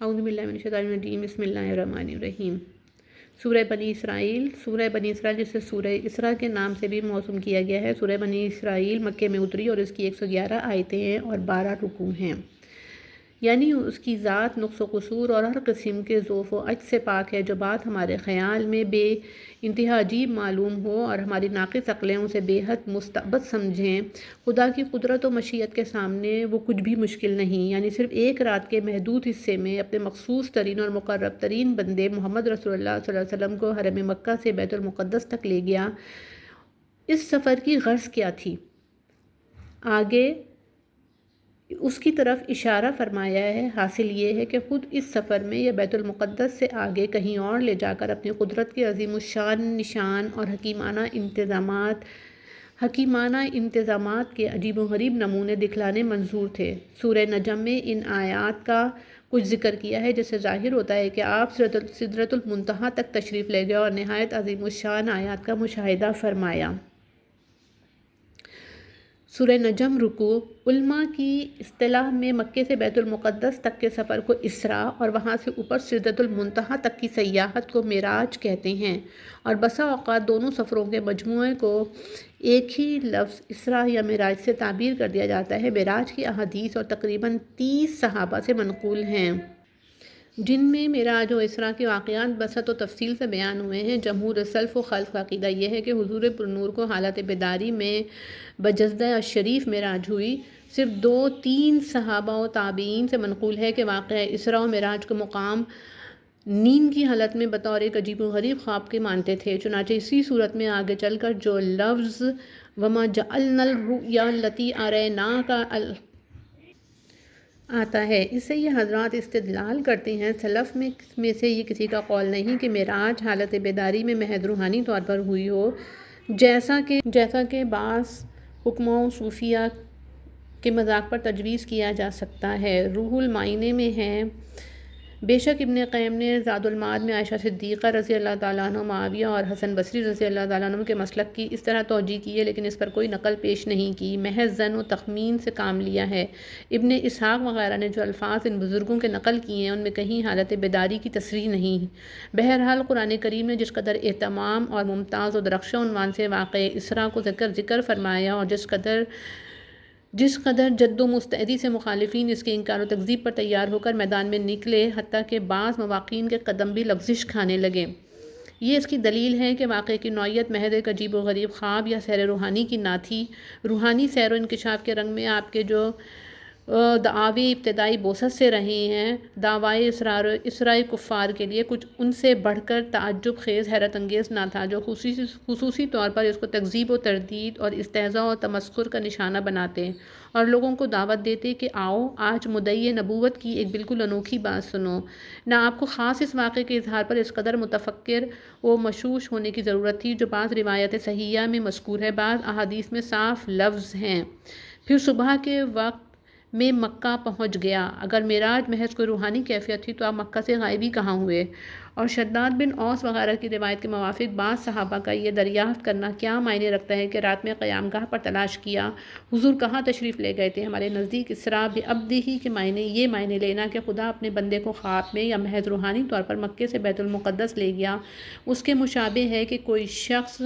اعوذ باللہ من الشیطان الرجیم، بسم اللہ الرحمن الرحیم۔ سورہ بنی اسرائیل جسے سورہ اسراء کے نام سے بھی موسوم کیا گیا ہے۔ سورہ بنی اسرائیل مکے میں اتری اور اس کی 111 آیتیں ہیں اور 12 رکوع ہیں، یعنی اس کی ذات نقص و قصور اور ہر قسم کے ضعف و عجز سے پاک ہے۔ جو بات ہمارے خیال میں بے انتہا عجیب معلوم ہو اور ہماری ناقص عقلیں اسے بے حد مستعبد سمجھیں، خدا کی قدرت و مشیت کے سامنے وہ کچھ بھی مشکل نہیں۔ یعنی صرف ایک رات کے محدود حصے میں اپنے مخصوص ترین اور مقرب ترین بندے محمد رسول اللہ صلی اللہ علیہ وسلم کو حرم مکہ سے بیت المقدس تک لے گیا۔ اس سفر کی غرض کیا تھی؟ آگے اس کی طرف اشارہ فرمایا ہے۔ حاصل یہ ہے کہ خود اس سفر میں یا بیت المقدس سے آگے کہیں اور لے جا کر اپنی قدرت کے عظیم الشان نشان اور حکیمانہ انتظامات کے عجیب و غریب نمونے دکھلانے منظور تھے۔ سورہ نجم میں ان آیات کا کچھ ذکر کیا ہے، جس سے ظاہر ہوتا ہے کہ آپ سدرۃ المنتہا تک تشریف لے گئے اور نہایت عظیم الشان آیات کا مشاہدہ فرمایا۔ سورہ نجم رکوع علماء کی اصطلاح میں مکے سے بیت المقدس تک کے سفر کو اسراء اور وہاں سے اوپر سدرۃ المنتہا تک کی سیاحت کو معراج کہتے ہیں، اور بسا اوقات دونوں سفروں کے مجموعے کو ایک ہی لفظ اسراء یا معراج سے تعبیر کر دیا جاتا ہے۔ معراج کی احادیث اور تقریباً 30 صحابہ سے منقول ہیں، جن میں معراج و اسراء کے واقعات بسط و تفصیل سے بیان ہوئے ہیں۔ جمہور سلف و خلف کا عقیدہ یہ ہے کہ حضور پرنور کو حالت بیداری میں بجسدہ شریف معراج ہوئی۔ صرف 2-3 صحابہ و تابعین سے منقول ہے کہ واقعہ اسراء و معراج کا مقام نیند کی حالت میں بطور ایک عجیب و غریب خواب کے مانتے تھے۔ چنانچہ اسی صورت میں آگے چل کر جو لفظ وَمَا جَعَلْنَا الرُّؤْيَا الَّتِي أَرَيْنَاكَ آتا ہے، اس سے یہ حضرات استدلال کرتے ہیں سلف میں سے یہ کسی کا قول نہیں کہ معراج حالت بیداری میں محض روحانی طور پر ہوئی ہو، جیسا کہ بعض حکماء و صوفیہ کے مذاق پر تجویز کیا جا سکتا ہے۔ روح المعانی میں ہے، بے شک ابن قیم نے زاد المعاد میں عائشہ صدیقہ رضی اللہ تعالیٰ عنہ، معاویہ اور حسن بصری رضی اللہ تعالیٰ عنہ کے مسلک کی اس طرح توجیہ کی ہے، لیکن اس پر کوئی نقل پیش نہیں کی، محض ظن و تخمین سے کام لیا ہے۔ ابن اسحاق وغیرہ نے جو الفاظ ان بزرگوں کے نقل کیے ہیں ان میں کہیں حالت بیداری کی تصریح نہیں۔ بہرحال قرآن کریم نے جس قدر اہتمام اور ممتاز و درخشاں عنوان سے واقعہ اسراء کو ذکر فرمایا اور جس قدر جد و مستعدی سے مخالفین اس کے انکار و تکذیب پر تیار ہو کر میدان میں نکلے، حتیٰ کہ بعض مواقعین کے قدم بھی لغزش کھانے لگے، یہ اس کی دلیل ہے کہ واقعے کی نوعیت محض ایک عجیب و غریب خواب یا سیر روحانی کی نہ تھی۔ روحانی سیر و انکشاف کے رنگ میں آپ کے جو دعوے ابتدائی بوسط سے رہے ہیں، دعوائے اسراء کفار کے لیے کچھ ان سے بڑھ کر تعجب خیز حیرت انگیز نہ تھا، جو خصوصی طور پر اس کو تکذیب و تردید اور استہزاء و تمسخر کا نشانہ بناتے اور لوگوں کو دعوت دیتے کہ آؤ آج مدعی نبوت کی ایک بالکل انوکھی بات سنو۔ نہ آپ کو خاص اس واقعے کے اظہار پر اس قدر متفکر و مشوش ہونے کی ضرورت تھی، جو بعض روایت صحیحہ میں مذکور ہے، بعض احادیث میں صاف لفظ ہیں۔ پھر صبح کے وقت میں مکہ پہنچ گیا۔ اگر معراج محض کوئی روحانی کیفیت تھی تو آپ مکہ سے غائب ہی کہاں ہوئے؟ اور شداد بن اوس وغیرہ کی روایت کے موافق بعض صحابہ کا یہ دریافت کرنا کیا معنی رکھتا ہے کہ رات میں قیام گاہ پر تلاش کیا حضور کہاں تشریف لے گئے تھے؟ ہمارے نزدیک اسراء بعبدہ کے معنی یہ معنی لینا کہ خدا اپنے بندے کو خواب میں یا محض روحانی طور پر مکے سے بیت المقدس لے گیا، اس کے مشابہ ہے کہ کوئی شخص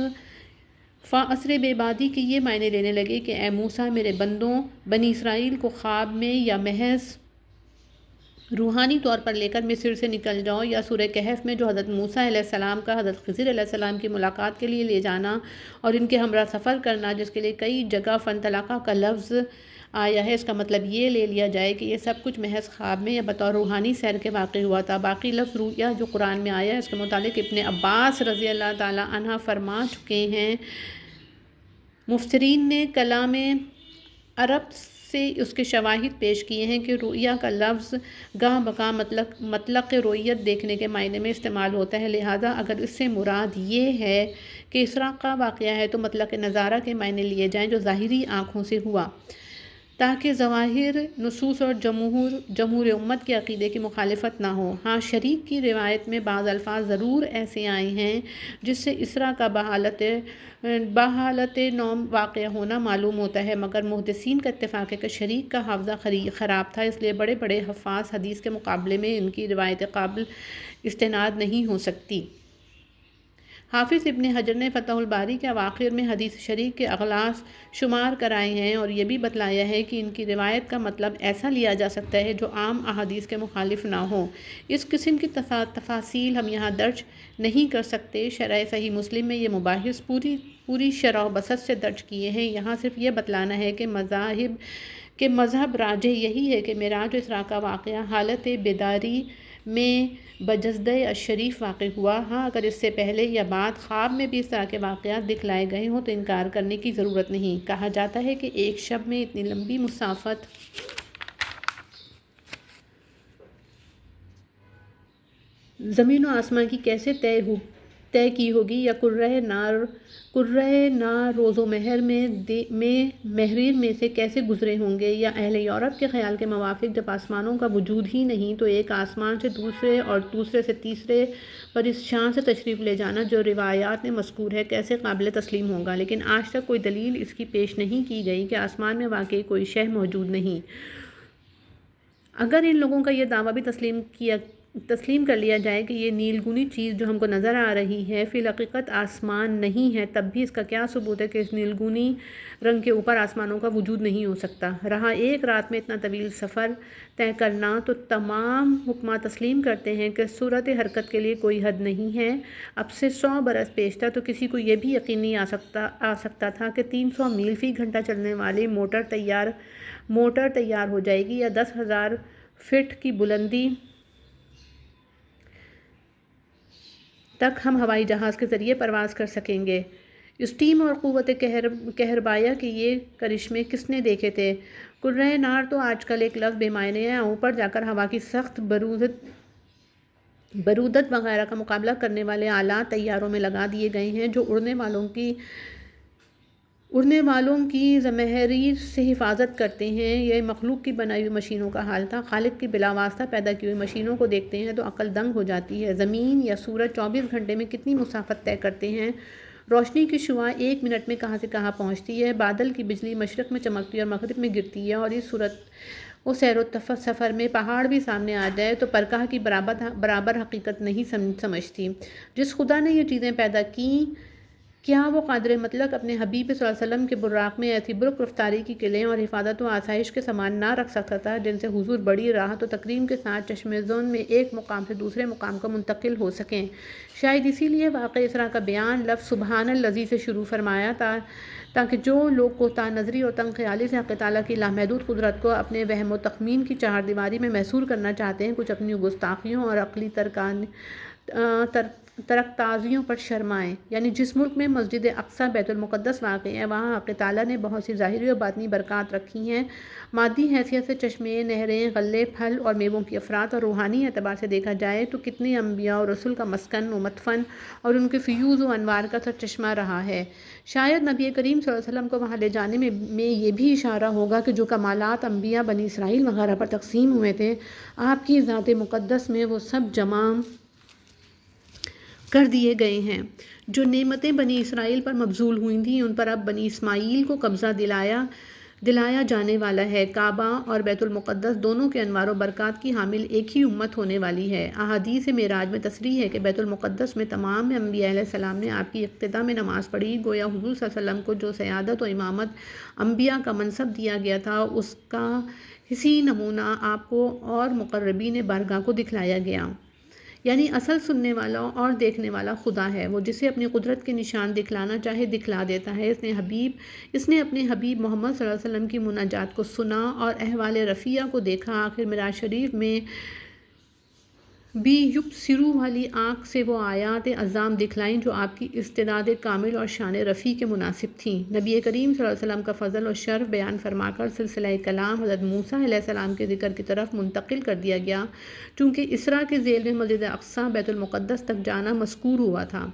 فعصر بعبادی کے یہ معنی لینے لگے کہ اے موسیٰ میرے بندوں بنی اسرائیل کو خواب میں یا محض روحانی طور پر لے کر مصر سے نکل جاؤ، یا سورہ کہف میں جو حضرت موسیٰ علیہ السلام کا حضرت خضر علیہ السلام کی ملاقات کے لیے لے جانا اور ان کے ہمراہ سفر کرنا، جس کے لیے کئی جگہ فانطلقا کا لفظ آیا ہے، اس کا مطلب یہ لے لیا جائے کہ یہ سب کچھ محض خواب میں یا بطور روحانی سیر کے واقع ہوا تھا۔ باقی لفظ رؤیا جو قرآن میں آیا ہے اس کے متعلق ابن عباس رضی اللہ تعالیٰ عنہ فرما چکے ہیں۔ مفسرین نے کلام عرب سے اس کے شواہد پیش کیے ہیں کہ رؤیا کا لفظ گاہ بگاہ مطلق رؤیت دیکھنے کے معنی میں استعمال ہوتا ہے، لہٰذا اگر اس سے مراد یہ ہے کہ اسراء کا واقعہ ہے تو مطلق نظارہ کے معنی لیے جائیں جو ظاہری آنکھوں سے ہوا۔ تاکہ ظواہر نصوص اور جمہور امت کے عقیدے کی مخالفت نہ ہو۔ ہاں، شریک کی روایت میں بعض الفاظ ضرور ایسے آئے ہیں جس سے اسرا کا بحالت نوم واقع ہونا معلوم ہوتا ہے، مگر محدثین کا اتفاق ہے کہ شریک کا حافظہ خراب تھا، اس لیے بڑے بڑے حفاظ حدیث کے مقابلے میں ان کی روایت قابل استناد نہیں ہو سکتی۔ حافظ ابن حجر نے فتح الباری کے اواخر میں حدیث شریک کے اغلاظ شمار کرائے ہیں اور یہ بھی بتلایا ہے کہ ان کی روایت کا مطلب ایسا لیا جا سکتا ہے جو عام احادیث کے مخالف نہ ہو۔ اس قسم کی تفاصیل ہم یہاں درج نہیں کر سکتے۔ شرح صحیح مسلم میں یہ مباحث پوری شرح و بسط سے درج کیے ہیں۔ یہاں صرف یہ بتلانا ہے کہ مذہب راجح یہی ہے کہ معراج و اسراء کا واقعہ حالت بیداری میں بجسدِ الشریف واقع ہوا۔ ہاں، اگر اس سے پہلے یا بعد خواب میں بھی اس طرح کے واقعات دکھلائے گئے ہوں تو انکار کرنے کی ضرورت نہیں۔ کہا جاتا ہے کہ ایک شب میں اتنی لمبی مسافت زمین و آسمان کی کیسے طے کی ہوگی، یا کرۂ نار روز و مہر میں مہرین میں سے کیسے گزرے ہوں گے، یا اہل یورپ کے خیال کے موافق جب آسمانوں کا وجود ہی نہیں تو ایک آسمان سے دوسرے اور دوسرے سے تیسرے پر اس شان سے تشریف لے جانا جو روایات میں مذکور ہے کیسے قابل تسلیم ہوگا۔ لیکن آج تک کوئی دلیل اس کی پیش نہیں کی گئی کہ آسمان میں واقعی کوئی شے موجود نہیں۔ اگر ان لوگوں کا یہ دعویٰ بھی تسلیم کر لیا جائے کہ یہ نیلگونی چیز جو ہم کو نظر آ رہی ہے فی الحقیقت آسمان نہیں ہے، تب بھی اس کا کیا ثبوت ہے کہ اس نیلگونی رنگ کے اوپر آسمانوں کا وجود نہیں ہو سکتا؟ رہا ایک رات میں اتنا طویل سفر طے کرنا، تو تمام حکماء تسلیم کرتے ہیں کہ صورت حرکت کے لیے کوئی حد نہیں ہے۔ اب سے 100 برس پیشتر تو کسی کو یہ بھی یقین نہیں آ سکتا تھا کہ 300 میل فی گھنٹہ چلنے والی موٹر تیار ہو جائے گی، یا 10,000 فٹ کی بلندی تک ہم ہوائی جہاز کے ذریعے پرواز کر سکیں گے۔ اسٹیم اور قوت کہربائیہ کے یہ کرشمے کس نے دیکھے تھے؟ کرۂ نار تو آج کل ایک لفظ بے معنی ہے۔ اوپر جا کر ہوا کی سخت برودت وغیرہ کا مقابلہ کرنے والے آلات طیاروں میں لگا دیے گئے ہیں جو اڑنے والوں کی زمہریر سے حفاظت کرتے ہیں۔ یہ مخلوق کی بنائی ہوئی مشینوں کا حال تھا۔ خالق کی بلا واسطہ پیدا کی ہوئی مشینوں کو دیکھتے ہیں تو عقل دنگ ہو جاتی ہے۔ زمین یا سورج 24 گھنٹے میں کتنی مسافت طے کرتے ہیں؟ روشنی کی شعاع 1 منٹ میں کہاں سے کہاں پہنچتی ہے؟ بادل کی بجلی مشرق میں چمکتی ہے اور مغرب میں گرتی ہے، اور اس صورت و سیر و سفر میں پہاڑ بھی سامنے آ جائے تو پرکاہ کی برابر حقیقت نہیں سمجھتی۔ جس خدا نے یہ چیزیں پیدا کیں، کیا وہ قادر مطلق اپنے حبیب صلی اللہ علیہ وسلم کے براق میں ایسی برق رفتاری کی قلعیں اور حفاظت و آسائش کے سامان نہ رکھ سکتا تھا جن سے حضور بڑی راحت و تکریم کے ساتھ چشم زون میں ایک مقام سے دوسرے مقام کو منتقل ہو سکیں؟ شاید اسی لیے واقع اسراء کا بیان لفظ سبحان الذی سے شروع فرمایا تاکہ جو لوگ کوتاہ نظری اور تنگ خیالی سے حق تعالیٰ کی لامحدود قدرت کو اپنے وہم و تخمین کی چہار دیواری میں محصور کرنا چاہتے ہیں کچھ اپنی گستاخیوں اور عقلی ترکتازیوں پر شرمائیں۔ یعنی جس ملک میں مسجد اقصیٰ بیت المقدس واقع ہے وہاں حق تعالیٰ نے بہت سی ظاہری اور باطنی برکات رکھی ہیں۔ مادی حیثیت سے چشمے، نہریں، غلے، پھل اور میووں کی افراط، اور روحانی اعتبار سے دیکھا جائے تو کتنے انبیاء اور رسول کا مسکن و مدفن اور ان کے فیوز و انوار کا سرچشمہ رہا ہے۔ شاید نبی کریم صلی اللہ علیہ وسلم کو وہاں لے جانے میں یہ بھی اشارہ ہوگا کہ جو کمالات انبیاء، بنی اسرائیل وغیرہ پر تقسیم ہوئے تھے، آپ کی ذات مقدس میں وہ سب جمع کر دیے گئے ہیں۔ جو نعمتیں بنی اسرائیل پر مبذول ہوئی تھیں ان پر اب بنی اسماعیل کو قبضہ دلایا جانے والا ہے۔ کعبہ اور بیت المقدس دونوں کے انوار و برکات کی حامل ایک ہی امت ہونے والی ہے۔ احادیث معراج میں تصریح ہے کہ بیت المقدس میں تمام انبیاء علیہ السلام نے آپ کی اقتدا میں نماز پڑھی، گویا حضور صلی اللہ علیہ وسلم کو جو سیادت و امامت انبیاء کا منصب دیا گیا تھا اس کا حسی نمونہ آپ کو اور مقربین بارگاہ کو دکھلایا گیا۔ یعنی اصل سننے والا اور دیکھنے والا خدا ہے، وہ جسے اپنی قدرت کے نشان دکھلانا چاہے دکھلا دیتا ہے۔ اس نے اپنے حبیب محمد صلی اللہ علیہ وسلم کی مناجات کو سنا اور احوال رفیعہ کو دیکھا۔ آخر معراج شریف میں بھی یبصرو والی آنکھ سے وہ آیات عظام دکھلائیں جو آپ کی استعداد کامل اور شان رفیع کے مناسب تھیں۔ نبی کریم صلی اللہ علیہ وسلم کا فضل اور شرف بیان فرما کر سلسلہ کلام حضرت موسیٰ علیہ السلام کے ذکر کی طرف منتقل کر دیا گیا، چونکہ اسراء کے ذیل میں مسجد اقصیٰ بیت المقدس تک جانا مذکور ہوا تھا۔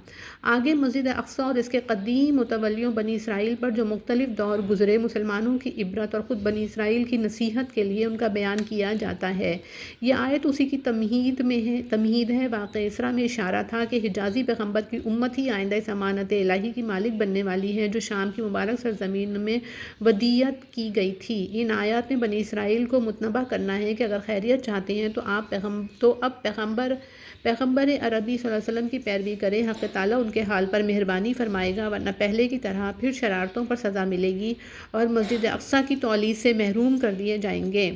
آگے مسجد اقصیٰ اور اس کے قدیم متولیوں بنی اسرائیل پر جو مختلف دور گزرے، مسلمانوں کی عبرت اور خود بنی اسرائیل کی نصیحت کے لیے ان کا بیان کیا جاتا ہے۔ یہ آیت اسی کی تمہید ہے۔ واقع اسراء میں اشارہ تھا کہ حجازی پیغمبر کی امت ہی آئندہ ضمانت الہی کی مالک بننے والی ہے، جو شام کی مبارک سرزمین میں ودیعت کی گئی تھی۔ ان آیات میں بنی اسرائیل کو متنبہ کرنا ہے کہ اگر خیریت چاہتے ہیں تو اب پیغمبر عربی صلی اللہ علیہ وسلم کی پیروی کریں، حق تعالیٰ ان کے حال پر مہربانی فرمائے گا، ورنہ پہلے کی طرح پھر شرارتوں پر سزا ملے گی اور مسجد اقصیٰ کی تولیت سے محروم کر دیے جائیں گے۔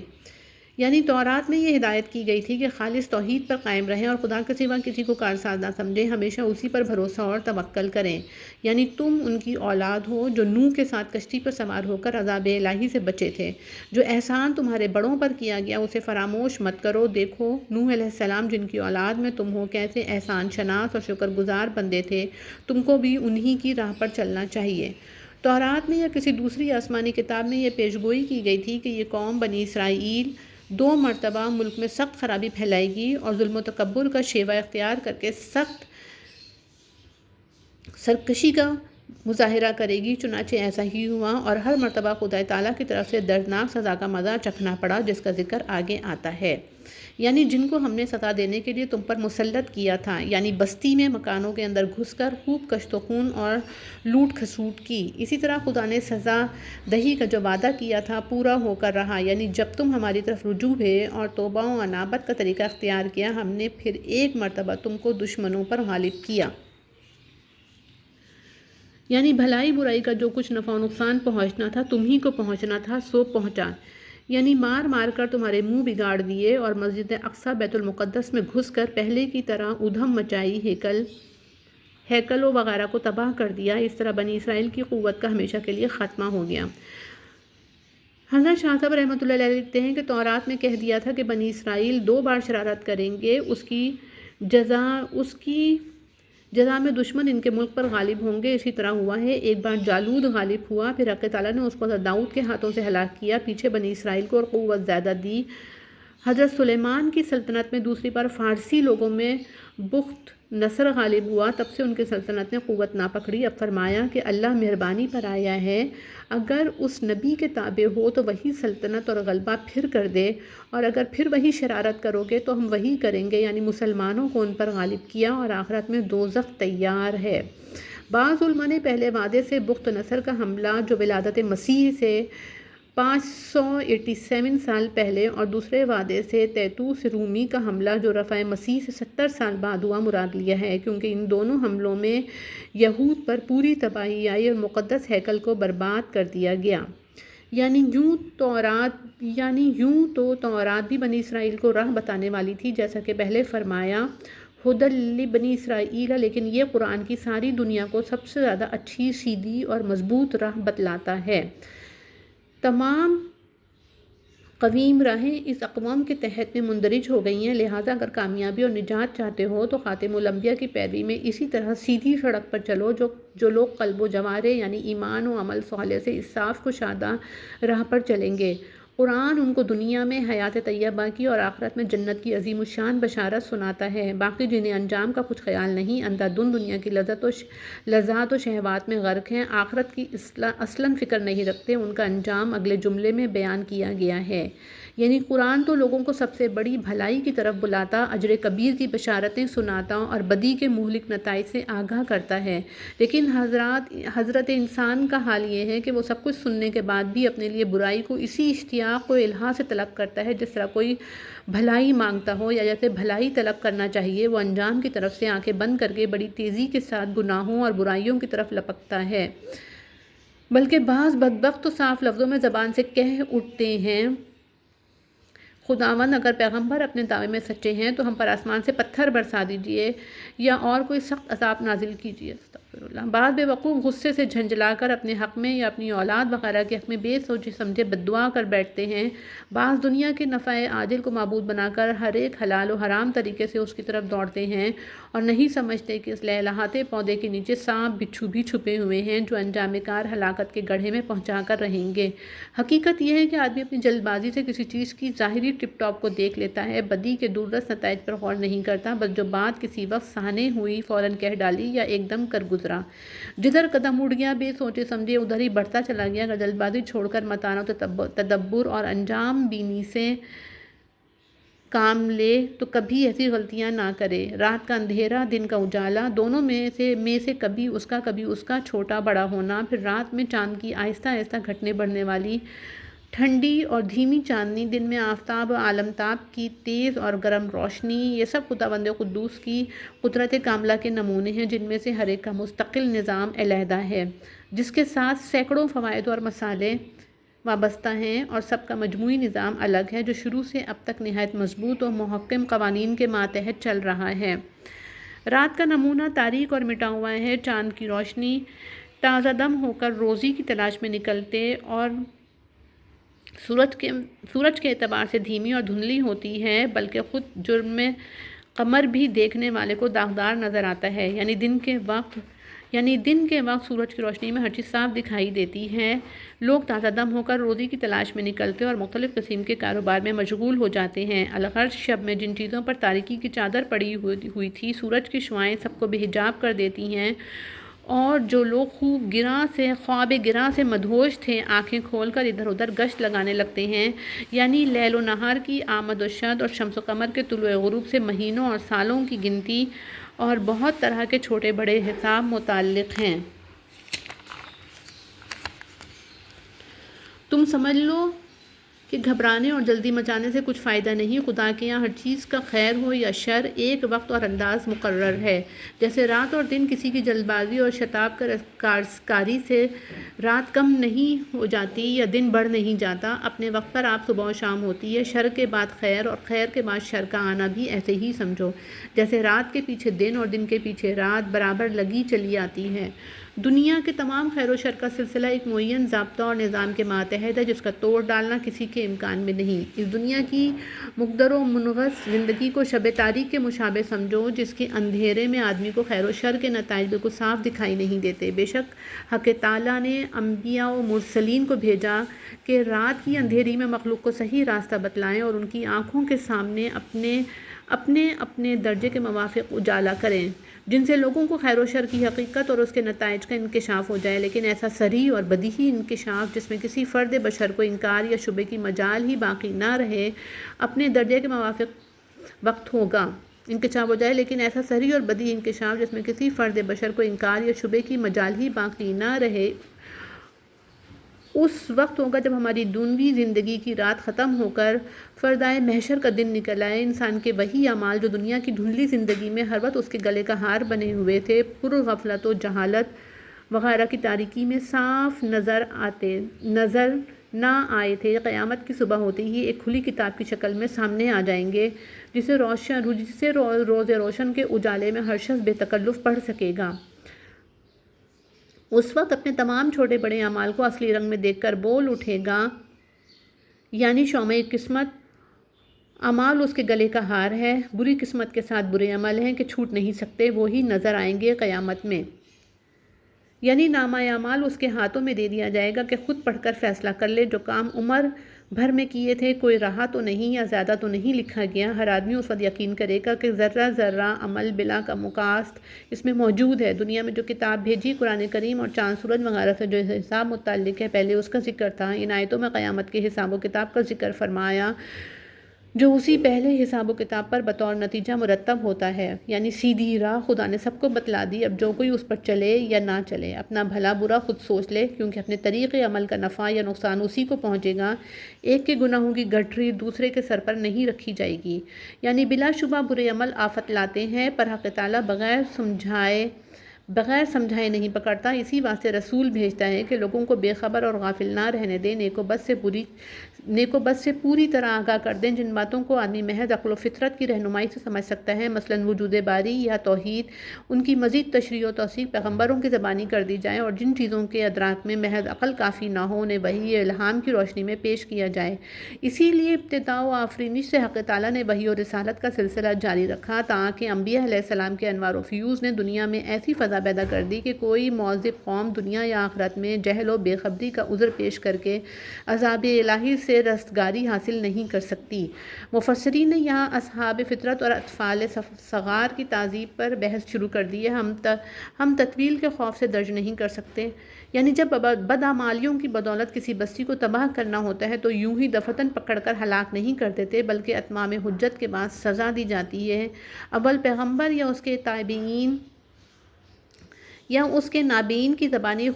یعنی تورات میں یہ ہدایت کی گئی تھی کہ خالص توحید پر قائم رہیں اور خدا کے سوا کسی کو کارساز نہ سمجھیں، ہمیشہ اسی پر بھروسہ اور توکل کریں۔ یعنی تم ان کی اولاد ہو جو نوح کے ساتھ کشتی پر سوار ہو کر عذاب الہی سے بچے تھے۔ جو احسان تمہارے بڑوں پر کیا گیا اسے فراموش مت کرو۔ دیکھو نوح علیہ السلام جن کی اولاد میں تم ہو کیسے احسان شناس اور شکر گزار بندے تھے، تم کو بھی انہی کی راہ پر چلنا چاہیے۔ تورات میں یا کسی دوسری آسمانی کتاب میں یہ پیشگوئی کی گئی تھی کہ یہ قوم بنی اسرائیل 2 مرتبہ ملک میں سخت خرابی پھیلائے گی اور ظلم و تکبر کا شیوہ اختیار کر کے سخت سرکشی کا مظاہرہ کرے گی۔ چنانچہ ایسا ہی ہوا اور ہر مرتبہ خدا تعالیٰ کی طرف سے دردناک سزا کا مزہ چکھنا پڑا، جس کا ذکر آگے آتا ہے۔ یعنی جن کو ہم نے سزا دینے کے لیے تم پر مسلط کیا تھا، یعنی بستی میں مکانوں کے اندر گھس کر خوب کشت و خون اور لوٹ کھسوٹ کی۔ اسی طرح خدا نے سزا دہی کا جو وعدہ کیا تھا پورا ہو کر رہا، یعنی جب تم ہماری طرف رجوع ہوئے اور توبہ و انابت کا طریقہ اختیار کیا، ہم نے پھر ایک مرتبہ تم کو دشمنوں پر غالب کیا۔ یعنی بھلائی برائی کا جو کچھ نفع و نقصان پہنچنا تھا تمہیں کو پہنچنا تھا سو پہنچا، یعنی مار مار کر تمہارے منہ بگاڑ دیے اور مسجد اقصیٰ بیت المقدس میں گھس کر پہلے کی طرح ادھم مچائی، ہیکل و وغیرہ کو تباہ کر دیا۔ اس طرح بنی اسرائیل کی قوت کا ہمیشہ کے لیے خاتمہ ہو گیا۔ حضرت شاہ صاحب رحمۃ اللہ علیہ لکھتے ہیں کہ تورات میں کہہ دیا تھا کہ بنی اسرائیل 2 بار شرارت کریں گے، اس کی جزا میں دشمن ان کے ملک پر غالب ہوں گے۔ اسی طرح ہوا ہے۔ ایک بار جالود غالب ہوا، پھر حق تعالیٰ نے اس کو حضرت داؤد کے ہاتھوں سے ہلاک کیا، پیچھے بنی اسرائیل کو اور قوت زیادہ دی۔ حضرت سلیمان کی سلطنت میں دوسری بار فارسی لوگوں میں بخت نصر غالب ہوا، تب سے ان کی سلطنت نے قوت نہ پکڑی۔ اب فرمایا کہ اللہ مہربانی پر آیا ہے، اگر اس نبی کے تابع ہو تو وہی سلطنت اور غلبہ پھر کر دے، اور اگر پھر وہی شرارت کرو گے تو ہم وہی کریں گے، یعنی مسلمانوں کو ان پر غالب کیا اور آخرت میں دوزخ تیار ہے۔ بعض علماء نے پہلے وعدے سے بخت نصر کا حملہ جو ولادت مسیح سے 587 سال پہلے اور دوسرے وعدے سے تیتوس رومی کا حملہ جو رفع مسیح سے 70 سال بعد ہوا مراد لیا ہے، کیونکہ ان دونوں حملوں میں یہود پر پوری تباہی آئی اور مقدس ہیکل کو برباد کر دیا گیا۔ یعنی یوں تو تورات بھی بنی اسرائیل کو راہ بتانے والی تھی، جیسا کہ پہلے فرمایا ہدی لبنی اسرائیل، لیکن یہ قرآن کی ساری دنیا کو سب سے زیادہ اچھی، سیدھی اور مضبوط راہ بتلاتا ہے۔ تمام قویم راہیں اس اقوام کے تحت میں مندرج ہو گئی ہیں، لہٰذا اگر کامیابی اور نجات چاہتے ہو تو خاتم الانبیاء کی پیروی میں اسی طرح سیدھی سڑک پر چلو جو لوگ قلب و جوارے یعنی ایمان و عمل صالح سے اس صاف کشادہ راہ پر چلیں گے۔ قرآن ان کو دنیا میں حیات طیبہ کی اور آخرت میں جنت کی عظیم الشان بشارت سناتا ہے۔ باقی جنہیں انجام کا کچھ خیال نہیں، اندھا دھند دنیا کی لذات و شہوات میں غرق ہیں، آخرت کی اصلاً فکر نہیں رکھتے، ان کا انجام اگلے جملے میں بیان کیا گیا ہے۔ یعنی قرآن تو لوگوں کو سب سے بڑی بھلائی کی طرف بلاتا، اجر کبیر کی بشارتیں سناتا اور بدی کے مہلک نتائج سے آگاہ کرتا ہے، لیکن حضرت انسان کا حال یہ ہے کہ وہ سب کچھ سننے کے بعد بھی اپنے لیے برائی کو اسی اشتیاق و الہا سے طلب کرتا ہے جس طرح کوئی بھلائی مانگتا ہو، یا جیسے بھلائی طلب کرنا چاہیے وہ انجام کی طرف سے آنکھیں بند کر کے بڑی تیزی کے ساتھ گناہوں اور برائیوں کی طرف لپکتا ہے۔ بلکہ بعض بدبخت تو صاف لفظوں میں زبان سے کہہ اٹھتے ہیں، خداوند اگر پیغمبر اپنے دعوے میں سچے ہیں تو ہم پر آسمان سے پتھر برسا دیجیے یا اور کوئی سخت عذاب نازل کیجیے۔ بعض بیوقوف غصے سے جھنجلا کر اپنے حق میں یا اپنی اولاد وغیرہ کے حق میں بے سوچے سمجھے بد دعا کر بیٹھتے ہیں۔ بعض دنیا کے نفع عاجل کو معبود بنا کر ہر ایک حلال و حرام طریقے سے اس کی طرف دوڑتے ہیں اور نہیں سمجھتے کہ اس لہلہاتے پودے کے نیچے سانپ بچھو بھی چھپے ہوئے ہیں جو انجام کار ہلاکت کے گڑھے میں پہنچا کر رہیں گے۔ حقیقت یہ ہے کہ آدمی اپنی جلد بازی سے کسی چیز کی ظاہری ٹپ ٹاپ کو دیکھ لیتا ہے، بدی کے دور نتائج پر غور نہیں کرتا، بس جو بات کسی وقت سامنے ہوئی فوراً کہہ ڈالی یا ایک دم کر گزرا۔ جدھر قدم اڑ گیا بے سوچے سمجھے ادھر ہی بڑھتا چلا گیا۔ اگر جلد بازی چھوڑ کر متانہ و تدبر اور انجام بینی سے کام لے تو کبھی ایسی غلطیاں نہ کرے۔ رات کا اندھیرا، دن کا اجالا، دونوں میں سے کبھی اس کا چھوٹا بڑا ہونا، پھر رات میں چاند کی آہستہ آہستہ گھٹنے بڑھنے والی ٹھنڈی اور دھیمی چاندنی، دن میں آفتاب و عالمتاب کی تیز اور گرم روشنی، یہ سب خداوند قدوس کی قدرت کاملہ کے نمونے ہیں جن میں سے ہر ایک کا مستقل نظام علیحدہ ہے، جس کے ساتھ سینکڑوں فوائد اور مسائل وابستہ ہیں، اور سب کا مجموعی نظام الگ ہے جو شروع سے اب تک نہایت مضبوط اور محکم قوانین کے ماتحت چل رہا ہے۔ رات کا نمونہ تاریک اور مٹا ہوا ہے، چاند کی روشنی تازہ دم ہو کر روزی کی تلاش میں نکلتے اور سورج کے اعتبار سے دھیمی اور دھندلی ہوتی ہے، بلکہ خود جرم قمر بھی دیکھنے والے کو داغدار نظر آتا ہے۔ یعنی دن کے وقت سورج کی روشنی میں ہر چیز صاف دکھائی دیتی ہے۔ لوگ تازہ دم ہو کر روزی کی تلاش میں نکلتے اور مختلف قسم کے کاروبار میں مشغول ہو جاتے ہیں۔ الغرض شب میں جن چیزوں پر تاریکی کی چادر پڑی ہوئی تھی، سورج کی شعاعیں سب کو بے حجاب کر دیتی ہیں، اور جو لوگ خواب گراں سے مدہوش تھے آنکھیں کھول کر ادھر ادھر گشت لگانے لگتے ہیں۔ یعنی لیل و نہار کی آمد و شد اور شمس و قمر کے طلوع غروب سے مہینوں اور سالوں کی گنتی اور بہت طرح کے چھوٹے بڑے حساب متعلق ہیں۔ تم سمجھ لو کہ گھبرانے اور جلدی مچانے سے کچھ فائدہ نہیں۔ خدا کے یہاں ہر چیز کا خیر ہو یا شر ایک وقت اور انداز مقرر ہے۔ جیسے رات اور دن، کسی کی جلد بازی اور شتاب کاری سے رات کم نہیں ہو جاتی یا دن بڑھ نہیں جاتا، اپنے وقت پر آپ صبح و شام ہوتی ہے۔ شر کے بعد خیر اور خیر کے بعد شر کا آنا بھی ایسے ہی سمجھو، جیسے رات کے پیچھے دن اور دن کے پیچھے رات برابر لگی چلی آتی ہے۔ دنیا کے تمام خیر و شر کا سلسلہ ایک معین ضابطہ اور نظام کے ماتحت ہے جس کا توڑ ڈالنا کسی کے امکان میں نہیں۔ اس دنیا کی مقدر و منغص زندگی کو شب تاریک کے مشابہ سمجھو، جس کے اندھیرے میں آدمی کو خیر و شر کے نتائج بالکل صاف دکھائی نہیں دیتے۔ بے شک حق تعالیٰ نے انبیاء و مرسلین کو بھیجا کہ رات کی اندھیری میں مخلوق کو صحیح راستہ بتلائیں اور ان کی آنکھوں کے سامنے اپنے درجے کے موافق اجالا کریں، جن سے لوگوں کو خیر و شر کی حقیقت اور اس کے نتائج کا انکشاف ہو جائے۔ لیکن ایسا صریح اور بدیہی انکشاف جس میں کسی فرد بشر کو انکار یا شبے کی مجال ہی باقی نہ رہے، اپنے درجے کے موافق وقت ہوگا انکشاف ہو جائے، لیکن ایسا صریح اور بدیہی انکشاف جس میں کسی فرد بشر کو انکار یا شبے کی مجال ہی باقی نہ رہے، اس وقت ہوگا جب ہماری دنیوی زندگی کی رات ختم ہو کر فردائے محشر کا دن نکل آئے۔ انسان کے وہی اعمال جو دنیا کی دھندلی زندگی میں ہر وقت اس کے گلے کا ہار بنے ہوئے تھے، پر غفلت و جہالت وغیرہ کی تاریکی میں صاف نظر نہ آئے تھے، قیامت کی صبح ہوتے ہی ایک کھلی کتاب کی شکل میں سامنے آ جائیں گے، جسے روز روشن کے اجالے میں ہر شخص بے تکلف پڑھ سکے گا۔ اس وقت اپنے تمام چھوٹے بڑے اعمال کو اصلی رنگ میں دیکھ کر بول اٹھے گا، یعنی شومِ قسمت اعمال اس کے گلے کا ہار ہے، بری قسمت کے ساتھ برے عمل ہیں کہ چھوٹ نہیں سکتے، وہی نظر آئیں گے قیامت میں۔ یعنی نامہ اعمال اس کے ہاتھوں میں دے دیا جائے گا کہ خود پڑھ کر فیصلہ کر لے، جو کام عمر بھر میں کیے تھے کوئی رہا تو نہیں یا زیادہ تو نہیں لکھا گیا۔ ہر آدمی اس وقت یقین کرے گا کہ ذرہ ذرہ عمل بلا کا مقاصد اس میں موجود ہے۔ دنیا میں جو کتاب بھیجی، قرآن کریم اور چاند سورج وغیرہ سے جو حساب متعلق ہے، پہلے اس کا ذکر تھا۔ ان آیتوں میں قیامت کے حساب و کتاب کا ذکر فرمایا جو اسی پہلے حساب و کتاب پر بطور نتیجہ مرتب ہوتا ہے، یعنی سیدھی راہ خدا نے سب کو بتلا دی۔ اب جو کوئی اس پر چلے یا نہ چلے، اپنا بھلا برا خود سوچ لے، کیونکہ اپنے طریقے عمل کا نفع یا نقصان اسی کو پہنچے گا۔ ایک کے گناہوں کی گٹھری دوسرے کے سر پر نہیں رکھی جائے گی۔ یعنی بلا شبہ برے عمل آفت لاتے ہیں، پر حق تعالیٰ بغیر سمجھائے نہیں پکڑتا۔ اسی واسطے رسول بھیجتا ہے کہ لوگوں کو بے خبر اور غافل نہ رہنے دے، نیک و بد سے بری نیک و بد سے پوری طرح آگاہ کر دیں، جن باتوں کو آدمی محض عقل و فطرت کی رہنمائی سے سمجھ سکتا ہے، مثلاً وجود باری یا توحید، ان کی مزید تشریح و توثیق پیغمبروں کی زبانی کر دی جائے، اور جن چیزوں کے ادراک میں محض عقل کافی نہ ہو انہیں وحی یا الہام کی روشنی میں پیش کیا جائے۔ اسی لیے ابتداء و آفرینش سے حق تعالیٰ نے وحی و رسالت کا سلسلہ جاری رکھا، تاکہ انبیاء علیہ السلام کے انوار و فیوز نے دنیا میں ایسی فضا پیدا کر دی کہ کوئی معذب قوم دنیا یا آخرت میں جہل و بے خبری کا عذر پیش کر کے عذاب الہی سے رستگاری حاصل نہیں کر سکتی۔ مفسرین نے یہاں اصحاب فطرت اور اطفال صغار کی تعذیب پر بحث شروع کر دی ہے۔ ہم تطویل کے خوف سے درج نہیں کر سکتے، یعنی جب بدعمالیوں کی بدولت کسی بستی کو تباہ کرنا ہوتا ہے تو یوں ہی دفتن پکڑ کر ہلاک نہیں کر دیتے، بلکہ اتمام حجت کے بعد سزا دی جاتی ہے۔ اول پیغمبر یا اس کے تابعین یا اس کے نابین کی زبانی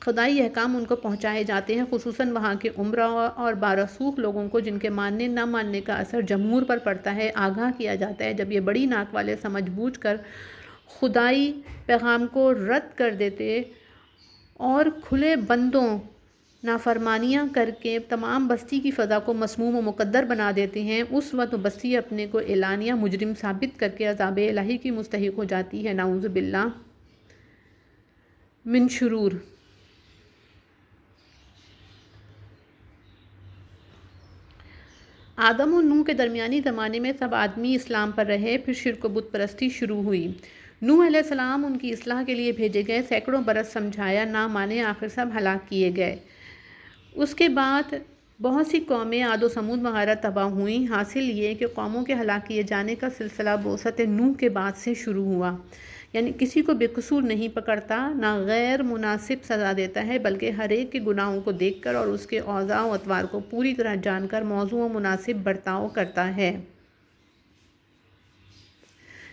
خدائی احکام ان کو پہنچائے جاتے ہیں، خصوصاً وہاں کے عمرا اور بارسوخ لوگوں کو جن کے ماننے نہ ماننے کا اثر جمہور پر پڑتا ہے آگاہ کیا جاتا ہے۔ جب یہ بڑی ناک والے سمجھ بوجھ کر خدائی پیغام کو رد کر دیتے اور کھلے بندوں نافرمانیاں کر کے تمام بستی کی فضا کو مسموم و مقدر بنا دیتے ہیں، اس وقت بستی اپنے کو اعلانیہ مجرم ثابت کر کے عذاب الہی کی مستحق ہو جاتی ہے۔ نعوذ باللہ من شرور۔ آدم و نوح کے درمیانی زمانے میں سب آدمی اسلام پر رہے، پھر شرک و بت پرستی شروع ہوئی۔ نوح علیہ السلام ان کی اصلاح کے لیے بھیجے گئے، سینکڑوں برس سمجھایا، نہ مانے، آخر سب ہلاک کیے گئے۔ اس کے بعد بہت سی قومیں عاد و سمود وغیرہ تباہ ہوئیں۔ حاصل یہ کہ قوموں کے ہلاک کیے جانے کا سلسلہ بعثت نوح کے بعد سے شروع ہوا، یعنی کسی کو بے قصور نہیں پکڑتا، نہ غیر مناسب سزا دیتا ہے، بلکہ ہر ایک کے گناہوں کو دیکھ کر اور اس کے اوضاع و اطوار کو پوری طرح جان کر موضوع و مناسب برتاؤ کرتا ہے۔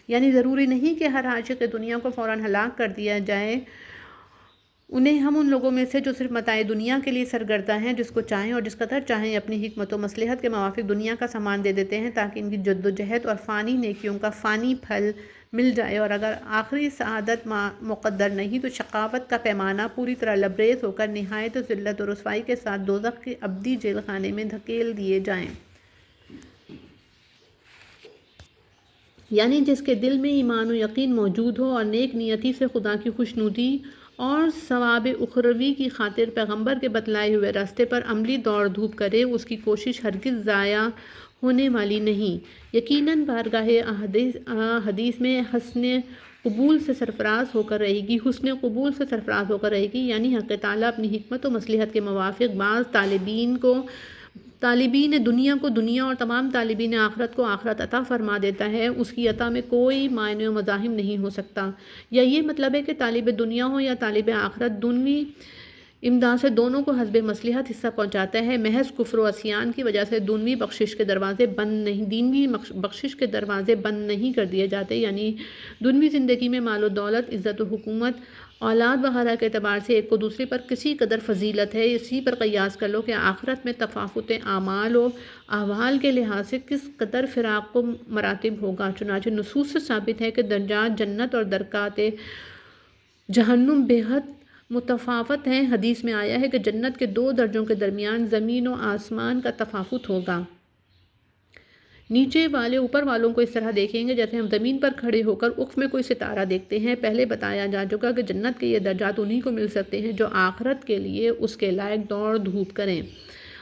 یعنی ضروری نہیں کہ ہر عاشق دنیا کو فوراً ہلاک کر دیا جائے، انہیں ہم ان لوگوں میں سے جو صرف متاع دنیا کے لیے سرگرداں ہیں جس کو چاہیں اور جس قدر چاہیں اپنی حکمت و مصلحت کے موافق دنیا کا سامان دے دیتے ہیں تاکہ ان کی جد و جہد اور فانی نیکیوں کا فانی پھل مل جائے، اور اگر آخری سعادت مقدر نہیں تو شقاوت کا پیمانہ پوری طرح لبریز ہو کر نہایت ذلت و رسوائی کے ساتھ دوزخ کے ابدی جیل خانے میں دھکیل دیے جائیں۔ یعنی جس کے دل میں ایمان و یقین موجود ہو اور نیک نیتی سے خدا کی خوشنودی اور ثواب اخروی کی خاطر پیغمبر کے بتلائے ہوئے راستے پر عملی دوڑ دھوپ کرے، اس کی کوشش ہرگز ضائع ہونے والی نہیں۔ یقیناً بارگاہ حدیث میں حسن قبول سے سرفراز ہو کر رہے گی، یعنی حق تعالیٰ اپنی حکمت و مصلحت کے موافق بعض طالبین دنیا کو دنیا اور تمام طالبین آخرت کو آخرت عطا فرما دیتا ہے، اس کی عطا میں کوئی معنی و مزاحم نہیں ہو سکتا۔ یا یہ مطلب ہے کہ طالب دنیا ہو یا طالب آخرت، دنوی امداد سے دونوں کو حسب مصلحت حصہ پہنچاتا ہے۔ محض کفر و عصیان کی وجہ سے دینوی بخشش کے دروازے بند نہیں کر دیے جاتے، یعنی دنیوی زندگی میں مال و دولت، عزت و حکومت، اولاد وغیرہ کے اعتبار سے ایک کو دوسرے پر کسی قدر فضیلت ہے، اسی پر قیاس کر لو کہ آخرت میں تفاوت اعمال و احوال کے لحاظ سے کس قدر فراق و مراتب ہوگا۔ چنانچہ نصوص سے ثابت ہے کہ درجات جنت اور درکات جہنم بے حد متفاوت ہیں۔ حدیث میں آیا ہے کہ جنت کے 2 درجوں کے درمیان زمین و آسمان کا تفاوت ہوگا۔ نیچے والے اوپر والوں کو اس طرح دیکھیں گے جیسے ہم زمین پر کھڑے ہو کر افق میں کوئی ستارہ دیکھتے ہیں۔ پہلے بتایا جا چکا کہ جنت کے یہ درجات انہی کو مل سکتے ہیں جو آخرت کے لیے اس کے لائق دوڑ دھوپ کریں۔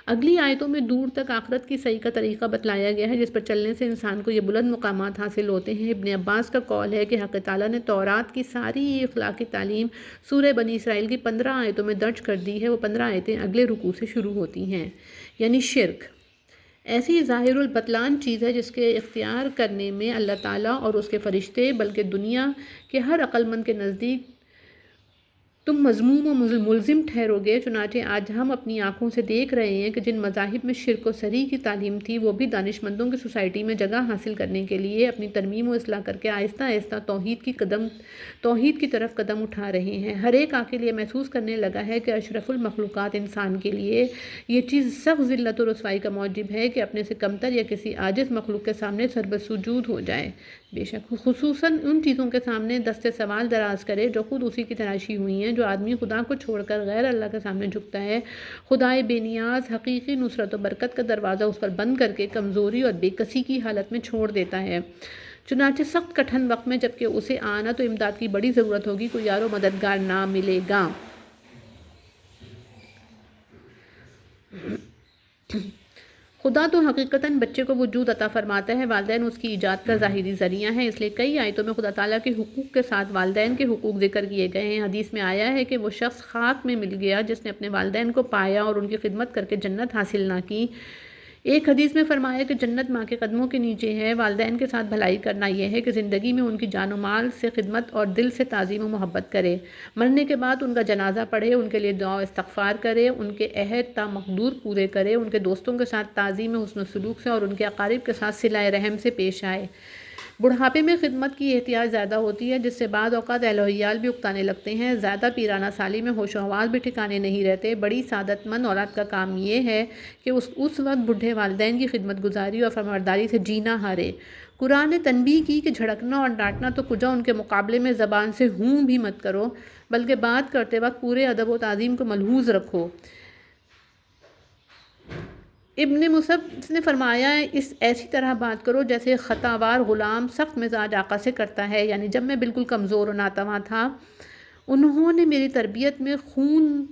اگلی آیتوں میں دور تک آخرت کی صحیح کا طریقہ بتلایا گیا ہے جس پر چلنے سے انسان کو یہ بلند مقامات حاصل ہوتے ہیں۔ ابن عباس کا قول ہے کہ حق تعالیٰ نے تورات کی ساری اخلاقی تعلیم سورہ بنی اسرائیل کی 15 آیتوں میں درج کر دی ہے۔ وہ 15 آیتیں اگلے رکوع سے شروع ہوتی ہیں۔ یعنی شرک ایسی ظاہر البطلان چیز ہے جس کے اختیار کرنے میں اللہ تعالیٰ اور اس کے فرشتے بلکہ دنیا کے ہر عقل مند کے نزدیک تم مذموم و ملزم ٹھہرو گے۔ چنانچہ آج ہم اپنی آنکھوں سے دیکھ رہے ہیں کہ جن مذاہب میں شرک و سری کی تعلیم تھی وہ بھی دانش مندوں کی سوسائٹی میں جگہ حاصل کرنے کے لیے اپنی ترمیم و اصلاح کر کے آہستہ آہستہ توحید کی طرف قدم اٹھا رہے ہیں۔ ہر ایک عاقل یہ محسوس کرنے لگا ہے کہ اشرف المخلوقات انسان کے لیے یہ چیز سخت ذلت و رسوائی کا موجب ہے کہ اپنے سے کمتر یا کسی عاجز مخلوق کے سامنے سربسجود ہو جائے، بے شک خصوصاً ان چیزوں کے سامنے دست سوال دراز کرے جو خود اسی کی تراشی ہوئی ہیں، جو جو آدمی خدا کو چھوڑ کر غیر اللہ کے سامنے جھکتا ہے، خدائے بے نیاز حقیقی نصرت و برکت کا دروازہ اس پر بند کر کے کمزوری اور بے کسی کی حالت میں چھوڑ دیتا ہے۔ چنانچہ سخت کٹھن وقت میں جبکہ اسے آنا تو امداد کی بڑی ضرورت ہوگی، کوئی یار و مددگار نہ ملے گا۔ خدا تو حقیقتاً بچے کو وجود عطا فرماتا ہے، والدین اس کی ایجاد کا ظاہری ذریعہ ہیں، اس لیے کئی آیتوں میں خدا تعالیٰ کے حقوق کے ساتھ والدین کے حقوق ذکر کیے گئے ہیں۔ حدیث میں آیا ہے کہ وہ شخص خاک میں مل گیا جس نے اپنے والدین کو پایا اور ان کی خدمت کر کے جنت حاصل نہ کی۔ ایک حدیث میں فرمایا کہ جنت ماں کے قدموں کے نیچے ہے۔ والدین کے ساتھ بھلائی کرنا یہ ہے کہ زندگی میں ان کی جان و مال سے خدمت اور دل سے تعظیم و محبت کرے، مرنے کے بعد ان کا جنازہ پڑھے، ان کے لیے دعا و استغفار کرے، ان کے عہد تا مقدور پورے کرے، ان کے دوستوں کے ساتھ تعظیم حسن و سلوک سے اور ان کے اقارب کے ساتھ صلہ رحم سے پیش آئے۔ بڑھاپے میں خدمت کی احتیاج زیادہ ہوتی ہے، جس سے بعض اوقات اہل و عیال بھی اکتانے لگتے ہیں۔ زیادہ پیرانہ سالی میں ہوش و حواس بھی ٹھکانے نہیں رہتے۔ بڑی سعادت مند اولاد کا کام یہ ہے کہ اس وقت بوڑھے والدین کی خدمت گزاری اور فرمانبرداری سے جینا ہارے۔ قرآن نے تنبیہ کی کہ جھڑکنا اور ڈانٹنا تو کجا ان کے مقابلے میں زبان سے ہوں بھی مت کرو، بلکہ بات کرتے وقت پورے ادب و تعظیم کو ملحوظ رکھو۔ ابن مصعب نے فرمایا اس ایسی طرح بات کرو جیسے خطاوار غلام سخت مزاج آقا سے کرتا ہے، یعنی جب میں بالکل کمزور و ناتواں تھا انہوں نے میری تربیت میں خون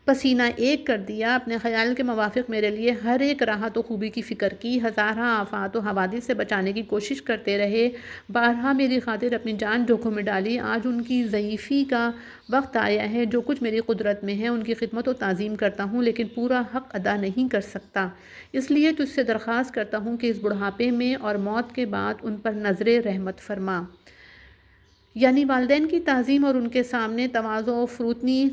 پسینہ ایک کر دیا، اپنے خیال کے موافق میرے لیے ہر ایک راحت و خوبی کی فکر کی، ہزارہ آفات و حوادث سے بچانے کی کوشش کرتے رہے، بارہا میری خاطر اپنی جان جوکھوں میں ڈالی۔ آج ان کی ضعیفی کا وقت آیا ہے، جو کچھ میری قدرت میں ہے ان کی خدمت و تعظیم کرتا ہوں، لیکن پورا حق ادا نہیں کر سکتا، اس لیے تجھ سے درخواست کرتا ہوں کہ اس بڑھاپے میں اور موت کے بعد ان پر نظر رحمت فرما۔ یعنی والدین کی تعظیم اور ان کے سامنے تواضع و فروتنی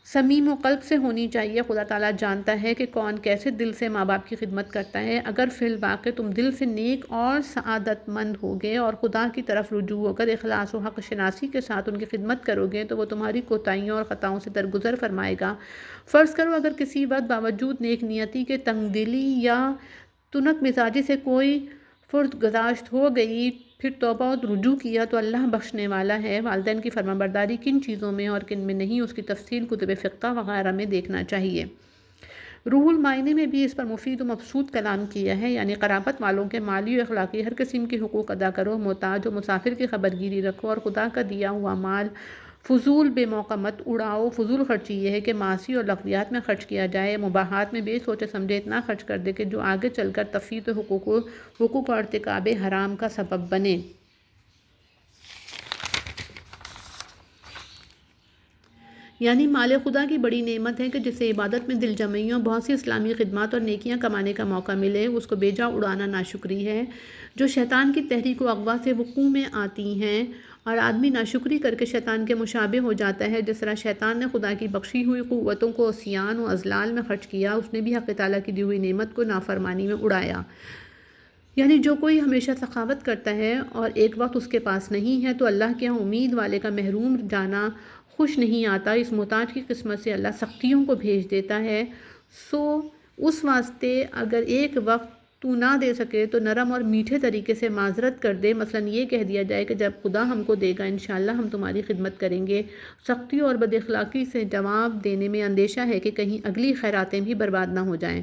صمیم و قلب سے ہونی چاہیے۔ خدا تعالیٰ جانتا ہے کہ کون کیسے دل سے ماں باپ کی خدمت کرتا ہے۔ اگر فی الواقع تم دل سے نیک اور سعادت مند ہوگے اور خدا کی طرف رجوع ہو کر اخلاص و حق شناسی کے ساتھ ان کی خدمت کرو گے تو وہ تمہاری کوتاہیوں اور خطاؤں سے درگزر فرمائے گا۔ فرض کرو اگر کسی وقت باوجود نیک نیتی کے تنگ دلی یا تنک مزاجی سے کوئی فرد گزاشت ہو گئی، پھر توبہ و رجوع کیا تو اللہ بخشنے والا ہے۔ والدین کی فرمانبرداری کن چیزوں میں اور کن میں نہیں، اس کی تفصیل کتب فقہ وغیرہ میں دیکھنا چاہیے۔ روح المعانی میں بھی اس پر مفید و مبسوط کلام کیا ہے، یعنی قرابت والوں کے مالی و اخلاقی ہر قسم کے حقوق ادا کرو، محتاج و مسافر کی خبرگیری رکھو اور خدا کا دیا ہوا مال فضول بے موقع مت اڑاؤ۔ فضول خرچی یہ ہے کہ معاصی اور لغویات میں خرچ کیا جائے، مباحات میں بے سوچے سمجھے اتنا خرچ کر دے کہ جو آگے چل کر تفریط و حقوق اور ارتکاب حرام کا سبب بنے۔ یعنی مال خدا کی بڑی نعمت ہے کہ جسے عبادت میں دل جمعیوں، بہت سی اسلامی خدمات اور نیکیاں کمانے کا موقع ملے، اس کو بیجا اڑانا ناشکری ہے، جو شیطان کی تحریک و اغوا سے وقوع میں آتی ہیں، اور آدمی ناشکری کر کے شیطان کے مشابہ ہو جاتا ہے۔ جس طرح شیطان نے خدا کی بخشی ہوئی قوتوں کو عصیان و اضلال میں خرچ کیا، اس نے بھی حق تعالیٰ کی دی ہوئی نعمت کو نافرمانی میں اڑایا۔ یعنی جو کوئی ہمیشہ سخاوت کرتا ہے اور ایک وقت اس کے پاس نہیں ہے تو اللہ کے یہاں امید والے کا محروم جانا خوش نہیں آتا۔ اس محتاج کی قسمت سے اللہ سختیوں کو بھیج دیتا ہے، سو اس واسطے اگر ایک وقت تو نہ دے سکے تو نرم اور میٹھے طریقے سے معذرت کر دے، مثلا یہ کہہ دیا جائے کہ جب خدا ہم کو دے گا انشاءاللہ ہم تمہاری خدمت کریں گے۔ سختی اور بد اخلاقی سے جواب دینے میں اندیشہ ہے کہ کہیں اگلی خیراتیں بھی برباد نہ ہو جائیں،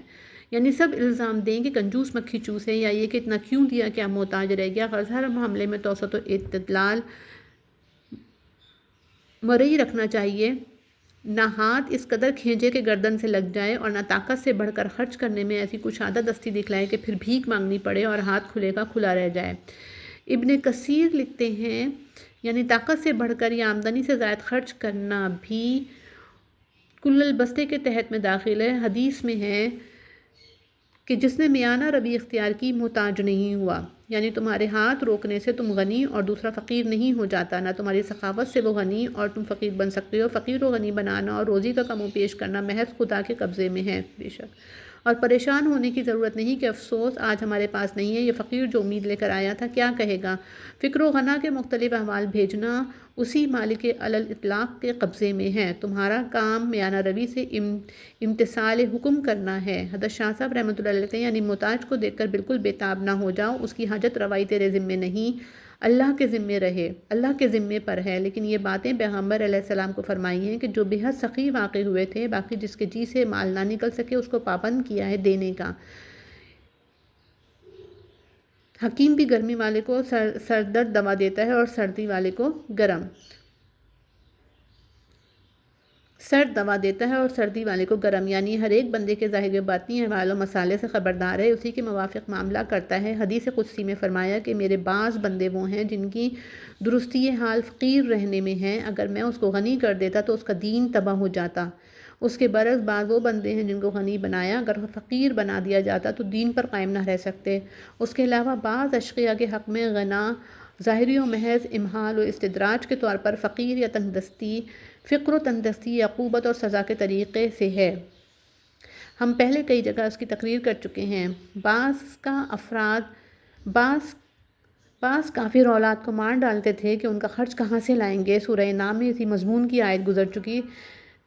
یعنی سب الزام دیں کہ کنجوس مکھی چوس ہے، یا یہ کہ اتنا کیوں دیا کیا محتاج رہ گیا۔ غرض ہر معاملے میں توسط و اعتدال مرئی رکھنا چاہیے، نہ ہاتھ اس قدر کھینچے کہ گردن سے لگ جائے، اور نہ طاقت سے بڑھ کر خرچ کرنے میں ایسی کشادہ دستی دکھلائے کہ پھر بھیک مانگنی پڑے اور ہاتھ کھلے کا کھلا رہ جائے۔ ابن کثیر لکھتے ہیں یعنی طاقت سے بڑھ کر یا آمدنی سے زائد خرچ کرنا بھی کل البستے کے تحت میں داخل ہے۔ حدیث میں ہے کہ جس نے میانہ روی اختیار کی محتاج نہیں ہوا، یعنی تمہارے ہاتھ روکنے سے تم غنی اور دوسرا فقیر نہیں ہو جاتا، نہ تمہاری سخاوت سے وہ غنی اور تم فقیر بن سکتے ہو۔ فقیر و غنی بنانا اور روزی کا کم و بیش کرنا محض خدا کے قبضے میں ہے بے شک، اور پریشان ہونے کی ضرورت نہیں کہ افسوس آج ہمارے پاس نہیں ہے، یہ فقیر جو امید لے کر آیا تھا کیا کہے گا۔ فکر و غنا کے مختلف احوال بھیجنا اسی مالک علی الاطلاق کے قبضے میں ہے، تمہارا کام میانہ روی سے امتثال حکم کرنا ہے۔ حضرت شاہ صاحب رحمۃ اللہ علیہ کہتے ہیں یعنی محتاج کو دیکھ کر بالکل بے تاب نہ ہو جاؤ، اس کی حاجت روائی تیرے ذمے نہیں، اللہ کے ذمے رہے، اللہ کے ذمے پر ہے، لیکن یہ باتیں پیغمبر علیہ السلام کو فرمائی ہیں کہ جو بے حد سخی واقع ہوئے تھے، باقی جس کے جی سے مال نہ نکل سکے اس کو پابند کیا ہے دینے کا۔ حکیم بھی گرمی والے کو سر درد دوا دیتا ہے اور سردی والے کو سرد دوا دیتا ہے اور سردی والے کو گرم، یعنی ہر ایک بندے کے ظاہر و باطنی احوال و مسالے سے خبردار ہے، اسی کے موافق معاملہ کرتا ہے۔ حدیث قدسی میں فرمایا کہ میرے بعض بندے وہ ہیں جن کی درستی حال فقیر رہنے میں ہے، اگر میں اس کو غنی کر دیتا تو اس کا دین تباہ ہو جاتا۔ اس کے برعکس بعض وہ بندے ہیں جن کو غنی بنایا، اگر فقیر بنا دیا جاتا تو دین پر قائم نہ رہ سکتے۔ اس کے علاوہ بعض اشقیاء کے حق میں غنا ظاہری و محض امہال و استدراج کے طور پر فقیر یا تنگدستی، فقر و تنگدستی عقوبت اور سزا کے طریقے سے ہے۔ ہم پہلے کئی جگہ اس کی تقریر کر چکے ہیں۔ بعض کافر اولاد کو مار ڈالتے تھے کہ ان کا خرچ کہاں سے لائیں گے۔ سورہ نام میں اسی مضمون کی آیت گزر چکی،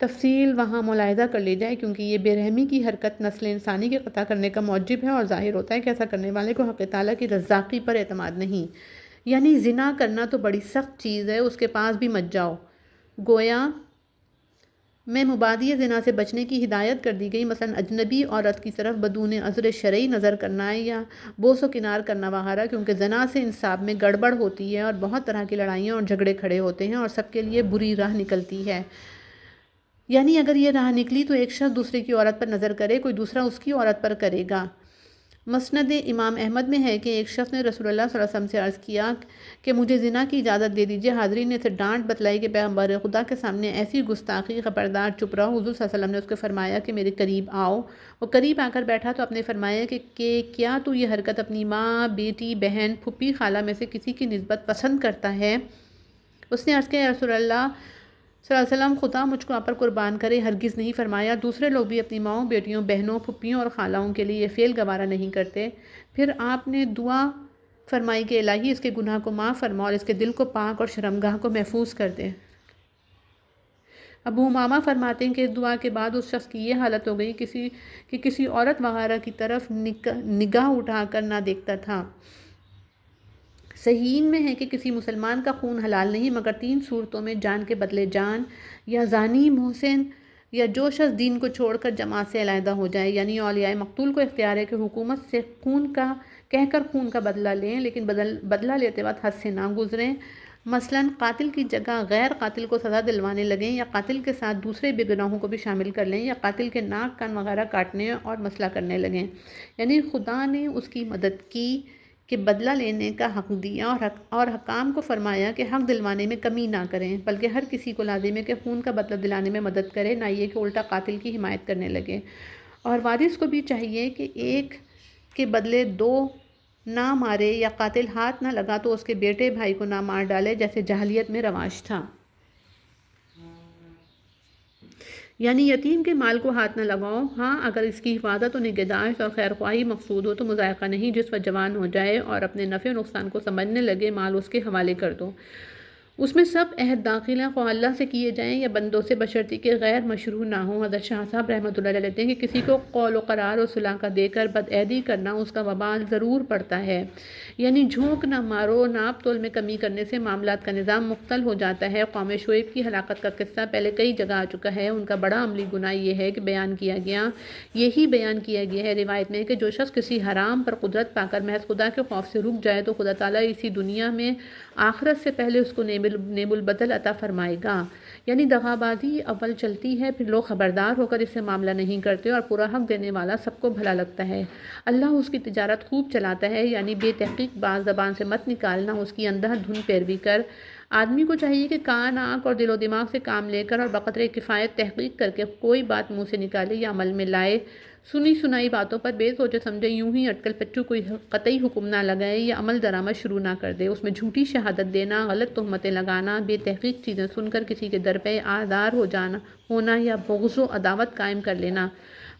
تفصیل وہاں ملاحظہ کر لی جائے، کیونکہ یہ بے رحمی کی حرکت نسل انسانی کے قطع کرنے کا موجب ہے، اور ظاہر ہوتا ہے کہ ایسا کرنے والے کو حق تعالیٰ کی رزاقی پر اعتماد نہیں۔ یعنی زنا کرنا تو بڑی سخت چیز ہے، اس کے پاس بھی مت جاؤ۔ گویا میں مبادی زنا سے بچنے کی ہدایت کر دی گئی، مثلا اجنبی عورت کی طرف بدون عذر شرعی نظر کرنا یا بوس و کنار کرنا وغیرہ، کیونکہ زنا سے انصاف میں گڑبڑ ہوتی ہے اور بہت طرح کی لڑائیاں اور جھگڑے کھڑے ہوتے ہیں اور سب کے لیے بری راہ نکلتی ہے۔ یعنی اگر یہ راہ نکلی تو ایک شخص دوسرے کی عورت پر نظر کرے، کوئی دوسرا اس کی عورت پر کرے گا۔ مسند امام احمد میں ہے کہ ایک شخص نے رسول اللہ صلی اللہ علیہ وسلم سے عرض کیا کہ مجھے زنا کی اجازت دے دیجیے۔ حاضرین نے اسے ڈانٹ بتلائی کہ پیغمبر خدا کے سامنے ایسی گستاخی، خبردار چپ رہو۔ حضور صلی اللہ علیہ وسلم نے اس کو فرمایا کہ میرے قریب آؤ۔ وہ قریب آ کر بیٹھا تو آپ نے فرمایا کہ کیا تو یہ حرکت اپنی ماں، بیٹی، بہن، پھوپھی، خالہ میں سے کسی کی نسبت پسند کرتا ہے؟ اس نے عرض کیا یا رسول اللہ صلی اللہ علیہ وسلم، خدا مجھ کو آپ پر قربان کرے، ہرگز نہیں۔ فرمایا دوسرے لوگ بھی اپنی ماؤں، بیٹیوں، بہنوں، پھپھیوں اور خالہوں کے لیے یہ فعل گوارا نہیں کرتے۔ پھر آپ نے دعا فرمائی کہ الہی اس کے گناہ کو معاف فرما اور اس کے دل کو پاک اور شرمگاہ کو محفوظ کر دے۔ ابو امامہ فرماتے ہیں کہ اس دعا کے بعد اس شخص کی یہ حالت ہو گئی کہ کسی عورت وغیرہ کی طرف نگاہ اٹھا کر نہ دیکھتا تھا۔ صحیحین میں ہے کہ کسی مسلمان کا خون حلال نہیں مگر 3 صورتوں میں: جان کے بدلے جان، یا زانی، محسن، یا جو شخص دین کو چھوڑ کر جماعت سے علیحدہ ہو جائے۔ یعنی اولیاء مقتول کو اختیار ہے کہ حکومت سے کہہ کر خون کا بدلہ لیں، لیکن بدلہ لیتے وقت حد سے نہ گزریں۔ مثلاً قاتل کی جگہ غیر قاتل کو سزا دلوانے لگیں، یا قاتل کے ساتھ دوسرے بے گناہوں کو بھی شامل کر لیں، یا قاتل کے ناک، کان وغیرہ کاٹنے اور مسئلہ کرنے لگیں۔ یعنی خدا نے اس کی مدد کی کہ بدلہ لینے کا حق دیا، اور حکام کو فرمایا کہ حق دلوانے میں کمی نہ کریں، بلکہ ہر کسی کو لازم ہے کہ خون کا بدلہ دلانے میں مدد کرے، نہ یہ کہ الٹا قاتل کی حمایت کرنے لگے۔ اور وارث کو بھی چاہیے کہ ایک کے بدلے 2 نہ مارے، یا قاتل ہاتھ نہ لگا تو اس کے بیٹے بھائی کو نہ مار ڈالے، جیسے جاہلیت میں رواج تھا۔ یعنی یتیم کے مال کو ہاتھ نہ لگاؤ۔ ہاں اگر اس کی حفاظت و نگہداشت اور خیر خواہی مقصود ہو تو مذائقہ نہیں، جس وقت جوان ہو جائے اور اپنے نفع و نقصان کو سمجھنے لگے، مال اس کے حوالے کر دو۔ اس میں سب عہد داخل ہیں، خواہ اللہ سے کیے جائیں یا بندوں سے، بشرطی کہ غیر مشروع نہ ہوں۔ حضرت شاہ صاحب رحمۃ اللہ علیہ کہتے ہیں کہ کسی کو قول و قرار و صلاح کا دے کر بدعہدی کرنا، اس کا وبال ضرور پڑتا ہے۔ یعنی جھونک نہ مارو، ناپ تول میں کمی کرنے سے معاملات کا نظام مختل ہو جاتا ہے۔ قوم شعیب کی ہلاکت کا قصہ پہلے کئی جگہ آ چکا ہے۔ ان کا بڑا عملی گناہ یہ ہے کہ یہی بیان کیا گیا ہے روایت میں کہ جو شخص کسی حرام پر قدرت پا کر محض خدا کے خوف سے رک جائے تو خدا تعالیٰ اسی دنیا میں آخرت سے پہلے اس کو نیب البدل عطا فرمائے گا۔ یعنی دغا بازی اول چلتی ہے، پھر لوگ خبردار ہو کر اس سے معاملہ نہیں کرتے، اور پورا حق دینے والا سب کو بھلا لگتا ہے۔ اللہ اس کی تجارت خوب چلاتا ہے، یعنی بے تحقیق بات زبان سے مت نکالنا، اس کی اندھا دھند پیروی کر۔ آدمی کو چاہیے کہ کان، آنکھ اور دل و دماغ سے کام لے کر اور بقدر کفایت تحقیق کر کے کوئی بات منہ سے نکالے یا عمل میں لائے۔ سنی سنائی باتوں پر بے سوچے سمجھے یوں ہی اٹکل پچو کوئی قطعی حکم نہ لگائے یا عمل درآمد شروع نہ کر دے۔ اس میں جھوٹی شہادت دینا، غلط تہمتیں لگانا، بے تحقیق چیزیں سن کر کسی کے در پہ آدار ہونا یا بغض و عداوت قائم کر لینا،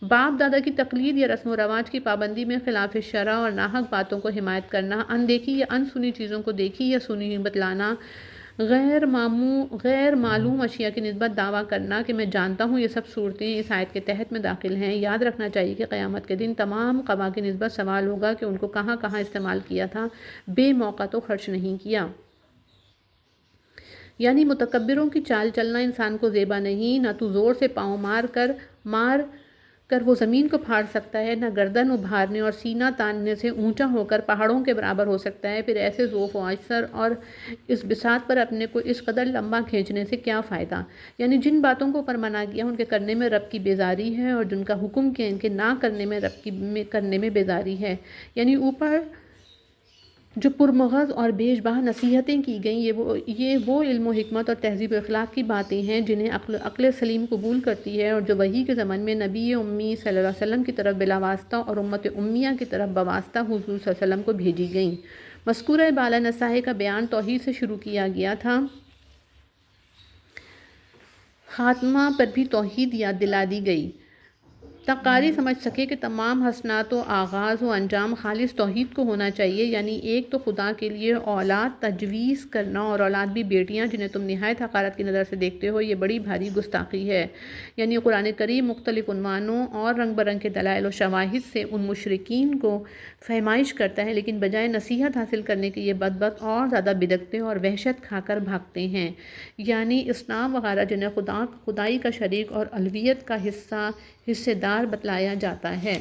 باپ دادا کی تقلید یا رسم و رواج کی پابندی میں خلاف شرع اور ناحق باتوں کو حمایت کرنا، ان دیکھی یا ان سنی چیزوں کو دیکھی یا سنی بتلانا، غیر معلوم اشیاء کی نسبت دعویٰ کرنا کہ میں جانتا ہوں یہ سب صورتیں اس آیت کے تحت میں داخل ہیں۔ یاد رکھنا چاہیے کہ قیامت کے دن تمام قوا کی نسبت سوال ہوگا کہ ان کو کہاں کہاں استعمال کیا تھا، بے موقع تو خرچ نہیں کیا۔ یعنی متکبروں کی چال چلنا انسان کو زیبا نہیں، نہ تو زور سے پاؤں مار کر وہ زمین کو پھاڑ سکتا ہے، نہ گردن ابھارنے اور سینہ تاننے سے اونچا ہو کر پہاڑوں کے برابر ہو سکتا ہے۔ پھر ایسے ذوف و اثر اور اس بساط پر اپنے کو اس قدر لمبا کھینچنے سے کیا فائدہ؟ یعنی جن باتوں کو اوپر منع کیا ان کے کرنے میں رب کی بیزاری ہے، اور جن کا حکم کیا ان کے نہ کرنے میں رب کی کرنے میں بیزاری ہے۔ یعنی اوپر جو پرمغز اور بیشبہ نصیحتیں کی گئیں یہ وہ علم و حکمت اور تہذیب و اخلاق کی باتیں ہیں جنہیں عقل سلیم قبول کرتی ہے، اور جو وحی کے زمن میں نبی امی صلی اللہ علیہ وسلم کی طرف بلا واسطہ اور امت امیہ کی طرف بواسطہ حضور صلی اللہ علیہ وسلم کو بھیجی گئیں۔ مذکورہ بالا نصائح کا بیان توحید سے شروع کیا گیا تھا، خاتمہ پر بھی توحید یاد دلا دی گئی تاکہ قاری سمجھ سکے کہ تمام حسنات و آغاز و انجام خالص توحید کو ہونا چاہیے۔ یعنی ایک تو خدا کے لیے اولاد تجویز کرنا، اور اولاد بھی بیٹیاں جنہیں تم نہایت حقارت کی نظر سے دیکھتے ہو، یہ بڑی بھاری گستاخی ہے۔ یعنی قرآن کریم مختلف عنوانوں اور رنگ برنگ کے دلائل و شواہد سے ان مشرکین کو فہمائش کرتا ہے، لیکن بجائے نصیحت حاصل کرنے کے یہ بدبخت اور زیادہ بدکتے اور وحشت کھا کر بھاگتے ہیں۔ یعنی اسلام وغیرہ جنہیں خدائی کا شریک اور الوہیت کا حصے دار بتلایا جاتا ہے،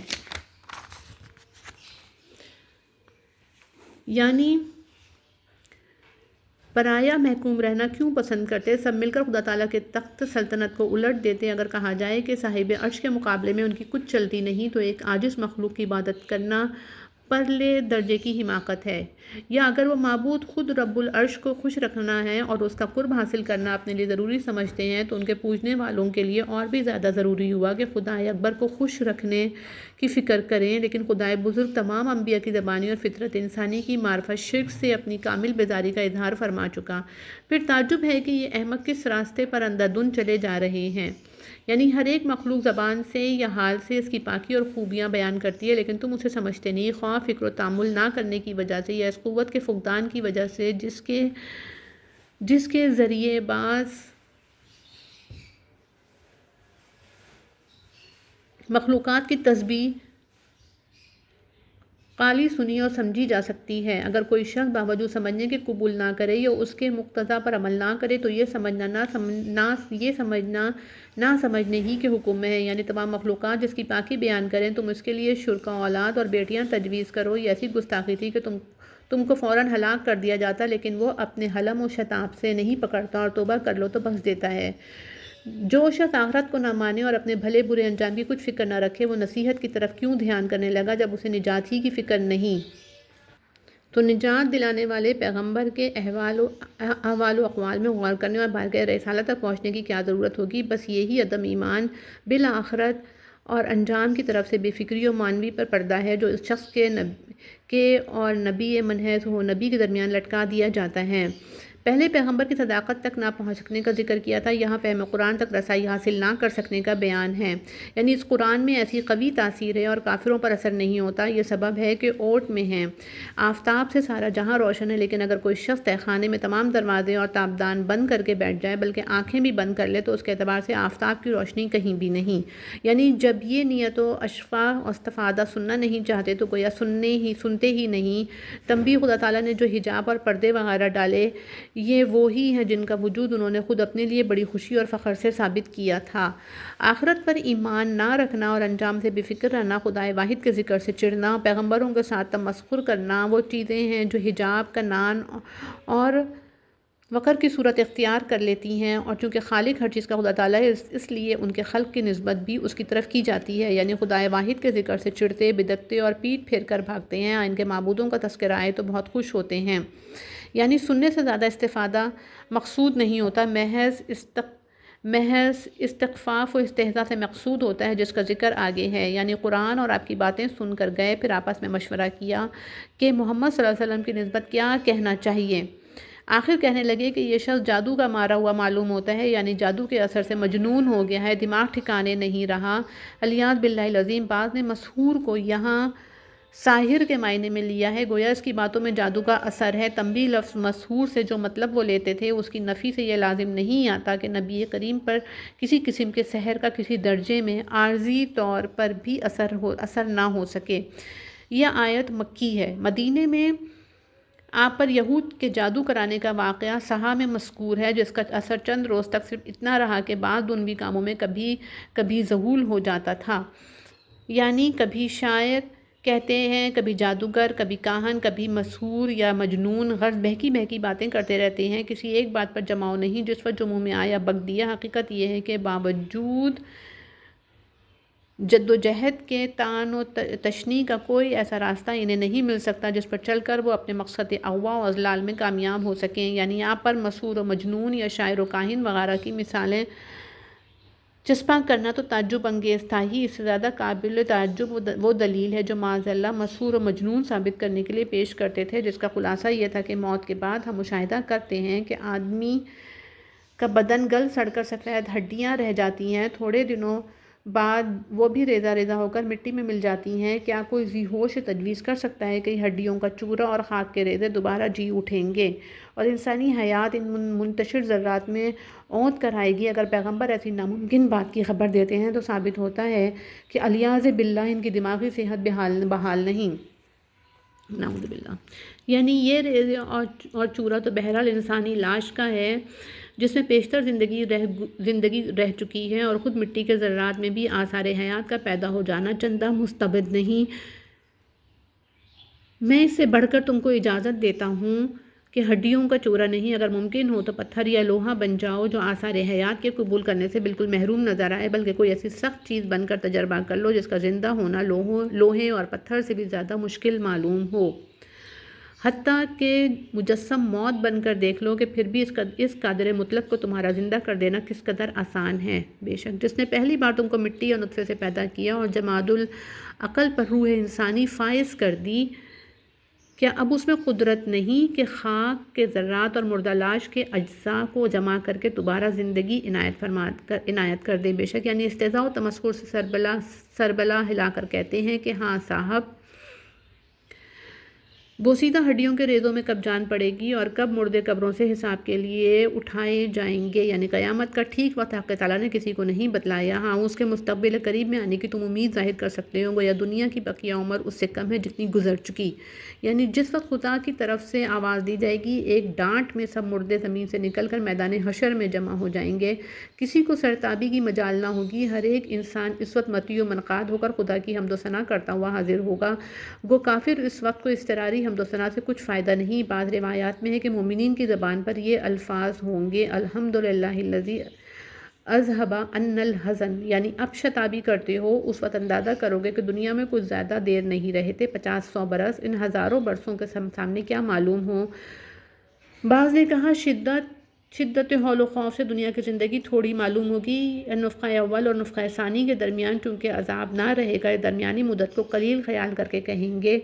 یعنی پرایا محکوم رہنا کیوں پسند کرتے؟ سب مل کر خدا تعالیٰ کے تخت سلطنت کو الٹ دیتے۔ اگر کہا جائے کہ صاحب عرش کے مقابلے میں ان کی کچھ چلتی نہیں تو ایک عاجز مخلوق کی عبادت کرنا پرلے درجے کی حماقت ہے۔ یا اگر وہ معبود خود رب العرش کو خوش رکھنا ہے اور اس کا قرب حاصل کرنا اپنے لیے ضروری سمجھتے ہیں تو ان کے پوجنے والوں کے لیے اور بھی زیادہ ضروری ہوا کہ خدائے اکبر کو خوش رکھنے کی فکر کریں۔ لیکن خدائے بزرگ تمام انبیاء کی زبانی اور فطرت انسانی کی معرفت شرک سے اپنی کامل بیزاری کا اظہار فرما چکا۔ پھر تعجب ہے کہ یہ احمق کس راستے پر اندھادھند چلے جا رہے ہیں۔ یعنی ہر ایک مخلوق زبان سے یا حال سے اس کی پاکی اور خوبیاں بیان کرتی ہے، لیکن تم اسے سمجھتے نہیں، خواہ فکر و تأمل نہ کرنے کی وجہ سے یا اس قوت کے فقدان کی وجہ سے جس کے ذریعے بعض مخلوقات کی تسبیح قالی سنی اور سمجھی جا سکتی ہے۔ اگر کوئی شخص باوجود سمجھنے کے قبول نہ کرے یا اس کے مقتضا پر عمل نہ کرے تو یہ سمجھنا نہ سمجھنے ہی کے حکم میں ہے۔ یعنی تمام مخلوقات جس کی پاکی بیان کریں، تم اس کے لیے شرکا اولاد اور بیٹیاں تجویز کرو، یہ ایسی گستاخی تھی کہ تم کو فوراً ہلاک کر دیا جاتا، لیکن وہ اپنے حلم و شتاب سے نہیں پکڑتا اور توبہ کر لو تو بخش دیتا ہے۔ جو شخص آخرت کو نہ مانے اور اپنے بھلے برے انجام کی کچھ فکر نہ رکھے، وہ نصیحت کی طرف کیوں دھیان کرنے لگا جب اسے نجات ہی کی فکر نہیں؟ تو نجات دلانے والے پیغمبر کے احوال و اقوال میں غور کرنے اور بارگاہ رسالت تک پہنچنے کی کیا ضرورت ہوگی؟ بس یہی عدم ایمان بالآخرت اور انجام کی طرف سے بے فکری و معنوی پر پردہ ہے جو اس شخص کے اور نبی منحوس ہو نبی کے درمیان لٹکا دیا جاتا ہے۔ پہلے پیغمبر کی صداقت تک نہ پہنچ سکنے کا ذکر کیا تھا، یہاں فہم قرآن تک رسائی حاصل نہ کر سکنے کا بیان ہے۔ یعنی اس قرآن میں ایسی قوی تاثیر ہے اور کافروں پر اثر نہیں ہوتا۔ یہ سبب ہے کہ اوٹ میں ہے، آفتاب سے سارا جہاں روشن ہے، لیکن اگر کوئی شخص تہہ خانے میں تمام دروازے اور تابدان بند کر کے بیٹھ جائے بلکہ آنکھیں بھی بند کر لے تو اس کے اعتبار سے آفتاب کی روشنی کہیں بھی نہیں۔ یعنی جب یہ نیت و اشفاء و استفادہ سننا نہیں چاہتے تو گویا سنتے ہی نہیں۔ تنبیہ خدا تعالیٰ نے جو حجاب اور پردے وغیرہ ڈالے یہ وہی ہیں جن کا وجود انہوں نے خود اپنے لیے بڑی خوشی اور فخر سے ثابت کیا تھا۔ آخرت پر ایمان نہ رکھنا اور انجام سے بے فکر رہنا، خدائے واحد کے ذکر سے چڑنا، پیغمبروں کے ساتھ تمسخر کرنا، وہ چیزیں ہیں جو حجاب، کنان اور وقر کی صورت اختیار کر لیتی ہیں، اور چونکہ خالق ہر چیز کا خدا تعالیٰ ہے اس لیے ان کے خلق کی نسبت بھی اس کی طرف کی جاتی ہے۔ یعنی خدائے واحد کے ذکر سے چڑھتے، بدکتے اور پیٹ پھیر کر بھاگتے ہیں، ان کے معبودوں کا تذکرہ آئے تو بہت خوش ہوتے ہیں۔ یعنی سننے سے زیادہ استفادہ مقصود نہیں ہوتا، محض استخفاف و استہزاء سے مقصود ہوتا ہے جس کا ذکر آگے ہے۔ یعنی قرآن اور آپ کی باتیں سن کر گئے، پھر آپس میں مشورہ کیا کہ محمد صلی اللہ علیہ وسلم کی نسبت کیا کہنا چاہیے۔ آخر کہنے لگے کہ یہ شخص جادو کا مارا ہوا معلوم ہوتا ہے، یعنی جادو کے اثر سے مجنون ہو گیا ہے، دماغ ٹھکانے نہیں رہا۔ الیاذ باللہ العظیم۔ بعض نے مسحور کو یہاں ساحر کے معنی میں لیا ہے، گویا اس کی باتوں میں جادو کا اثر ہے۔ تنبیہ لفظ مسحور سے جو مطلب وہ لیتے تھے اس کی نفی سے یہ لازم نہیں آتا کہ نبی کریم پر کسی قسم کے سحر کا کسی درجے میں عارضی طور پر بھی اثر نہ ہو سکے۔ یہ آیت مکی ہے۔ مدینے میں آپ پر یہود کے جادو کرانے کا واقعہ صحاح میں مذکور ہے، جس کا اثر چند روز تک صرف اتنا رہا کہ بعض دنوی کاموں میں کبھی ظہول ہو جاتا تھا، یعنی کبھی شاعر کہتے ہیں، کبھی جادوگر، کبھی کاہن، کبھی مسحور یا مجنون، غرض بہکی باتیں کرتے رہتے ہیں، کسی ایک بات پر جماؤ نہیں، جس وقت جو منہ میں آیا بک دیا۔ حقیقت یہ ہے کہ باوجود جد و جہد کے طعن و تشنیع کا کوئی ایسا راستہ انہیں نہیں مل سکتا جس پر چل کر وہ اپنے مقصد اغوا و اضلال میں کامیاب ہو سکیں۔ یعنی آپ پر مسحور و مجنون یا شاعر و کاہن وغیرہ کی مثالیں چسپاں کرنا تو تعجب انگیز تھا ہی، اس سے زیادہ قابل تعجب وہ دلیل ہے جو معاذ اللہ مسحور و مجنون ثابت کرنے کے لیے پیش کرتے تھے، جس کا خلاصہ یہ تھا کہ موت کے بعد ہم مشاہدہ کرتے ہیں کہ آدمی کا بدن گل سڑ کر سفید ہڈیاں رہ جاتی ہیں، تھوڑے دنوں بعد وہ بھی ریزہ ریزہ ہو کر مٹی میں مل جاتی ہیں۔ کیا کوئی ذی ہوش تجویز کر سکتا ہے کہ ہڈیوں کا چورا اور خاک کے ریزے دوبارہ جی اٹھیں گے اور انسانی حیات ان منتشر ذرات میں اونت کر آئے گی؟ اگر پیغمبر ایسی ناممکن بات کی خبر دیتے ہیں تو ثابت ہوتا ہے کہ الیاذ باللہ ان کی دماغی صحت بحال نہیں، نعوذ باللہ۔ یعنی یہ ریزے اور چورا تو بہرحال انسانی لاش کا ہے جس میں پیشتر زندگی رہ چکی ہے، اور خود مٹی کے ذرات میں بھی آثار حیات کا پیدا ہو جانا چندہ مستبد نہیں۔ میں اس سے بڑھ کر تم کو اجازت دیتا ہوں کہ ہڈیوں کا چورا نہیں، اگر ممکن ہو تو پتھر یا لوہا بن جاؤ جو آثار حیات کے قبول کرنے سے بالکل محروم نظر آئے، بلکہ کوئی ایسی سخت چیز بن کر تجربہ کر لو جس کا زندہ ہونا لوہے اور پتھر سے بھی زیادہ مشکل معلوم ہو، حتیٰ کہ مجسم موت بن کر دیکھ لو کہ پھر بھی اس قادر مطلق کو تمہارا زندہ کر دینا کس قدر آسان ہے۔ بے شک جس نے پہلی بار تم کو مٹی اور نطفے سے پیدا کیا اور جماد العقل پر روح انسانی فائز کر دی، کیا اب اس میں قدرت نہیں کہ خاک کے ذرات اور مردہ لاش کے اجزاء کو جمع کر کے دوبارہ زندگی عنایت کر دے؟ بے شک یعنی استہزاء و تمسخر سے سربلا ہلا کر کہتے ہیں کہ ہاں صاحب، بوسیدہ ہڈیوں کے ریزوں میں کب جان پڑے گی اور کب مردے قبروں سے حساب کے لیے اٹھائے جائیں گے؟ یعنی قیامت کا ٹھیک وقت حق تعالیٰ نے کسی کو نہیں بتلایا۔ ہاں اس کے مستقبل قریب میں آنے کی تم امید ظاہر کر سکتے ہو، یا دنیا کی بقیہ عمر اس سے کم ہے جتنی گزر چکی۔ یعنی جس وقت خدا کی طرف سے آواز دی جائے گی، ایک ڈانٹ میں سب مردے زمین سے نکل کر میدان حشر میں جمع ہو جائیں گے، کسی کو سرتابی کی مجال نہ ہوگی، ہر ایک انسان اس وقت مطیع و منقاد ہو کر خدا کی حمد و ثنا کرتا ہوا حاضر ہوگا۔ گو کافر اس وقت کو اضطراری حمد و ثنا سے کچھ فائدہ نہیں۔ بعض روایات میں ہے کہ مومنین کی زبان پر یہ الفاظ ہوں گے، الحمدللہ الذی اذھب عنا الحزن، یعنی اب شتابی کرتے ہو، اس وقت اندازہ کرو گے کہ دنیا میں کچھ زیادہ دیر نہیں رہے تھے، 50-100 برس، ان ہزاروں برسوں کے سامنے کیا معلوم ہو۔ بعض نے کہا شدت ہول و خوف سے دنیا کی زندگی تھوڑی معلوم ہوگی، نفخہ اول اور نفخہ ثانی کے درمیان چونکہ عذاب نہ رہے گا، درمیانی مدت کو قلیل خیال کر کے کہیں گے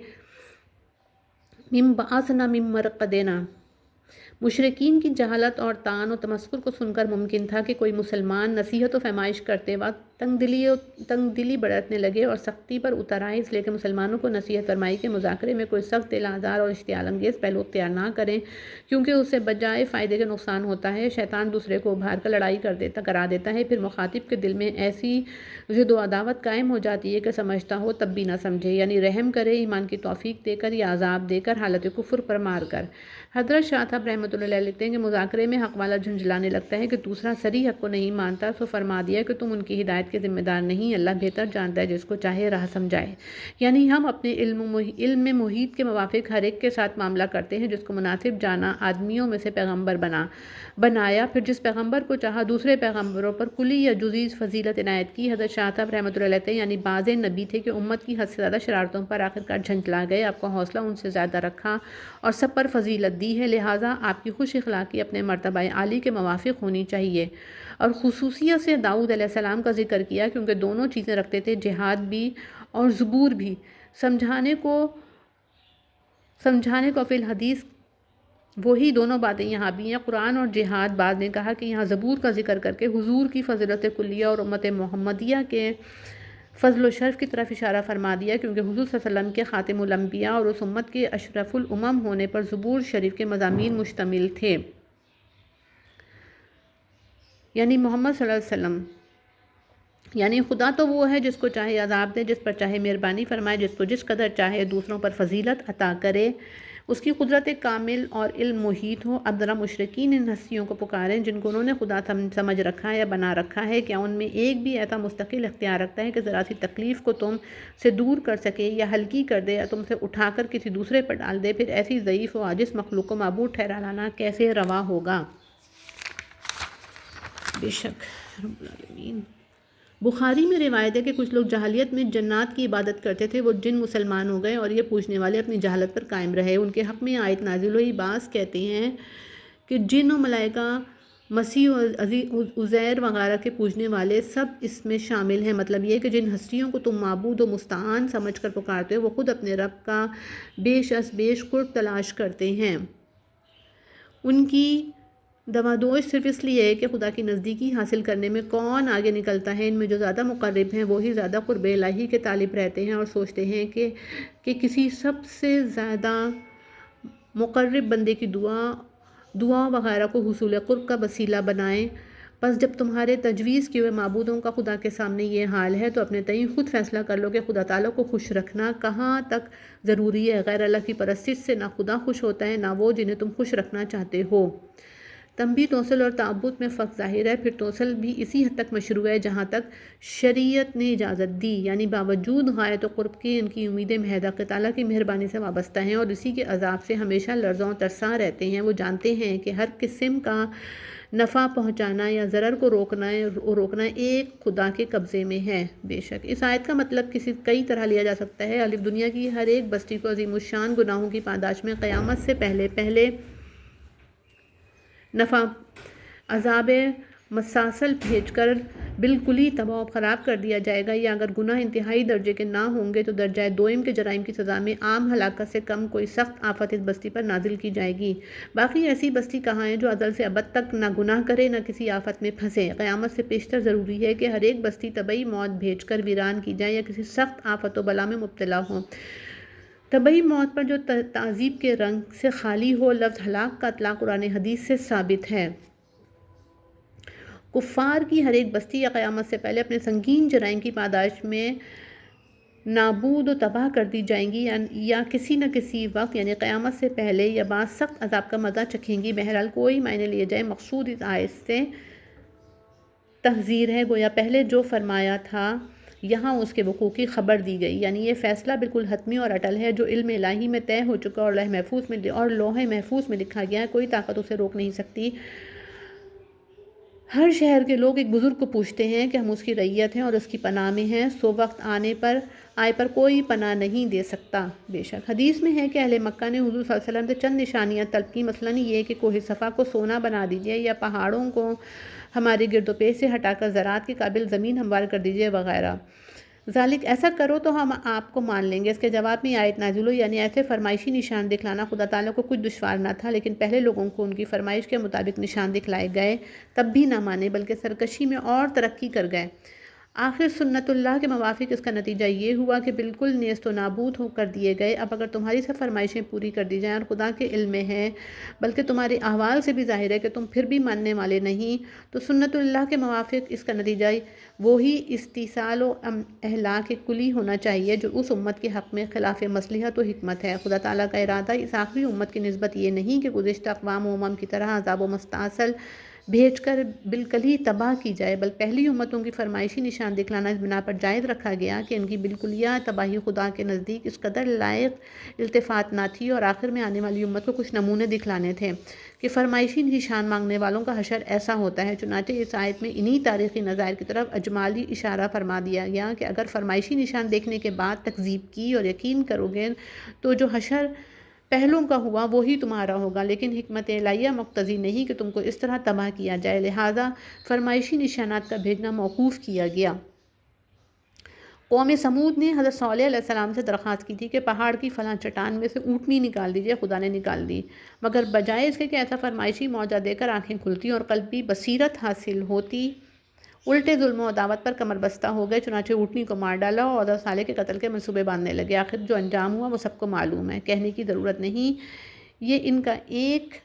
من بعثنا من مرقدنا۔ مشرکین کی جہالت اور طعن و تمسخر کو سن کر ممکن تھا کہ کوئی مسلمان نصیحت و فہمائش کرتے وقت تنگ دلی برتنے لگے اور سختی پر اتر آئے، اس لیے کہ مسلمانوں کو نصیحت فرمائی کے مذاکرے میں کوئی سخت دل آزار اور اشتعال انگیز پہلو اختیار نہ کریں، کیونکہ اس سے بجائے فائدے کے نقصان ہوتا ہے۔ شیطان دوسرے کو ابھار کر لڑائی کرا دیتا ہے، پھر مخاطب کے دل میں ایسی ضد و عداوت قائم ہو جاتی ہے کہ سمجھتا ہو تب بھی نہ سمجھے، یعنی رحم کرے ایمان کی توفیق دے کر یا عذاب دے کر، حالت کفر پر مار کر۔ حضرت شاہ صاحب رحمۃ اللہ علیہ لکھتے ہیں کہ مذاکرے میں حق والا جھنجھلانے لگتا ہے کہ دوسرا صریح حق کو نہیں مانتا، سو فرما دیا کہ تم ان کی ہدایت کے ذمہ دار نہیں، اللہ بہتر جانتا ہے، جس کو چاہے راہ سمجھائے۔ یعنی ہم اپنے علم میں محیط کے موافق ہر ایک کے ساتھ معاملہ کرتے ہیں، جس کو مناسب جانا آدمیوں میں سے پیغمبر بنایا، پھر جس پیغمبر کو چاہا دوسرے پیغمبروں پر کلی یا جزئی فضیلت عنایت کی۔ حضرت شاہ صاحب رحمۃ اللہ علیہ یعنی باز نبی تھے کہ امت کی حد سے زیادہ شرارتوں پر آخرکار جھنجھلا گئے، آپ کا حوصلہ ان سے زیادہ رکھا اور سب پر فضیلت دی ہے، لہٰذا آپ کی خوش اخلاقی اپنے مرتبہ عالی کے موافق ہونی چاہیے۔ اور خصوصیت سے داؤد علیہ السلام کا ذکر کیا کیونکہ دونوں چیزیں رکھتے تھے، جہاد بھی اور زبور بھی۔ سمجھانے کو فی الحدیث وہی دونوں باتیں یہاں بھی ہیں، قرآن اور جہاد۔ بعد نے کہا کہ یہاں زبور کا ذکر کر کے حضور کی فضیلت کلیہ اور امت محمدیہ کے فضل و شرف کی طرف اشارہ فرما دیا، کیونکہ حضور صلی اللہ علیہ وسلم کے خاتم الانبیاء اور اس امت کے اشرف الامم ہونے پر زبور شریف کے مضامین مشتمل تھے، یعنی محمد صلی اللہ علیہ وسلم. یعنی خدا تو وہ ہے جس کو چاہے عذاب دے، جس پر چاہے مہربانی فرمائے، جس کو جس قدر چاہے دوسروں پر فضیلت عطا کرے، اس کی قدرت کامل اور علم محیط ہو. اب ذرا مشرکین ان ہستیوں کو پکاریں جن کو انہوں نے خدا سمجھ رکھا ہے یا بنا رکھا ہے. کیا ان میں ایک بھی ایسا مستقل اختیار رکھتا ہے کہ ذرا سی تکلیف کو تم سے دور کر سکے یا ہلکی کر دے یا تم سے اٹھا کر کسی دوسرے پر ڈال دے؟ پھر ایسی ضعیف و عاجز مخلوق کو معبود ٹھہرانا کیسے روا ہوگا؟ بے شک رب العالمین. بخاری میں روایت ہے کہ کچھ لوگ جاہلیت میں جنات کی عبادت کرتے تھے. وہ جن مسلمان ہو گئے اور یہ پوچھنے والے اپنی جہالت پر قائم رہے. ان کے حق میں آیت نازل ہوئی. بعض کہتے ہیں کہ جن و ملائکہ، مسیح و عزیر وغیرہ کے پوجنے والے سب اس میں شامل ہیں. مطلب یہ کہ جن ہستیوں کو تم معبود و مستعان سمجھ کر پکارتے ہو وہ خود اپنے رب کا بیش قرب تلاش کرتے ہیں. ان کی دوادوش صرف اس لیے ہے کہ خدا کی نزدیکی حاصل کرنے میں کون آگے نکلتا ہے. ان میں جو زیادہ مقرب ہیں وہی زیادہ قرب الہی کے طالب رہتے ہیں اور سوچتے ہیں کہ کسی سب سے زیادہ مقرب بندے کی دعا وغیرہ کو حصول قرب کا وسیلہ بنائیں. بس جب تمہارے تجویز کیے ہوئے معبودوں کا خدا کے سامنے یہ حال ہے تو اپنے تئیں خود فیصلہ کر لو کہ خدا تعالیٰ کو خوش رکھنا کہاں تک ضروری ہے. غیر اللہ کی پرستش سے نہ خدا خوش ہوتا ہے نہ وہ جنہیں تم خوش رکھنا چاہتے ہو. تنبیہ توسل اور تعبد میں فرق ظاہر ہے. پھر توسل بھی اسی حد تک مشروع ہے جہاں تک شریعت نے اجازت دی، یعنی باوجود غایت و قرب کے ان کی امیدیں محض کہ تعالیٰ کی مہربانی سے وابستہ ہیں اور اسی کے عذاب سے ہمیشہ لرزاں ترساں رہتے ہیں. وہ جانتے ہیں کہ ہر قسم کا نفع پہنچانا یا ضرر کو روکنا ایک خدا کے قبضے میں ہے. بے شک اس آیت کا مطلب کئی طرح لیا جا سکتا ہے. الف دنیا کی ہر ایک بستی کو عظیم الشان گناہوں کی پاداش میں قیامت سے پہلے نفع عذاب مسلسل بھیج کر بالکل ہی تباہ و خراب کر دیا جائے گا، یا اگر گناہ انتہائی درجے کے نہ ہوں گے تو درجہ دوئم کے جرائم کی سزا میں عام ہلاکت سے کم کوئی سخت آفت اس بستی پر نازل کی جائے گی. باقی ایسی بستی کہاں ہے جو ازل سے ابد تک نہ گناہ کرے نہ کسی آفت میں پھنسے؟ قیامت سے پیشتر ضروری ہے کہ ہر ایک بستی طبعی موت بھیج کر ویران کی جائے یا کسی سخت آفت و بلا میں مبتلا ہو. طبعی موت پر جو تعذیب کے رنگ سے خالی ہو. لفظ ہلاک کا اطلاق قرآن حدیث سے ثابت ہے. کفار کی ہر ایک بستی یا قیامت سے پہلے اپنے سنگین جرائم کی پاداش میں نابود و تباہ کر دی جائیں گی یا کسی نہ کسی وقت یعنی قیامت سے پہلے یا بعد سخت عذاب کا مزہ چکھیں گی. بہرحال کوئی معنی لیے جائے مقصود اس آیت سے تحذیر ہے. گویا پہلے جو فرمایا تھا یہاں اس کے وقوع کی خبر دی گئی، یعنی یہ فیصلہ بالکل حتمی اور اٹل ہے جو علم الہی میں طے ہو چکا اور لوح محفوظ میں لکھا گیا ہے. کوئی طاقت اسے روک نہیں سکتی. ہر شہر کے لوگ ایک بزرگ کو پوچھتے ہیں کہ ہم اس کی رعیت ہیں اور اس کی پناہ میں ہیں، سو وقت آئے پر کوئی پناہ نہیں دے سکتا. بے شک حدیث میں ہے کہ اہل مکہ نے حضور صلی اللہ علیہ وسلم سے چند نشانیاں طلب کی، مثلاً یہ کہ کوہ صفا کو سونا بنا دیجئے یا پہاڑوں کو ہمارے گرد و پیش سے ہٹا کر زراعت کے قابل زمین ہموار کر دیجئے وغیرہ. ذالک ایسا کرو تو ہم آپ کو مان لیں گے. اس کے جواب میں آیت نازل ہوئی، یعنی ایسے فرمائشی نشان دکھلانا خدا تعالیٰ کو کچھ دشوار نہ تھا، لیکن پہلے لوگوں کو ان کی فرمائش کے مطابق نشان دکھلائے گئے تب بھی نہ مانے بلکہ سرکشی میں اور ترقی کر گئے. آخر سنت اللہ کے موافق اس کا نتیجہ یہ ہوا کہ بالکل نیست و نابود ہو کر دیے گئے. اب اگر تمہاری سب فرمائشیں پوری کر دی جائیں اور خدا کے علم میں ہے، بلکہ تمہارے احوال سے بھی ظاہر ہے کہ تم پھر بھی ماننے والے نہیں، تو سنت اللہ کے موافق اس کا نتیجہ وہی استیصال و اہلاک کلی ہونا چاہیے جو اس امت کے حق میں خلاف مصلحت و حکمت ہے. خدا تعالیٰ کا ارادہ اس آخری امت کی نسبت یہ نہیں کہ گزشتہ اقوام و امم کی طرح عذاب و مستعصل بھیج کر بالکل ہی تباہ کی جائے، بل پہلی امتوں کی فرمائشی نشان دکھلانا اس بنا پر جائز رکھا گیا کہ ان کی بالکلیہ تباہی خدا کے نزدیک اس قدر لائق التفات نہ تھی اور آخر میں آنے والی امت کو کچھ نمونے دکھلانے تھے کہ فرمائشی نشان مانگنے والوں کا حشر ایسا ہوتا ہے. چنانچہ اس آیت میں انہی تاریخی نظائر کی طرف اجمالی اشارہ فرما دیا گیا کہ اگر فرمائشی نشان دیکھنے کے بعد تکذیب کی اور یقین کرو گے تو جو حشر پہلوں کا ہوا وہی تمہارا ہوگا، لیکن حکمت الہیہ مقتضی نہیں کہ تم کو اس طرح تباہ کیا جائے، لہٰذا فرمائشی نشانات کا بھیجنا موقوف کیا گیا. قوم سمود نے حضرت صالح علیہ السلام سے درخواست کی تھی کہ پہاڑ کی فلاں چٹان میں سے اونٹنی نکال دیجیے. خدا نے نکال دی، مگر بجائے اس کے کہ ایسا فرمائشی معجزہ دے کر آنکھیں کھلتی اور قلبی بصیرت حاصل ہوتی، الٹے ظلم و عداوت پر کمر بستہ ہو گئے، چنانچہ اونٹنی کو مار ڈالا اور 14 سالے کے قتل کے منصوبے باندھنے لگے۔ آخر جو انجام ہوا وہ سب کو معلوم ہے، کہنے کی ضرورت نہیں، یہ ان کا ایک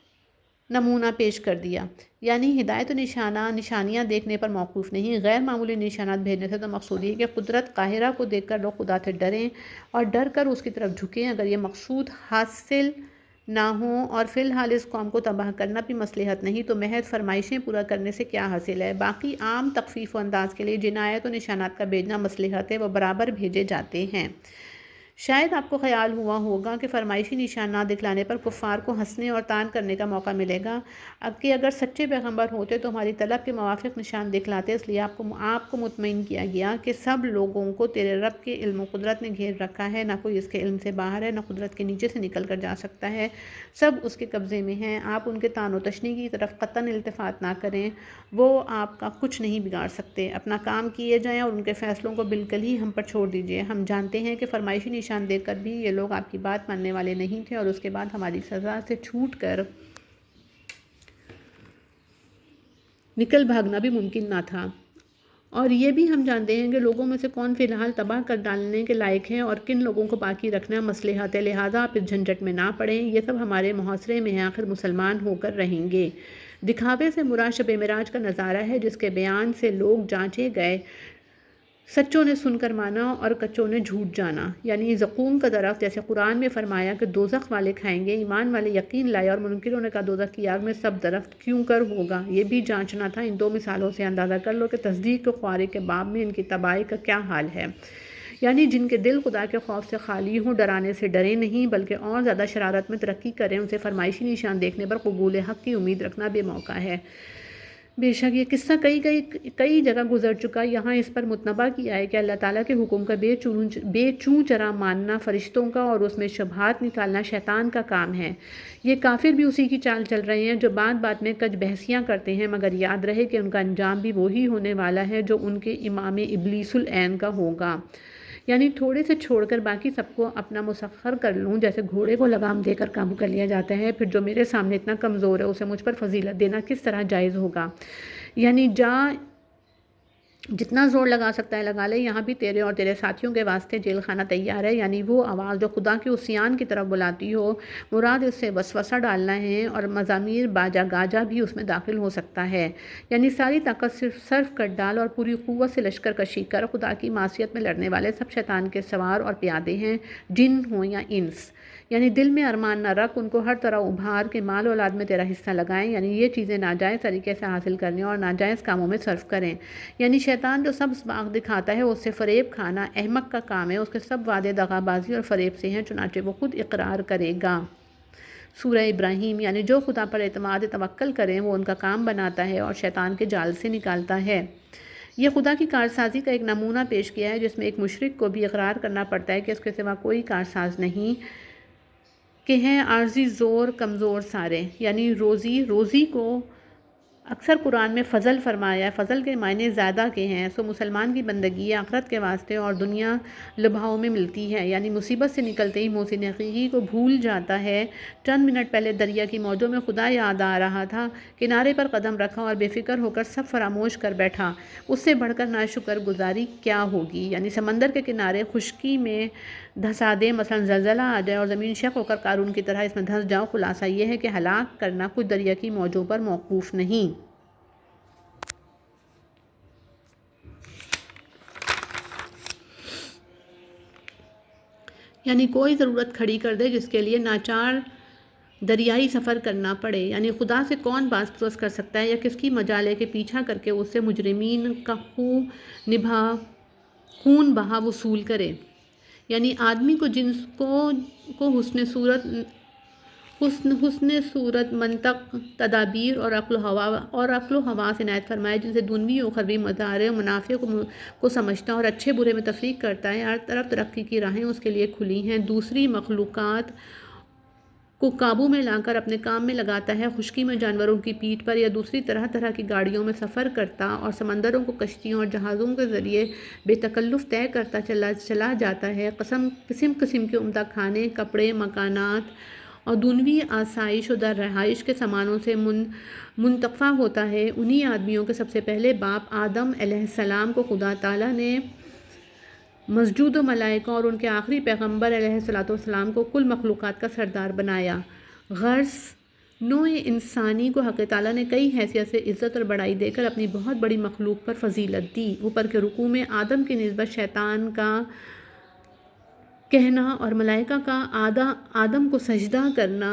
نمونہ پیش کر دیا۔ یعنی ہدایت و نشانیاں دیکھنے پر موقوف نہیں، غیر معمولی نشانات بھیجنے سے تو مقصود یہ کہ قدرت قاہرہ کو دیکھ کر لوگ خدا سے ڈریں اور ڈر کر اس کی طرف جھکیں۔ اگر یہ مقصود حاصل نہ ہوں اور فی الحال اس قوم کو تباہ کرنا بھی مصلحت نہیں، تو محض فرمائشیں پورا کرنے سے کیا حاصل ہے؟ باقی عام تخفیف و انداز کے لیے جن آیت و نشانات کا بھیجنا مصلحت ہے وہ برابر بھیجے جاتے ہیں۔ شاید آپ کو خیال ہوا ہوگا کہ فرمائشی نشانات دکھلانے پر کفار کو ہنسنے اور طعن کرنے کا موقع ملے گا، کہ اگر سچے پیغمبر ہوتے تو ہماری طلب کے موافق نشان دکھلاتے۔ اس لیے آپ کو مطمئن کیا گیا کہ سب لوگوں کو تیرے رب کے علم و قدرت نے گھیر رکھا ہے، نہ کوئی اس کے علم سے باہر ہے، نہ قدرت کے نیچے سے نکل کر جا سکتا ہے، سب اس کے قبضے میں ہیں۔ آپ ان کے طعن و تشنیع کی طرف قطعاً التفات نہ کریں، وہ آپ کا کچھ نہیں بگاڑ سکتے۔ اپنا کام کیے جائیں اور ان کے فیصلوں کو بالکل ہی ہم پر چھوڑ دیجیے۔ ہم جانتے ہیں کہ فرمائشی نشان دیکھ کر بھی یہ لوگ آپ کی بات ماننے والے نہیں تھے، اور اس کے بعد ہماری سزا سے چھوٹ کر نکل بھاگنا بھی ممکن نہ تھا۔ اور یہ بھی ہم جانتے ہیں کہ لوگوں میں سے کون فی الحال تباہ کر ڈالنے کے لائق ہے اور کن لوگوں کو باقی رکھنا مصلحت ہے، لہٰذا آپ اس جھنجٹ میں نہ پڑیں، یہ سب ہمارے محاصرے میں ہے، آخر مسلمان ہو کر رہیں گے۔ دکھاوے سے مراد شب معراج کا نظارہ ہے، جس کے بیان سے لوگ جانچے گئے، سچوں نے سن کر مانا اور کچوں نے جھوٹ جانا۔ یعنی زقوم کا درخت، جیسے قرآن میں فرمایا کہ دوزخ والے کھائیں گے، ایمان والے یقین لائے، اور منکروں نے کہا دوزخ کی آگ میں سب درخت کیوں کر ہوگا، یہ بھی جانچنا تھا۔ ان دو مثالوں سے اندازہ کر لو کہ تصدیق و خواری کے باب میں ان کی تباہی کا کیا حال ہے۔ یعنی جن کے دل خدا کے خوف سے خالی ہوں، ڈرانے سے ڈرے نہیں بلکہ اور زیادہ شرارت میں ترقی کریں، ان سے فرمائشی نشان دیکھنے پر قبول حق کی امید رکھنا بے موقع ہے۔ بے شک یہ قصہ کئی جگہ گزر چکا، یہاں اس پر متنبہ کیا ہے کہ اللہ تعالیٰ کے حکم کا بے چوں چرا ماننا فرشتوں کا اور اس میں شبہات نکالنا شیطان کا کام ہے۔ یہ کافر بھی اسی کی چال چل رہے ہیں، جو بات بات میں کج بحثیاں کرتے ہیں، مگر یاد رہے کہ ان کا انجام بھی وہی ہونے والا ہے جو ان کے امام ابلیس العین کا ہوگا۔ یعنی تھوڑے سے چھوڑ کر باقی سب کو اپنا مسخر کر لوں، جیسے گھوڑے کو لگام دے کر قابو کر لیا جاتا ہے، پھر جو میرے سامنے اتنا کمزور ہے اسے مجھ پر فضیلت دینا کس طرح جائز ہوگا؟ یعنی جتنا زور لگا سکتا ہے لگا لے، یہاں بھی تیرے اور تیرے ساتھیوں کے واسطے جیل خانہ تیار ہے۔ یعنی وہ آواز جو خدا کی عصیان کی طرف بلاتی ہو، مراد اس سے وسوسہ ڈالنا ہے، اور مزامیر باجا گاجا بھی اس میں داخل ہو سکتا ہے۔ یعنی ساری طاقت صرف کر ڈال اور پوری قوت سے لشکر کشی کر۔ خدا کی معصیت میں لڑنے والے سب شیطان کے سوار اور پیادے ہیں، جن ہوں یا انس۔ یعنی دل میں ارمان نہ رکھ، ان کو ہر طرح ابھار کے مال اولاد میں تیرا حصہ لگائیں، یعنی یہ چیزیں ناجائز طریقے سے حاصل کرنے اور ناجائز کاموں میں صرف کریں۔ یعنی شیطان جو سب اسباق دکھاتا ہے، اس سے فریب کھانا احمق کا کام ہے، اس کے سب وعدے دغا بازی اور فریب سے ہیں، چنانچہ وہ خود اقرار کرے گا۔ سورہ ابراہیم۔ یعنی جو خدا پر اعتماد توکل کریں وہ ان کا کام بناتا ہے اور شیطان کے جال سے نکالتا ہے۔ یہ خدا کی کارسازی کا ایک نمونہ پیش کیا ہے، جس میں ایک مشرک کو بھی اقرار کرنا پڑتا ہے کہ اس کے سوا کوئی کارساز نہیں، کہ ہیں عارضی زور کمزور سارے۔ یعنی روزی کو اکثر قرآن میں فضل فرمایا ہے، فضل کے معنی زیادہ کے ہیں، سو مسلمان کی بندگی آخرت کے واسطے اور دنیا لبھاؤں میں ملتی ہے۔ یعنی مصیبت سے نکلتے ہی محسن حقیقی کو بھول جاتا ہے۔ چند منٹ پہلے دریا کی موجوں میں خدا یاد آ رہا تھا، کنارے پر قدم رکھا اور بے فکر ہو کر سب فراموش کر بیٹھا، اس سے بڑھ کر ناشکر گزاری کیا ہوگی؟ یعنی سمندر کے کنارے خشکی میں دھسا دے، مثلا زلزلہ آ جائے اور زمین شق ہو کر قارون کی طرح اس میں دھس جاؤ، خلاصہ یہ ہے کہ ہلاک کرنا کچھ دریا کی موجوں پر موقوف نہیں۔ یعنی کوئی ضرورت کھڑی کر دے جس کے لیے ناچار دریائی سفر کرنا پڑے۔ یعنی خدا سے کون باز پرس کر سکتا ہے یا کس کی مجال ہے کہ پیچھا کر کے اس سے مجرمین کا خون بہا وصول کرے۔ یعنی آدمی کو جنس کو حسن صورت منطق تدابیر اور عقل و حواس عنایت فرمائے، جن سے دنوی و اخروی مظاہر و منافع کو سمجھتا اور اچھے برے میں تفریق کرتا ہے۔ ہر طرف ترقی کی راہیں اس کے لیے کھلی ہیں، دوسری مخلوقات کو قابو میں لا کر اپنے کام میں لگاتا ہے، خشکی میں جانوروں کی پیٹھ پر یا دوسری طرح طرح کی گاڑیوں میں سفر کرتا اور سمندروں کو کشتیوں اور جہازوں کے ذریعے بے تکلف طے کرتا چلا جاتا ہے۔ قسم قسم کے عمدہ کھانے، کپڑے، مکانات اور دنوی آسائش و در رہائش کے سامانوں سے منتفع ہوتا ہے، انہی آدمیوں کے سب سے پہلے باپ آدم علیہ السلام کو خدا تعالیٰ نے مسجود و ملائکہ اور ان کے آخری پیغمبر علیہ الصلوۃ والسلام کو کل مخلوقات کا سردار بنایا۔ غرض نوع انسانی کو حق تعالیٰ نے کئی حیثیت سے عزت اور بڑائی دے کر اپنی بہت بڑی مخلوق پر فضیلت دی۔ اوپر کے رکوع میں آدم کی نسبت شیطان کا کہنا اور ملائکہ کا آدم کو سجدہ کرنا،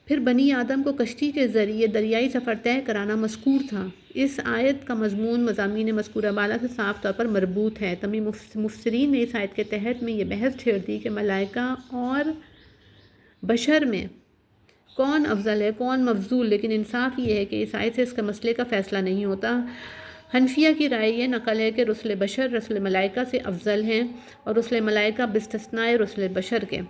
پھر بنی آدم کو کشتی کے ذریعے دریائی سفر طے کرانا مذکور تھا۔ اس آیت کا مضمون مضامین مذکورہ بالا سے صاف طور پر مربوط ہے۔ تمام مفسرین نے اس آیت کے تحت میں یہ بحث چھیڑ دی کہ ملائکہ اور بشر میں کون افضل ہے، کون مفضول، لیکن انصاف یہ ہے کہ اس آیت سے اس کے مسئلے کا فیصلہ نہیں ہوتا۔ حنفیہ کی رائے یہ نقل ہے کہ رسل بشر رسل ملائکہ سے افضل ہیں اور رسل ملائکہ باستثناء رسل بشر کے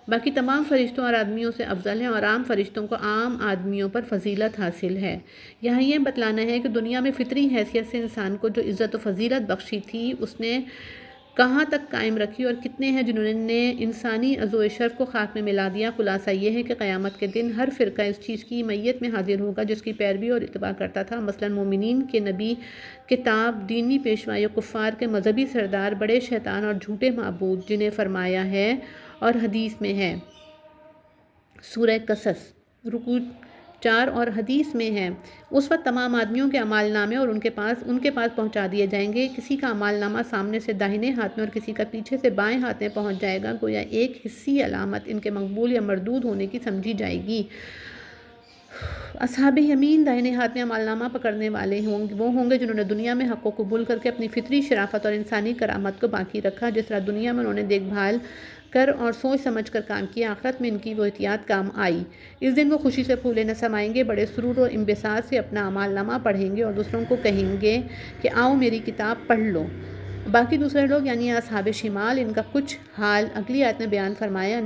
باقی تمام فرشتوں اور آدمیوں سے افضل ہیں، اور عام فرشتوں کو عام آدمیوں پر فضیلت حاصل ہے۔ یہاں یہ بتلانا ہے کہ دنیا میں فطری حیثیت سے انسان کو جو عزت و فضیلت بخشی تھی اس نے کہاں تک قائم رکھی، اور کتنے ہیں جنہوں نے انسانی عزو و شرف کو خاک میں ملا دیا۔ خلاصہ یہ ہے کہ قیامت کے دن ہر فرقہ اس چیز کی میت میں حاضر ہوگا جس کی پیروی اور اتباع کرتا تھا، مثلا مومنین کے نبی، کتاب، دینی پیشوائی، کفار کے مذہبی سردار، بڑے شیطان اور جھوٹے معبود، جنہیں فرمایا ہے اور حدیث میں ہے، سورہ قصص رکوع 4 اور حدیث میں ہے، اس وقت تمام آدمیوں کے اعمال نامے اور ان کے پاس پہنچا دیے جائیں گے۔ کسی کا اعمال نامہ سامنے سے داہنے ہاتھ میں اور کسی کا پیچھے سے بائیں ہاتھ میں پہنچ جائے گا، گویا ایک حسی علامت ان کے مقبول یا مردود ہونے کی سمجھی جائے گی۔ اصحاب یمین داہنے ہاتھ میں عمل نامہ پکڑنے والے وہ ہوں گے جنہوں نے دنیا میں حق کو قبول کر کے اپنی فطری شرافت اور انسانی کرامت کو باقی رکھا۔ جس طرح دنیا میں انہوں نے دیکھ بھال کر اور سوچ سمجھ کر کام کیا، آخرت میں ان کی وہ احتیاط کام آئی۔ اس دن وہ خوشی سے پھولے نہ سمائیں گے، بڑے سرور و انبساط سے اپنا عمل نامہ پڑھیں گے اور دوسروں کو کہیں گے کہ آؤ میری کتاب پڑھ لو۔ باقی دوسرے لوگ یعنی اصحاب شمال، ان کا کچھ حال اگلی آیت میں بیان فرمایا،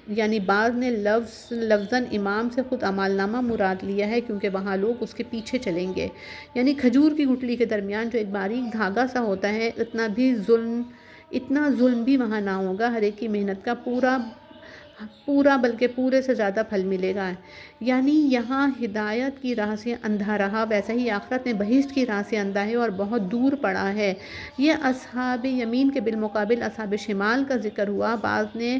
یعنی بعض نے لفظاً امام سے خود اعمال نامہ مراد لیا ہے، کیونکہ وہاں لوگ اس کے پیچھے چلیں گے، یعنی کھجور کی گٹلی کے درمیان جو ایک باریک دھاگا سا ہوتا ہے، اتنا ظلم بھی وہاں نہ ہوگا، ہر ایک کی محنت کا پورا بلکہ پورے سے زیادہ پھل ملے گا۔ یعنی یہاں ہدایت کی راہ سے اندھا رہا، ویسا ہی آخرت میں بہشت کی راہ سے اندھا ہے اور بہت دور پڑا ہے۔ یہ اصحاب یمین کے بالمقابل اصحاب شمال کا ذکر ہوا۔ بعض نے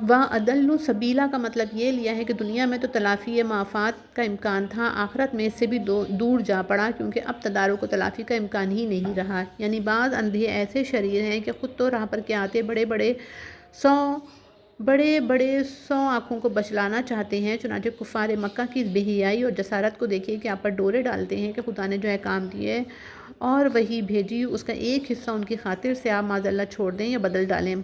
وَأَضَلُّ سَبِیلًا کا مطلب یہ لیا ہے کہ دنیا میں تو تلافی مآفات کا امکان تھا، آخرت میں اس سے بھی دور جا پڑا، کیونکہ اب تدارک و تلافی کا امکان ہی نہیں رہا۔ یعنی بعض اندھے ایسے شریر ہیں کہ خود تو راہ پر کے آتے بڑے بڑے 100 آنکھوں کو بچلانا چاہتے ہیں، چنانچہ کفار مکہ کی بے حیائی اور جسارت کو دیکھیے کہ آپ پر ڈورے ڈالتے ہیں کہ خدا نے جو احکام دیے اور وہی بھیجی، اس کا ایک حصہ ان کی خاطر سے آپ معاذاللہ چھوڑ دیں یا بدل ڈالیں۔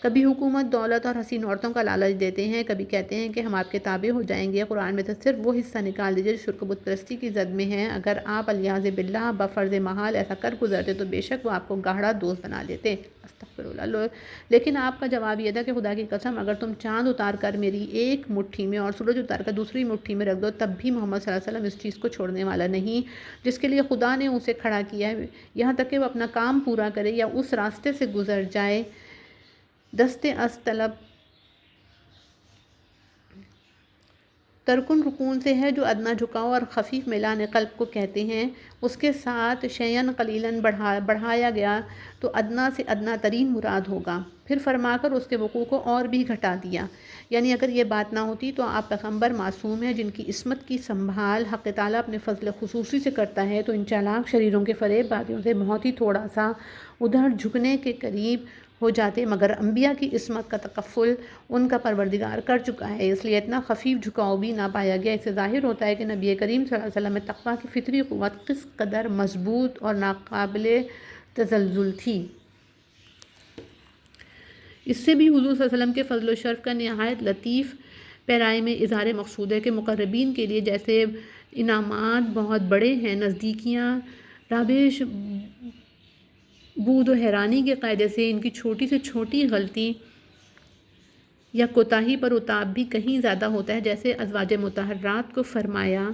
کبھی حکومت، دولت اور حسین عورتوں کا لالچ دیتے ہیں، کبھی کہتے ہیں کہ ہم آپ کے تابع ہو جائیں گے۔ قرآن میں سے صرف وہ حصہ نکال دیجیے جو شرک و بت پرستی کی زد میں ہے۔ اگر آپ الیاذ باللہ بفرض محال ایسا کر گزرتے تو بے شک وہ آپ کو گاڑھا دوست بنا دیتے۔ استغفر اللہ۔ لیکن آپ کا جواب یہ تھا کہ خدا کی قسم اگر تم چاند اتار کر میری ایک مٹھی میں اور سورج اتار کر دوسری مٹھی میں رکھ دو، تب بھی محمد صلی اللہ علیہ وسلم اس چیز کو چھوڑنے والا نہیں جس کے لیے خدا نے اسے کھڑا کیا ہے، یہاں تک کہ وہ اپنا کام پورا کرے یا اس راستے سے گزر جائے۔ دست از طلب ترکن رکون سے ہے، جو ادنا جھکاؤ اور خفیف میلان قلب کو کہتے ہیں۔ اس کے ساتھ شیئن قلیلاً بڑھایا گیا تو ادنا سے ادنا ترین مراد ہوگا، پھر فرما کر اس کے وقوع کو اور بھی گھٹا دیا۔ یعنی اگر یہ بات نہ ہوتی تو آپ پیغمبر معصوم ہیں جن کی عصمت کی سنبھال حق تعالیٰ اپنے فضل خصوصی سے کرتا ہے، تو ان چالاک شریروں کے فریب بازیوں سے بہت ہی تھوڑا سا ادھر جھکنے کے قریب ہو جاتے، مگر انبیاء کی عصمت کا تکفل ان کا پروردگار کر چکا ہے، اس لیے اتنا خفیف جھکاؤ بھی نہ پایا گیا۔ اس سے ظاہر ہوتا ہے کہ نبی کریم صلی اللہ علیہ وسلم میں تقویٰ کی فطری قوت کس قدر مضبوط اور ناقابل تزلزل تھی۔ اس سے بھی حضور صلی اللہ علیہ وسلم کے فضل و شرف کا نہایت لطیف پیرائے میں اظہار مقصود ہے کہ مقربین کے لیے جیسے انعامات بہت بڑے ہیں، نزدیکیاں رابش بود و حیرانی کے قاعدے سے ان کی چھوٹی سے چھوٹی غلطی یا کوتاہی پر اتاب بھی کہیں زیادہ ہوتا ہے، جیسے ازواج مطہرات کو فرمایا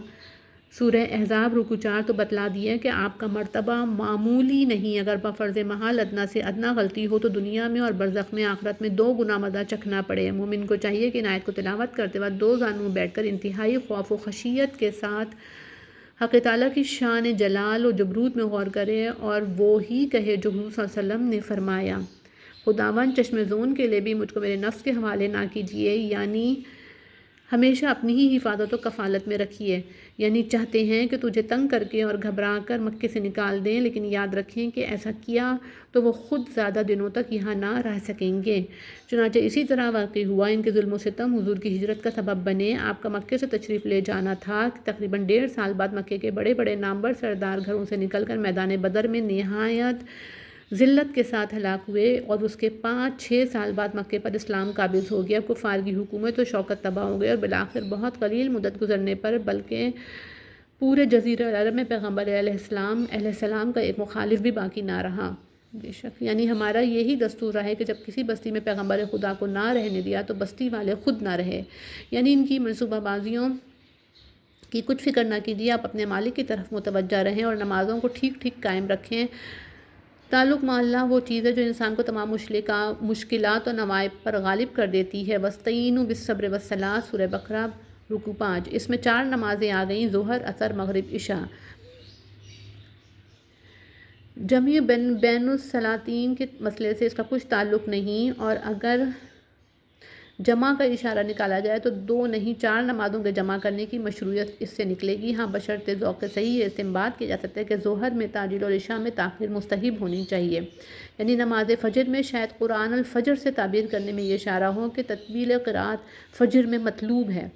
سورہ احزاب رکوع 4 تو بتلا دیا کہ آپ کا مرتبہ معمولی نہیں، اگر بفرض محال ادنا سے ادنا غلطی ہو تو دنیا میں اور برزخ میں آخرت میں 2 گنا مزہ چکھنا پڑے۔ مومن کو چاہیے کہ ان آیت کو تلاوت کرتے وقت 2 زانوں میں بیٹھ کر انتہائی خوف و خشیت کے ساتھ حق تعالیٰ کی شان جلال و جبروت میں غور کرے اور وہ ہی کہے جو حضور صلی اللہ علیہ وسلم نے فرمایا، خداوند چشم زون کے لیے بھی مجھ کو میرے نفس کے حوالے نہ کیجیے، یعنی ہمیشہ اپنی ہی حفاظت و کفالت میں رکھیے۔ یعنی چاہتے ہیں کہ تجھے تنگ کر کے اور گھبرا کر مکے سے نکال دیں، لیکن یاد رکھیں کہ ایسا کیا تو وہ خود زیادہ دنوں تک یہاں نہ رہ سکیں گے۔ چنانچہ اسی طرح واقع ہوا، ان کے ظلم و ستم حضور کی ہجرت کا سبب بنے۔ آپ کا مکے سے تشریف لے جانا تھا کہ تقریباً 1.5 سال بعد مکے کے بڑے بڑے نامور سردار گھروں سے نکل کر میدان بدر میں نہایت ذلت کے ساتھ ہلاک ہوئے، اور اس کے 5-6 سال بعد مکے پر اسلام قابض ہو گیا، کفار کی حکومت و شوکت تباہ ہو گئی، اور بالآخر بہت قلیل مدت گزرنے پر بلکہ پورے جزیرہ عرب میں پیغمبر علیہ السلام کا ایک مخالف بھی باقی نہ رہا۔ بے شک یعنی ہمارا یہی دستور رہا ہے کہ جب کسی بستی میں پیغمبر خدا کو نہ رہنے دیا تو بستی والے خود نہ رہے۔ یعنی ان کی منصوبہ بازیوں کی کچھ فکر نہ کیجیے، آپ اپنے مالک کی طرف متوجہ رہیں اور نمازوں کو ٹھیک ٹھیک قائم رکھیں۔ تعلق مع اللہ وہ چیز ہے جو انسان کو تمام مشکلات اور نوائب پر غالب کر دیتی ہے۔ وَاسْتَعِینُوا بِالصَّبْرِ وَالصَّلَاةِ سورہ بقرہ رکوع 5۔ اس میں 4 نمازیں آ گئیں، ظہر، عصر، مغرب، عشاء۔ جمع بین الصلاتین کے مسئلے سے اس کا کچھ تعلق نہیں، اور اگر جمع کا اشارہ نکالا جائے تو 2 نہیں 4 نمازوں کے جمع کرنے کی مشروعیت اس سے نکلے گی۔ ہاں بشرط ذوق صحیح استنباط کیا جا سکتا ہے کہ ظہر میں تعجیل اور عشاء میں تاخیر مستحب ہونی چاہیے۔ یعنی نماز فجر میں شاید قرآن الفجر سے تعبیر کرنے میں یہ اشارہ ہو کہ تطویل قرأت فجر میں مطلوب ہے۔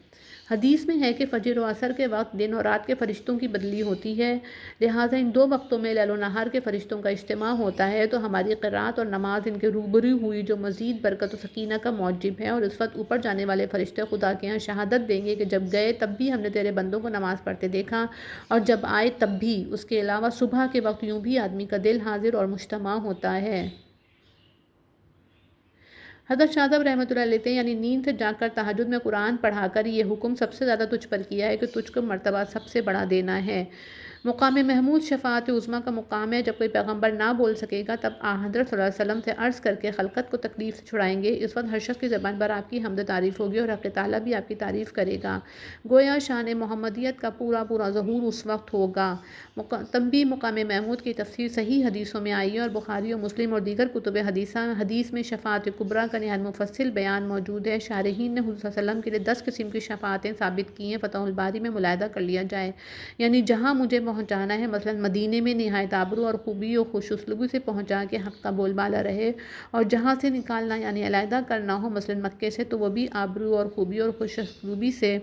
حدیث میں ہے کہ فجر و عصر کے وقت دن اور رات کے فرشتوں کی بدلی ہوتی ہے، لہٰذا ان 2 وقتوں میں لیل و نہار کے فرشتوں کا اجتماع ہوتا ہے، تو ہماری قرأت اور نماز ان کے روبرو ہوئی جو مزید برکت و سکینہ کا موجب ہے، اور اس وقت اوپر جانے والے فرشتے خدا کے ہاں شہادت دیں گے کہ جب گئے تب بھی ہم نے تیرے بندوں کو نماز پڑھتے دیکھا، اور جب آئے تب بھی۔ اس کے علاوہ صبح کے وقت یوں بھی آدمی کا دل حاضر اور مجتمع ہوتا ہے۔ حضرت شاہ صاحب رحمۃ اللہ علیہ یعنی نیند سے جاگ کر تہجد میں قرآن پڑھا کر یہ حکم سب سے زیادہ تجھ پر کیا ہے کہ تجھ کو مرتبہ سب سے بڑا دینا ہے۔ مقام محمود شفاعت عظمیٰ کا مقام ہے، جب کوئی پیغمبر نہ بول سکے گا تب حضرت صلی اللہ علیہ وسلم سے عرض کر کے خلقت کو تکلیف سے چھڑائیں گے۔ اس وقت ہر شخص کی زبان پر آپ کی حمد تعریف ہوگی اور حق تعالیٰ بھی آپ کی تعریف کرے گا، گویا شان محمدیت کا پورا ظہور اس وقت ہوگا۔ تنبیہ مقام محمود کی تفسیر صحیح حدیثوں میں آئی ہے، اور بخاری و مسلم اور دیگر کتب حدیث میں شفاعت کبریٰ کا نہایت مفصل بیان موجود ہے۔ شارحین نے حضور صلی اللہ علیہ وسلم کے لیے 10 قسم کی شفاعتیں ثابت کی ہیں، فتح الباری میں ملاحظہ کر لیا جائے۔ یعنی جہاں مجھے پہنچانا ہے، مثلا مدینے میں نہایت آبرو اور خوبی و خوش اسلوبی سے پہنچا کے حق کا بول بالا رہے، اور جہاں سے نکالنا یعنی علیحدہ کرنا ہو مثلا مکے سے، تو وہ بھی آبرو اور خوبی اور خوش اسلوبی سے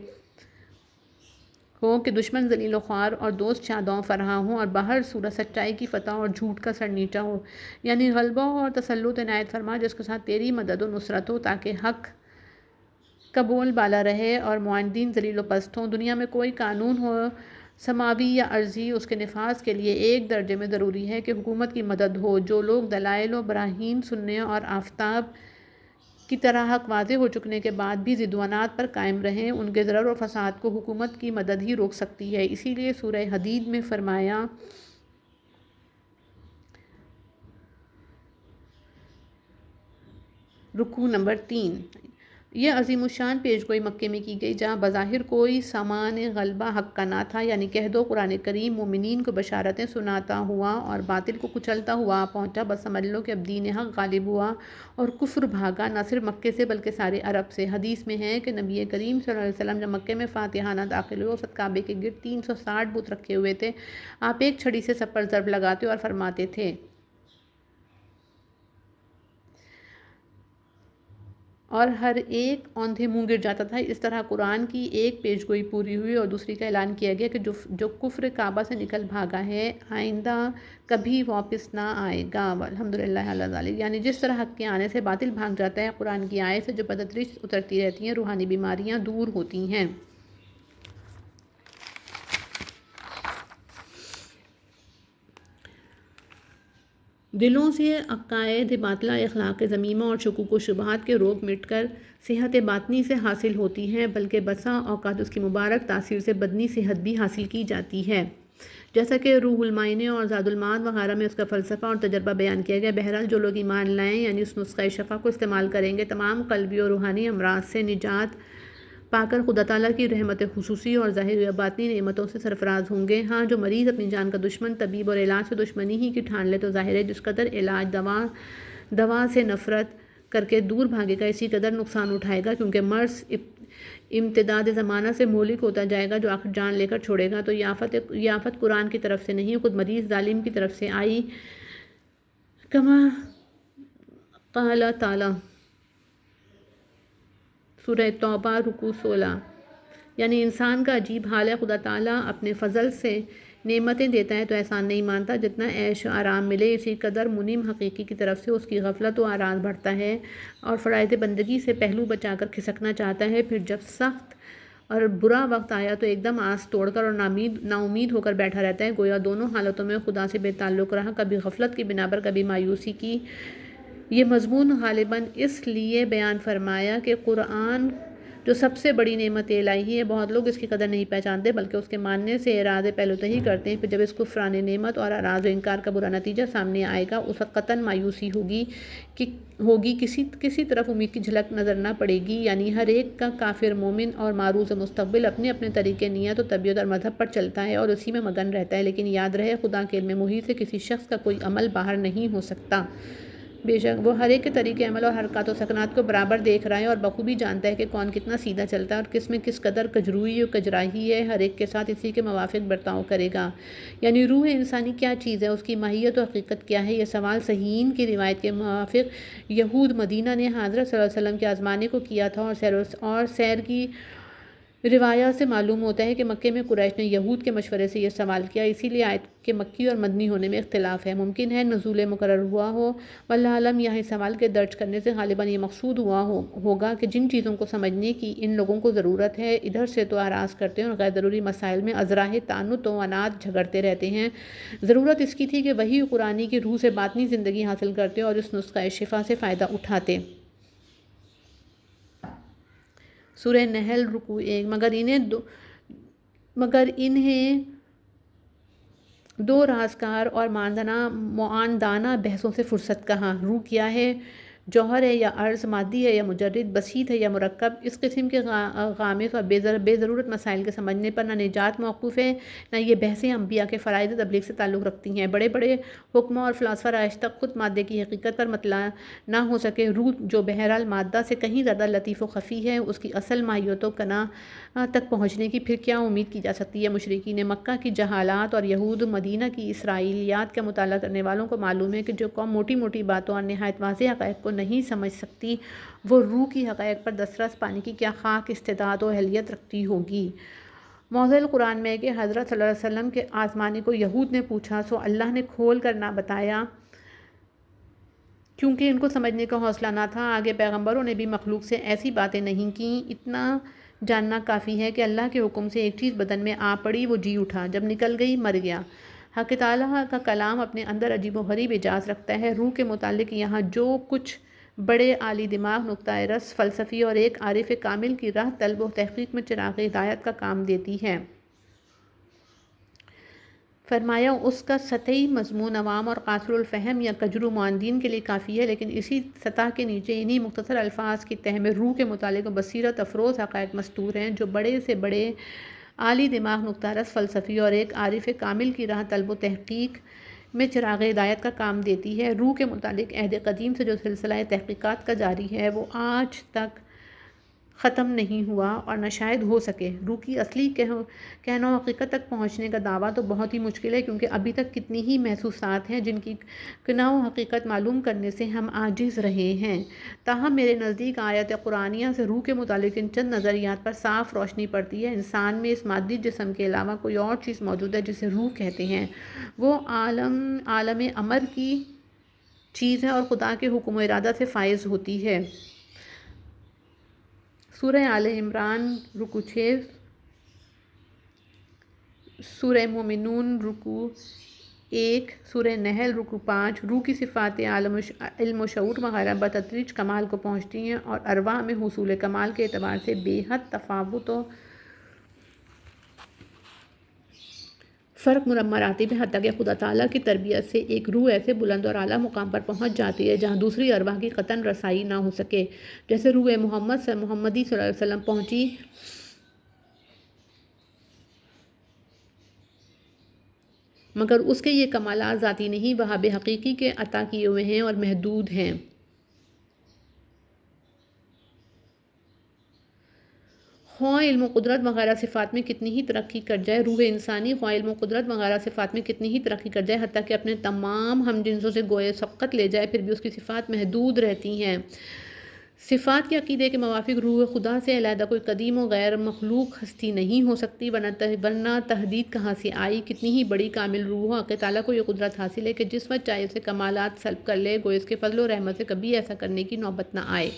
ہو کہ دشمن ذلیل و خوار اور دوست شاداں فرحاں ہوں، اور باہر صورت سچائی کی فتح اور جھوٹ کا سر نیچا ہو۔ یعنی غلبہ اور تسلط عنایت فرما جس کے ساتھ تیری مدد و نصرت ہو، تاکہ حق کا بول بالا رہے اور معاندین ذلیل و پست ہوں۔ دنیا میں کوئی قانون ہو سماوی یا ارضی، اس کے نفاذ کے لیے ایک درجے میں ضروری ہے کہ حکومت کی مدد ہو۔ جو لوگ دلائل و براہین سننے اور آفتاب کی طرح حق واضح ہو چکنے کے بعد بھی ضد و عناد پر قائم رہیں، ان کے ضرر و فساد کو حکومت کی مدد ہی روک سکتی ہے۔ اسی لیے سورہ حدید میں فرمایا، رکوع نمبر 3، یہ عظیم الشان پیشگوئی مکے میں کی گئی جہاں بظاہر کوئی سامان غلبہ حق کا نہ تھا۔ یعنی کہہ دو قرآن کریم مومنین کو بشارتیں سناتا ہوا اور باطل کو کچلتا ہوا پہنچا، بس سمجھ لو کہ اب دین حق غالب ہوا اور کفر بھاگا، نہ صرف مکے سے بلکہ سارے عرب سے۔ حدیث میں ہے کہ نبی کریم صلی اللہ علیہ وسلم جب مکے میں فاتحانہ داخل ہوئے، اس وقت کعبے کے گرد 360 بت رکھے ہوئے تھے۔ آپ ایک چھڑی سے سب پر ضرب لگاتے اور فرماتے تھے، اور ہر ایک اوندھے منہ گر جاتا تھا۔ اس طرح قرآن کی ایک پیشگوئی پوری ہوئی اور دوسری کا اعلان کیا گیا کہ جو کفر کعبہ سے نکل بھاگا ہے آئندہ کبھی واپس نہ آئے گا۔ الحمدللہ علی ذالک۔ یعنی جس طرح حق کے آنے سے باطل بھاگ جاتا ہے، قرآن کی آیت سے جو بتدریج اترتی رہتی ہیں، روحانی بیماریاں دور ہوتی ہیں۔ دلوں سے عقائد باطلہ، اخلاق ذمیمہ اور شکوک و شبہات کے روگ مٹ کر صحت باطنی سے حاصل ہوتی ہیں، بلکہ بسا اوقات اس کی مبارک تاثیر سے بدنی صحت بھی حاصل کی جاتی ہے، جیسا کہ روح المعانی اور زاد المعاد وغیرہ میں اس کا فلسفہ اور تجربہ بیان کیا گیا۔ بہرحال جو لوگ ایمان لائیں یعنی اس نسخہ شفا کو استعمال کریں گے، تمام قلبی اور روحانی امراض سے نجات پا کر خدا تعالیٰ کی رحمت خصوصی اور ظاہری و باطنی نعمتوں سے سرفراز ہوں گے۔ ہاں، جو مریض اپنی جان کا دشمن طبیب اور علاج سے دشمنی ہی کی ٹھان لے تو ظاہر ہے جس قدر علاج دوا سے نفرت کر کے دور بھاگے گا، اسی قدر نقصان اٹھائے گا، کیونکہ مرض امتداد زمانہ سے مہلک ہوتا جائے گا، جو آخر جان لے کر چھوڑے گا۔ تو یہ آفت قرآن کی طرف سے نہیں، خود مریض ظالم کی طرف سے آئی، کما قال تعالیٰ سورہ توبہ رکوع 16۔ یعنی انسان کا عجیب حال ہے، خدا تعالیٰ اپنے فضل سے نعمتیں دیتا ہے تو احسان نہیں مانتا، جتنا عیش و آرام ملے اسی قدر منعم حقیقی کی طرف سے اس کی غفلت و اعراض بڑھتا ہے اور فرائض بندگی سے پہلو بچا کر کھسکنا چاہتا ہے۔ پھر جب سخت اور برا وقت آیا تو ایک دم آس توڑ کر اور نا امید ہو کر بیٹھا رہتا ہے، گویا دونوں حالتوں میں خدا سے بے تعلق رہا، کبھی غفلت کی بنا پر، کبھی مایوسی کی۔ یہ مضمون غالباً اس لیے بیان فرمایا کہ قرآن جو سب سے بڑی نعمت الہی ہے، بہت لوگ اس کی قدر نہیں پہچانتے بلکہ اس کے ماننے سے اعراض پہلوتہی کرتے ہیں۔ پھر جب اس کفران نعمت اور اعراض و انکار کا برا نتیجہ سامنے آئے گا، اس وقت قطعاً مایوسی ہوگی، کسی طرف امید کی جھلک نظر نہ پڑے گی۔ یعنی ہر ایک کا کافر، مومن اور معروض مستقبل اپنے اپنے طریقے، نیت و طبیعت اور مذہب پر چلتا ہے اور اسی میں مگن رہتا ہے، لیکن یاد رہے خدا کے علم محیط سے کسی شخص کا کوئی عمل باہر نہیں ہو سکتا۔ بے شک وہ ہر ایک کے طریقے عمل اور حرکات و سکنات کو برابر دیکھ رہا ہے اور بخوبی جانتا ہے کہ کون کتنا سیدھا چلتا ہے اور کس میں کس قدر کجروئی و کجراہی ہے، ہر ایک کے ساتھ اسی کے موافق برتاؤ کرے گا۔ یعنی روح انسانی کیا چیز ہے، اس کی ماہیت و حقیقت کیا ہے؟ یہ سوال صحیحین کی روایت کے موافق یہود مدینہ نے حضرت صلی اللہ علیہ وسلم کے آزمانے کو کیا تھا، اور سیر کی روایات سے معلوم ہوتا ہے کہ مکے میں قریش نے یہود کے مشورے سے یہ سوال کیا، اسی لیے آیت کے مکی اور مدنی ہونے میں اختلاف ہے۔ ممکن ہے نزول مقرر ہوا ہو، واللہ عالم۔ یہاں اس سوال کے درج کرنے سے غالباً یہ مقصود ہوگا کہ جن چیزوں کو سمجھنے کی ان لوگوں کو ضرورت ہے، ادھر سے تو اعراض کرتے ہیں اور غیر ضروری مسائل میں ازراہ تعنت و عناد جھگڑتے رہتے ہیں۔ ضرورت اس کی تھی کہ وحی قرآنی کی روح سے باطنی زندگی حاصل کرتے اور اس نسخہ شفا سے فائدہ اٹھاتے۔ سورہ نحل رکوع 1۔ مگر انہیں دو رازکار اور معاندانہ بحثوں سے فرصت کہاں۔ روح کیا ہے؟ جوہر ہے یا عرض؟ مادی ہے یا مجرد؟ بسیط ہے یا مرکب؟ اس قسم کے غامض اور بے ضرورت مسائل کے سمجھنے پر نہ نجات موقوف ہے، نہ یہ بحثیں انبیاء کے فرائض تبلیغ سے تعلق رکھتی ہیں۔ بڑے بڑے حکماء اور فلاسفہ آج تک خود مادے کی حقیقت پر مطلع نہ ہو سکے۔ روح جو بہرحال مادہ سے کہیں زیادہ لطیف و خفی ہے، اس کی اصل ماہیت و کنا تک پہنچنے کی پھر کیا امید کی جا سکتی ہے؟ مشرکین مکہ کی جہالات اور یہود مدینہ کی اسرائیلیات کا مطالعہ کرنے والوں کو معلوم ہے کہ جو قوم موٹی موٹی باتوں اور نہایت واضح حقائق کو نہیں سمجھ سکتی، وہ روح کی حقائق پر دسترس پانے کی کیا خاک استعداد و اہلیت رکھتی ہوگی؟ موضوع قرآن میں ہے کہ حضرت صلی اللہ علیہ وسلم کے آزمانے کو یہود نے پوچھا، سو اللہ نے کھول کر نہ بتایا کیونکہ ان کو سمجھنے کا حوصلہ نہ تھا۔ آگے پیغمبروں نے بھی مخلوق سے ایسی باتیں نہیں کیں۔ اتنا جاننا کافی ہے کہ اللہ کے حکم سے ایک چیز بدن میں آ پڑی، وہ جی اٹھا، جب نکل گئی مر گیا۔ حق تعالیٰ کا کلام اپنے اندر عجیب و غریب اعجاز رکھتا ہے۔ روح کے متعلق یہاں جو کچھ بڑے عالی دماغ، نقطۂ رس، فلسفی اور ایک عارف کامل کی راہ طلب و تحقیق میں چراغ ہدایت کا کام دیتی ہے، فرمایا اس کا سطحی مضمون عوام اور قاصر الفہم یا کجرو معاندین کے لیے کافی ہے، لیکن اسی سطح کے نیچے انہی مختصر الفاظ کی تہ میں روح کے متعلق بصیرت افروز حقائق مستور ہیں، جو بڑے سے بڑے عالی دماغ، نقطہ رس، فلسفی اور ایک عارف کامل کی راہ طلب و تحقیق میں چراغ ہدایت کا کام دیتی ہے۔ روح کے متعلق عہد قدیم سے جو سلسلہ تحقیقات کا جاری ہے، وہ آج تک ختم نہیں ہوا اور نہ شاید ہو سکے۔ روح کی اصلی کہنو حقیقت تک پہنچنے کا دعویٰ تو بہت ہی مشکل ہے، کیونکہ ابھی تک کتنی ہی محسوسات ہیں جن کی کنو حقیقت معلوم کرنے سے ہم عاجز رہے ہیں۔ تاہم میرے نزدیک آیت قرآنیہ سے روح کے متعلق ان چند نظریات پر صاف روشنی پڑتی ہے۔ انسان میں اس مادی جسم کے علاوہ کوئی اور چیز موجود ہے جسے روح کہتے ہیں۔ وہ عالم امر کی چیز ہے اور خدا کے حکم و ارادہ سے فائز ہوتی ہے۔ سورہ آل عمران رکوع 6۔ سورہ مومنون رکوع 1 سورہ نحل رکوع 5 روح کی صفات عالم علم و شعور وغیرہ بتدریج کمال کو پہنچتی ہیں اور ارواح میں حصول کمال کے اعتبار سے بے حد تفاوت و فرق مراتب ہے، حتیٰ کہ خدا تعالیٰ کی تربیت سے ایک روح ایسے بلند اور اعلیٰ مقام پر پہنچ جاتی ہے جہاں دوسری ارواح کی قطعاً رسائی نہ ہو سکے، جیسے روح محمدی صلی اللہ علیہ وسلم پہنچی، مگر اس کے یہ کمالات ذاتی نہیں، وہاب حقیقی کے عطا کیے ہوئے ہیں اور محدود ہیں۔ خواہ علم و قدرت وغیرہ صفات میں کتنی ہی ترقی کر جائے، روح انسانی خواہ علم و قدرت وغیرہ صفات میں کتنی ہی ترقی کر جائے، حتیٰ کہ اپنے تمام ہم جنسوں سے گوئے سبقت لے جائے، پھر بھی اس کی صفات محدود رہتی ہیں۔ صفات کے عقیدے کے موافق روح خدا سے علیحدہ کوئی قدیم و غیر مخلوق ہستی نہیں ہو سکتی، ورنہ تحدید کہاں سے آئی؟ کتنی ہی بڑی کامل روح ہو، حق تعالیٰ کو یہ قدرت حاصل ہے کہ جس وقت چاہے اسے کمالات سلب کر لے، گویا اس کے فضل و رحمت سے کبھی ایسا کرنے کی نوبت نہ آئے۔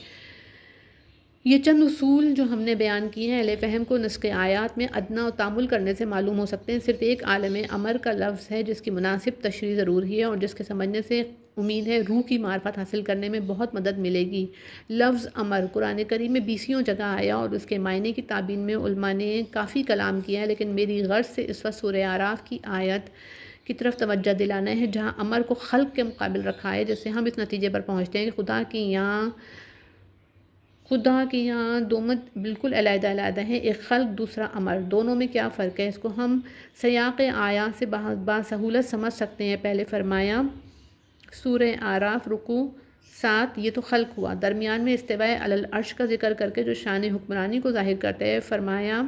یہ چند اصول جو ہم نے بیان کیے ہیں اہل فہم کو نسخ آیات میں ادنا و تامل کرنے سے معلوم ہو سکتے ہیں۔ صرف ایک عالم امر کا لفظ ہے جس کی مناسب تشریح ضروری ہے اور جس کے سمجھنے سے امید ہے روح کی معرفت حاصل کرنے میں بہت مدد ملے گی۔ لفظ امر قرآن کریم میں 20 جگہ آیا اور اس کے معنی کی تعبیر میں علماء نے کافی کلام کیا ہے، لیکن میری غرض سے اس وقت سورہ اعراف کی آیت کی طرف توجہ دلانا ہے جہاں امر کو خلق کے مقابل رکھا ہے، جس سے ہم اس نتیجے پر پہنچتے ہیں کہ خدا کی یہاں دو مت بالکل علیحدہ علیحدہ ہیں، ایک خلق دوسرا امر، دونوں میں کیا فرق ہے؟ اس کو ہم سیاق آیات سے بسہولت سمجھ سکتے ہیں۔ پہلے فرمایا سورہ اعراف رکوع 7، یہ تو خلق ہوا، درمیان میں استواء علی العرش کا ذکر کر کے جو شان حکمرانی کو ظاہر کرتے ہیں، فرمایا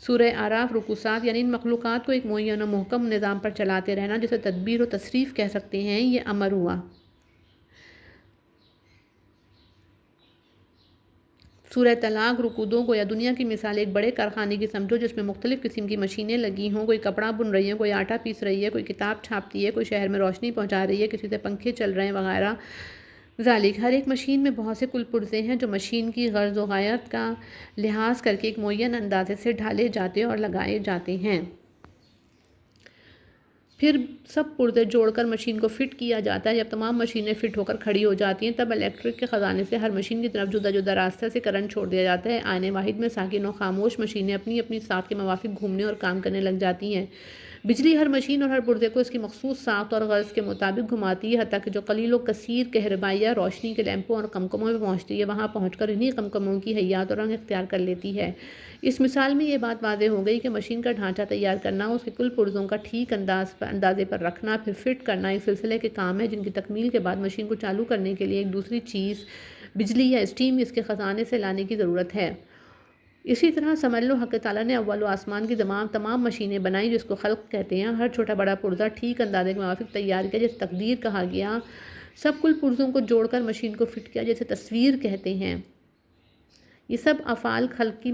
سورہ اعراف رکوع 7 یعنی ان مخلوقات کو ایک معین و محکم نظام پر چلاتے رہنا جسے تدبیر و تصریف کہہ سکتے ہیں، یہ امر ہوا۔ سورہ طلاق رکوع 2 گویا دنیا کی مثال ایک بڑے کارخانے کی سمجھو جس میں مختلف قسم کی مشینیں لگی ہوں، کوئی کپڑا بن رہی ہے، کوئی آٹا پیس رہی ہے، کوئی کتاب چھاپتی ہے، کوئی شہر میں روشنی پہنچا رہی ہے، کسی سے پنکھے چل رہے ہیں وغیرہ ذالک۔ ہر ایک مشین میں بہت سے کل پرزے ہیں جو مشین کی غرض و غایت کا لحاظ کر کے ایک معین اندازے سے ڈھالے جاتے اور لگائے جاتے ہیں، پھر سب پرزے جوڑ کر مشین کو فٹ کیا جاتا ہے۔ جب تمام مشینیں فٹ ہو کر کھڑی ہو جاتی ہیں تب الیکٹرک کے خزانے سے ہر مشین کی طرف جدا جدا راستہ سے کرنٹ چھوڑ دیا جاتا ہے، آئنے واحد میں ساکن و خاموش مشینیں اپنی اپنی ساخت کے موافق گھومنے اور کام کرنے لگ جاتی ہیں۔ بجلی ہر مشین اور ہر پرزے کو اس کی مخصوص ساخت اور غرض کے مطابق گھماتی ہے، حتیٰ کہ جو قلیل و کثیر کہربائیہ روشنی کے لیمپوں اور قمقموں میں پہنچتی ہے وہاں پہنچ کر انہی قمقموں کی حیات اور رنگ اختیار کر لیتی ہے۔ اس مثال میں یہ بات واضح ہو گئی کہ مشین کا ڈھانچہ تیار کرنا، اس کے کل پرزوں کا ٹھیک اندازے پر رکھنا، پھر فٹ کرنا ایک سلسلے کے کام ہے جن کی تکمیل کے بعد مشین کو چالو کرنے کے لیے ایک دوسری چیز بجلی یا اسٹیم اس کے خزانے سے لانے کی ضرورت ہے۔ اسی طرح سمجھ لو حق تعالیٰ نے اول و آسمان کی تمام مشینیں بنائیں جس کو خلق کہتے ہیں، ہر چھوٹا بڑا پرزہ ٹھیک اندازے کے موافق تیار کیا جسے تقدیر کہا گیا، سب کل پرزوں کو جوڑ کر مشین کو فٹ کیا جسے تصویر کہتے ہیں۔ یہ سب افعال خلق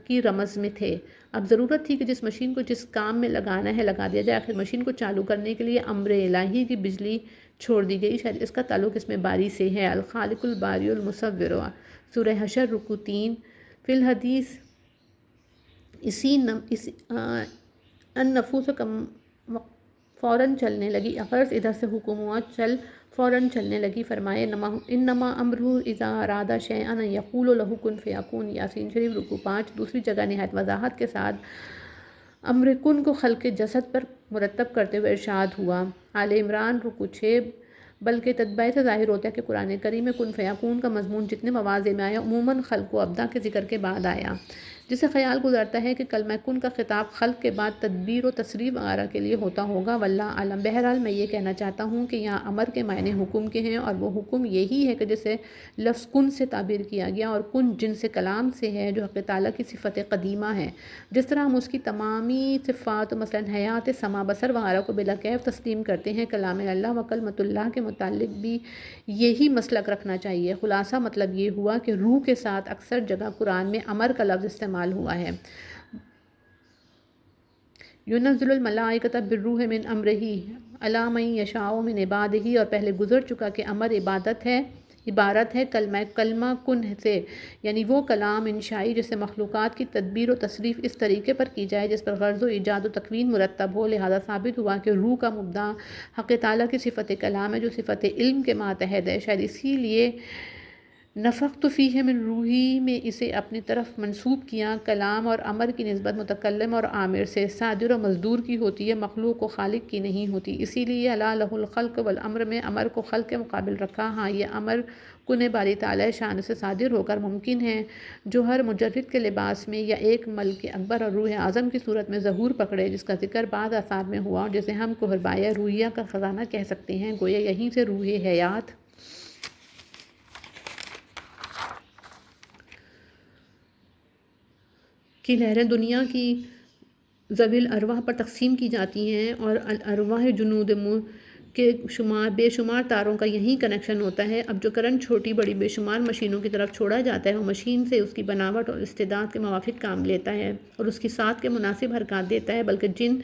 کی رمز میں تھے۔ اب ضرورت تھی کہ جس مشین کو جس کام میں لگانا ہے لگا دیا جائے۔ آخر مشین کو چالو کرنے کے لیے امر الہی کی بجلی چھوڑ دی گئی، شاید اس کا تعلق اس میں باری سے ہے۔ الخالق الباری المصور سورہ حشر رکوع 3 فی الحدیث النفوس فوراً چلنے لگی، غرض ادھر سے حکم ہوا چل فوراً چلنے لگی۔ فرمائے انما امرہ اذا اراد شیئا ان یقول لہ کن فیکون، یاسین شریف رکوع 5۔ دوسری جگہ نہایت وضاحت کے ساتھ امر کن کو خلق جسد پر مرتب کرتے ہوئے ارشاد ہوا۔ آل عمران رکوع 6۔ بلکہ تتبع سے ظاہر ہوتا ہے کہ قرآن کریم میں کن فیکون کا مضمون جتنے مواضع میں آیا عموماً خلق و ابدا کے ذکر کے بعد آیا، جس سے خیال گزرتا ہے کہ کلمہ کن کا خطاب خلق کے بعد تدبیر و تصریف وغیرہ کے لیے ہوتا ہوگا، واللہ عالم۔ بہرحال میں یہ کہنا چاہتا ہوں کہ یہاں امر کے معنی حکم کے ہیں، اور وہ حکم یہی ہے کہ جسے لفظ کن سے تعبیر کیا گیا، اور کن جنس کلام سے ہے جو حق تعالیٰ کی صفت قدیمہ ہے۔ جس طرح ہم اس کی تمامی صفات مثلاً حیات، سمع، بصر وغیرہ کو بلا کیف تسلیم کرتے ہیں، کلام اللہ و کلمۃ اللہ کے متعلق بھی یہی مسلک رکھنا چاہیے۔ خلاصہ مطلب یہ ہوا کہ روح کے ساتھ اکثر جگہ قرآن میں امر کا لفظ استعمال ہوا ہے۔ ينزل الملائکۃ بالروح من امرہ علی من یشاء من عبادہ، اور پہلے گزر چکا کہ امر عبادت ہے، عبارت ہے کلمہ کن سے، یعنی وہ کلام انشائی جس سے مخلوقات کی تدبیر و تصریف اس طریقے پر کی جائے جس پر غرض و ایجاد و تکوین مرتب ہو۔ لہذا ثابت ہوا کہ روح کا مبدع حق تعالیٰ کی صفت کلام ہے جو صفت علم کے ماتحت ہے۔ شاید اسی لیے نفخت فیہ من روحی میں اسے اپنی طرف منسوب کیا۔ کلام اور امر کی نسبت متکلم اور آمر سے، صادر و مصدور کی ہوتی ہے، مخلوق و خالق کی نہیں ہوتی۔ اسی لیے الا لہ الخلق والامر میں امر کو خلق کے مقابل رکھا۔ ہاں یہ امر کن باری تعالیٰ شان سے صادر ہو کر ممکن ہے جو ہر مجرد کے لباس میں یا ایک ملک اکبر اور روح اعظم کی صورت میں ظہور پکڑے، جس کا ذکر بعض آثار میں ہوا اور جسے ہم کہربائے روحیہ کا خزانہ کہہ سکتے ہیں۔ گویا یہیں سے روح حیات کی لہریں دنیا کی ذوی الارواح پر تقسیم کی جاتی ہیں، اور الارواح جنود کے بے شمار تاروں کا یہی کنیکشن ہوتا ہے۔ اب جو کرنٹ چھوٹی بڑی بے شمار مشینوں کی طرف چھوڑا جاتا ہے، وہ مشین سے اس کی بناوٹ اور استعداد کے موافق کام لیتا ہے اور اس کی ساتھ کے مناسب حرکات دیتا ہے، بلکہ جن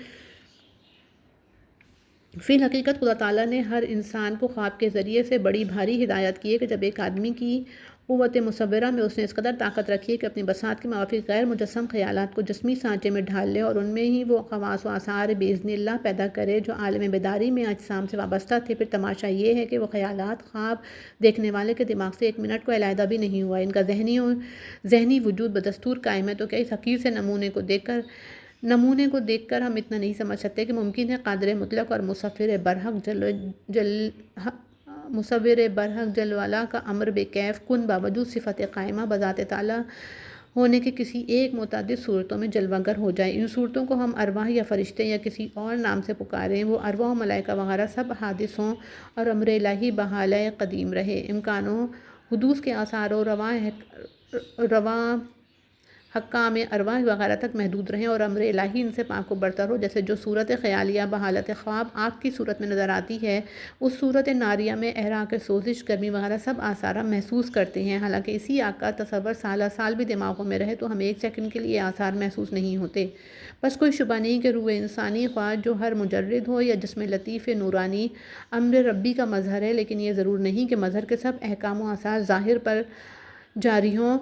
فی الحقیقت خدا تعالیٰ نے ہر انسان کو خواب کے ذریعے سے بڑی بھاری ہدایت کی ہے کہ جب ایک آدمی کی قوت مصورہ میں اس نے اس قدر طاقت رکھی ہے کہ اپنی بساط کے موافق غیر مجسم خیالات کو جسمی سانچے میں ڈھال لے اور ان میں ہی وہ خواص و آثار باذن اللہ پیدا کرے جو عالم بیداری میں اجسام سے وابستہ تھے۔ پھر تماشا یہ ہے کہ وہ خیالات خواب دیکھنے والے کے دماغ سے ایک منٹ کو علیحدہ بھی نہیں ہوا، ان کا ذہنی وجود بدستور قائم ہے۔ تو کیا اس حقیر سے نمونے کو دیکھ کر ہم اتنا نہیں سمجھ سکتے کہ ممکن ہے قادر مطلق اور مصور برحق جل والا کا امر بے کیف کن باوجود صفت قائمہ بذات تعالیٰ ہونے کے کسی ایک متعدد صورتوں میں جلوہ گر ہو جائے۔ ان صورتوں کو ہم ارواح یا فرشتے یا کسی اور نام سے پکاریں، وہ ارواح و ملائکہ وغیرہ سب حادث ہوں اور امر الہی بحالہ قدیم رہے، امکان و حدوث کے آثار و رواں حکام ارواح وغیرہ تک محدود رہیں اور امر الہی ان سے پاک و برتر ہو۔ جیسے جو صورت خیالیہ بحالت خواب آگ کی صورت میں نظر آتی ہے، اس صورت ناریہ میں احراق سوزش، گرمی وغیرہ سب آثار ہم محسوس کرتے ہیں۔ حالانکہ اسی آگ کا تصور سالہ سال بھی دماغوں میں رہے تو ہمیں ایک سیکنڈ کے لیے آثار محسوس نہیں ہوتے۔ بس کوئی شبہ نہیں کہ روح انسانی خواہ جو ہر مجرد ہو یا جسم لطیف نورانی امر ربی کا مظہر ہے، لیکن یہ ضرور نہیں کہ مظہر کے سب احکام و آثار ظاہر پر جاری ہوں۔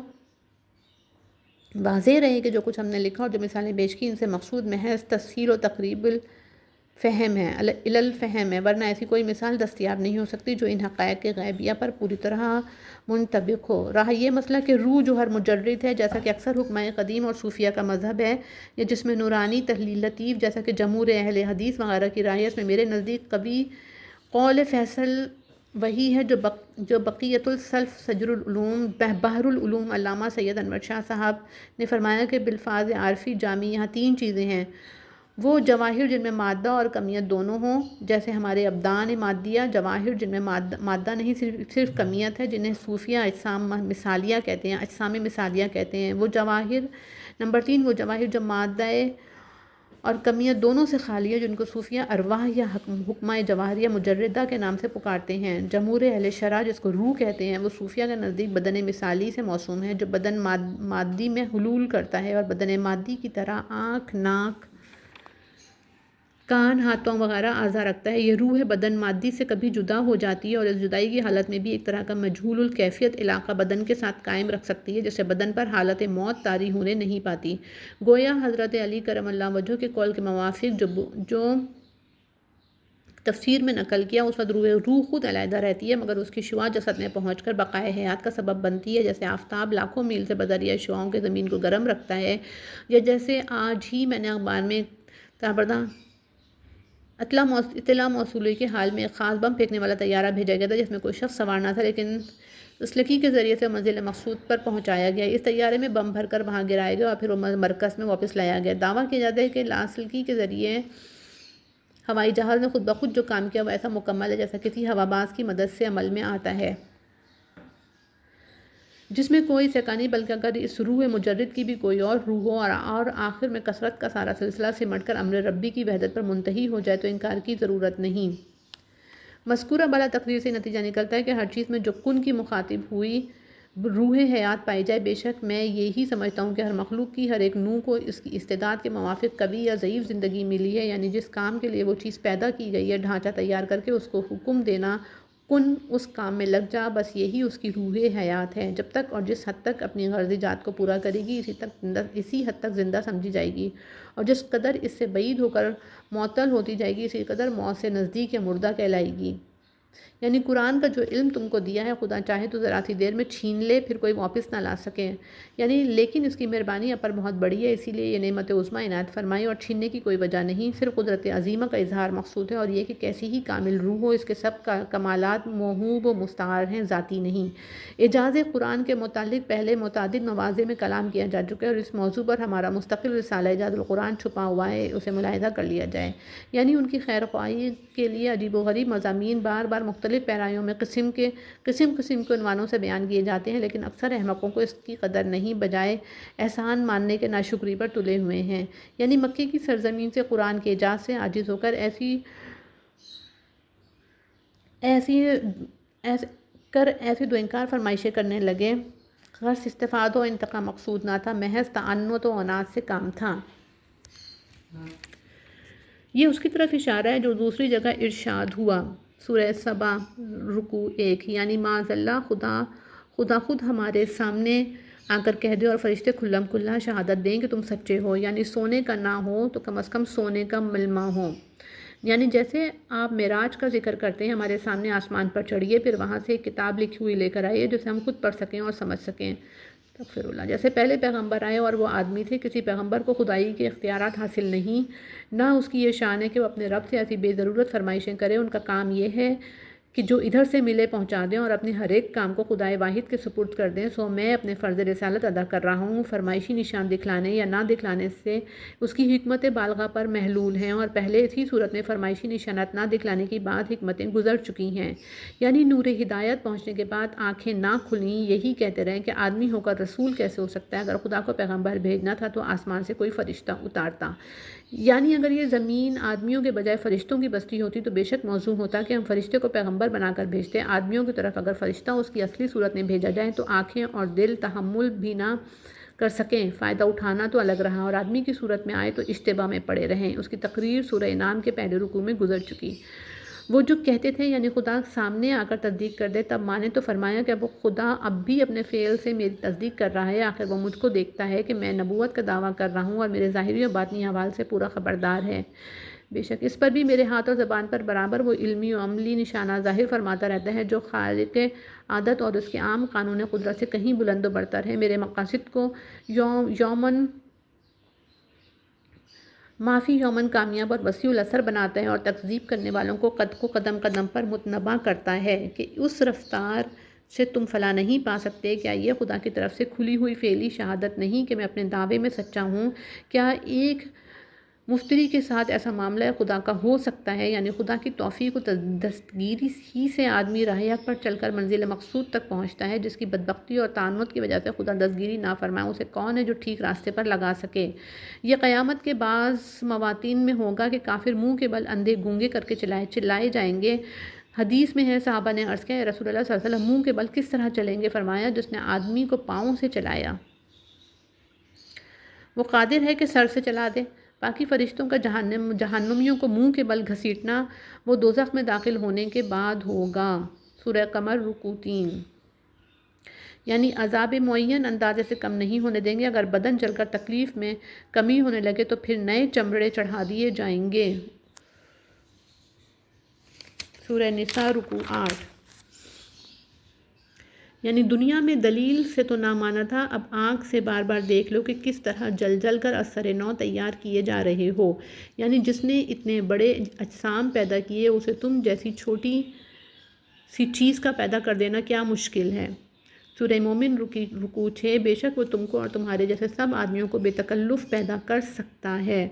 واضح رہے کہ جو کچھ ہم نے لکھا اور جو مثالیں پیش کی ان سے مقصود محض تسہیل و تقریب الفہم ہے، الفہم ہے، ورنہ ایسی کوئی مثال دستیاب نہیں ہو سکتی جو ان حقائق کے غیبیہ پر پوری طرح منطبق ہو۔ رہا یہ مسئلہ کہ روح جو ہر مجرد ہے، جیسا کہ اکثر حکمائے قدیم اور صوفیہ کا مذہب ہے، یا جسم نورانی تحلیل لطیف جیسا کہ جمہور اہل حدیث وغیرہ کی رائے ہے، اس میں میرے نزدیک قوی قول فیصل وہی ہے جو بقیت السلف سجر العلوم بحر العلوم علامہ سید انور شاہ صاحب نے فرمایا کہ بالفاظ عارفی جامع یہاں تین چیزیں ہیں: وہ جواہر جن میں مادہ اور کمیت دونوں ہوں، جیسے ہمارے ابدان مادیہ، جواہر جن میں مادہ نہیں صرف کمیت ہے، جنہیں صوفیہ اجسام مثالیہ کہتے ہیں، اجسام مثالیہ کہتے ہیں، وہ جواہر۔ نمبر 3، وہ جواہر جو مادہ اور کمیت دونوں سے خالی ہے، جن کو صوفیہ ارواح یا حکمہ جواہریہ مجردہ کے نام سے پکارتے ہیں۔ جمہور اہل شرع جس کو روح کہتے ہیں، وہ صوفیہ کے نزدیک بدن مثالی سے موسوم ہے جو بدن مادی میں حلول کرتا ہے اور بدن مادی کی طرح آنکھ، ناک، کان، ہاتھوں وغیرہ اعضاء رکھتا ہے۔ یہ روح بدن مادی سے کبھی جدا ہو جاتی ہے اور اس جدائی کی حالت میں بھی ایک طرح کا مجہول الکیفیت علاقہ بدن کے ساتھ قائم رکھ سکتی ہے، جسے بدن پر حالت موت طاری ہونے نہیں پاتی۔ گویا حضرت علی کرم اللہ وجہہ کے قول کے موافق جو تفسیر میں نقل کیا، اس وقت روح خود علیحدہ رہتی ہے مگر اس کی شعاع جسد میں پہنچ کر بقائے حیات کا سبب بنتی ہے، جیسے آفتاب لاکھوں میل سے بذریعہ شعاؤں کے زمین کو گرم رکھتا ہے، یا جیسے آج ہی میں نے اخبار میں تابردہ اطلاع موصول ہوئی کہ حال میں ایک خاص بم پھینکنے والا طیارہ بھیجا گیا تھا جس میں کوئی شخص سوار نہ تھا، لیکن اسلکی کے ذریعے سے منزل مقصود پر پہنچایا گیا۔ اس طیارے میں بم بھر کر وہاں گرایا گیا اور پھر وہ مرکز میں واپس لایا گیا۔ دعویٰ کیا جاتا ہے کہ لاسلکی کے ذریعے ہوائی جہاز نے خود بخود جو کام کیا وہ ایسا مکمل ہے جیسا کسی ہواباز کی مدد سے عمل میں آتا ہے، جس میں کوئی شکا نہیں، بلکہ اگر اس روح مجرد کی بھی کوئی اور روح ہو اور آخر میں کثرت کا سارا سلسلہ سمٹ کر امر ربی کی وحدت پر منتہی ہو جائے تو انکار کی ضرورت نہیں۔ مذکورہ بالا تقریر سے نتیجہ نکلتا ہے کہ ہر چیز میں جو کن کی مخاطب ہوئی روح حیات پائی جائے۔ بے شک میں یہی سمجھتا ہوں کہ ہر مخلوق کی ہر ایک نوع کو اس کی استعداد کے موافق قوی یا ضعیف زندگی ملی ہے، یعنی جس کام کے لیے وہ چیز پیدا کی گئی ہے، ڈھانچہ تیار کر کے اس کو حکم دینا کن اس کام میں لگ جا، بس یہی اس کی روح حیات ہے۔ جب تک اور جس حد تک اپنی غرض جات کو پورا کرے گی اسی حد تک زندہ سمجھی جائے گی، اور جس قدر اس سے بعید ہو کر معطل ہوتی جائے گی اسی قدر موت سے نزدیک یا مردہ کہلائے گی۔ یعنی قرآن کا جو علم تم کو دیا ہے، خدا چاہے تو ذرا سی دیر میں چھین لے، پھر کوئی واپس نہ لا سکے، یعنی لیکن اس کی مہربانی پر بہت بڑی ہے، اسی لیے یہ نعمت عظمیٰ عنایت فرمائی اور چھیننے کی کوئی وجہ نہیں، صرف قدرت عظیمہ کا اظہار مقصود ہے، اور یہ کہ کیسی ہی کامل روح ہو، اس کے سب کا کمالات موہوب و مستعار ہیں، ذاتی نہیں۔ اعجاز قرآن کے متعلق پہلے متعدد مواضع میں کلام کیا جا چکا ہے، اور اس موضوع پر ہمارا مستقل رسالہ اعجاز القرآن چھپا ہوا ہے، اسے ملاحظہ کر لیا جائے۔ یعنی ان کی خیر خواہی کے لیے عجیب و غریب مضامین بار بار مختلف پیرایوں میں قسم کے عنوانوں سے بیان کیے جاتے ہیں، لیکن اکثر احمقوں کو اس کی قدر نہیں، بجائے احسان ماننے کے ناشکری پر تلے ہوئے ہیں۔ یعنی مکے کی سرزمین سے قرآن کے اعجاز سے عاجز ہو کر ایسی دو انکار فرمائشیں کرنے لگے۔ غرض استفادہ و انتقام مقصود نہ تھا، محض تعنت و عناد سے کام تھا۔ یہ اس کی طرف اشارہ ہے جو دوسری جگہ ارشاد ہوا، سورہ سبا رکوع 1، یعنی معاذ اللہ خدا خود ہمارے سامنے آ کر کہہ دے اور فرشتے کھلم کھلا شہادت دیں کہ تم سچے ہو، یعنی سونے کا نہ ہو تو کم از کم سونے کا ملمہ ہو۔ یعنی جیسے آپ معراج کا ذکر کرتے ہیں، ہمارے سامنے آسمان پر چڑھیے، پھر وہاں سے ایک کتاب لکھی ہوئی لے کر آئیے جسے ہم خود پڑھ سکیں اور سمجھ سکیں۔ تغفر اللہ۔ جیسے پہلے پیغمبر آئے اور وہ آدمی تھے، کسی پیغمبر کو خدائی کے اختیارات حاصل نہیں، نہ اس کی یہ شان ہے کہ وہ اپنے رب سے ایسی بے ضرورت فرمائشیں کرے۔ ان کا کام یہ ہے کہ جو ادھر سے ملے پہنچا دیں اور اپنے ہر ایک کام کو خدائے واحد کے سپرد کر دیں۔ سو میں اپنے فرض رسالت ادا کر رہا ہوں، فرمائشی نشان دکھلانے یا نہ دکھلانے سے اس کی حکمت بالغہ پر محلول ہیں، اور پہلے اسی صورت میں فرمائشی نشانات نہ دکھلانے کی بعد حکمتیں گزر چکی ہیں۔ یعنی نور ہدایت پہنچنے کے بعد آنکھیں نہ کھلیں، یہی کہتے رہیں کہ آدمی ہو کر رسول کیسے ہو سکتا ہے؟ اگر خدا کو پیغمبر بھیجنا تھا تو آسمان سے کوئی فرشتہ اتارتا، یعنی اگر یہ زمین آدمیوں کے بجائے فرشتوں کی بستی ہوتی تو بے شک موزوں ہوتا کہ ہم فرشتے کو پیغمبر بنا کر بھیجتے۔ آدمیوں کی طرف اگر فرشتہ اس کی اصلی صورت میں بھیجا جائے تو آنکھیں اور دل تحمل بھی نہ کر سکیں، فائدہ اٹھانا تو الگ رہا، اور آدمی کی صورت میں آئے تو اشتباہ میں پڑے رہیں۔ اس کی تقریر سورہ انعام کے پہلے رکوع میں گزر چکی۔ وہ جو کہتے تھے یعنی خدا سامنے آ کر تصدیق کر دے تب مانے، تو فرمایا کہ اب خدا اب بھی اپنے فعل سے میری تصدیق کر رہا ہے، آخر وہ مجھ کو دیکھتا ہے کہ میں نبوت کا دعویٰ کر رہا ہوں اور میرے ظاہری و باطنی احوال سے پورا خبردار ہے۔ بے شک اس پر بھی میرے ہاتھ اور زبان پر برابر وہ علمی و عملی نشانات ظاہر فرماتا رہتا ہے جو خالق عادت اور اس کے عام قانون قدرت سے کہیں بلند و برتر ہے۔ میرے مقاصد کو یومن معافی یومن کامیاب اور وسیع الاثر بناتا ہے، اور تکذیب کرنے والوں کو قدم قدم پر متنبہ کرتا ہے کہ اس رفتار سے تم فلاح نہیں پا سکتے۔ کیا یہ خدا کی طرف سے کھلی ہوئی فعلی شہادت نہیں کہ میں اپنے دعوے میں سچا ہوں؟ کیا ایک مفتری کے ساتھ ایسا معاملہ خدا کا ہو سکتا ہے؟ یعنی خدا کی توفیق و دستگیری ہی سے آدمی راہ حق پر چل کر منزل مقصود تک پہنچتا ہے۔ جس کی بدبختی اور تعنت کی وجہ سے خدا دستگیری نہ فرمائے، اسے کون ہے جو ٹھیک راستے پر لگا سکے؟ یہ قیامت کے بعض مواطن میں ہوگا کہ کافر منہ کے بل اندھے گونگے کر کے چلائے جائیں گے۔ حدیث میں ہے، صحابہ نے عرض کیا، اے رسول اللہ صلی اللہ علیہ وسلم، منہ کے بل کس طرح چلیں گے؟ فرمایا، جس نے آدمی کو پاؤں سے چلایا وہ قادر ہے کہ سر سے چلا دے۔ باقی فرشتوں کا جہنمیوں کو منہ کے بل گھسیٹنا وہ دوزخ میں داخل ہونے کے بعد ہوگا۔ سورہ قمر رکوع 3۔ یعنی عذاب معین اندازے سے کم نہیں ہونے دیں گے۔ اگر بدن جل کر تکلیف میں کمی ہونے لگے تو پھر نئے چمڑے چڑھا دیے جائیں گے۔ سورہ نساء رکوع 8۔ یعنی دنیا میں دلیل سے تو نہ مانا تھا، اب آنکھ سے بار بار دیکھ لو کہ کس طرح جل جل کر اثر نو تیار کیے جا رہے ہو۔ یعنی جس نے اتنے بڑے اجسام پیدا کیے، اسے تم جیسی چھوٹی سی چیز کا پیدا کر دینا کیا مشکل ہے۔ سورہ مومن رکوع 6۔ بے شک وہ تم کو اور تمہارے جیسے سب آدمیوں کو بے تکلف پیدا کر سکتا ہے۔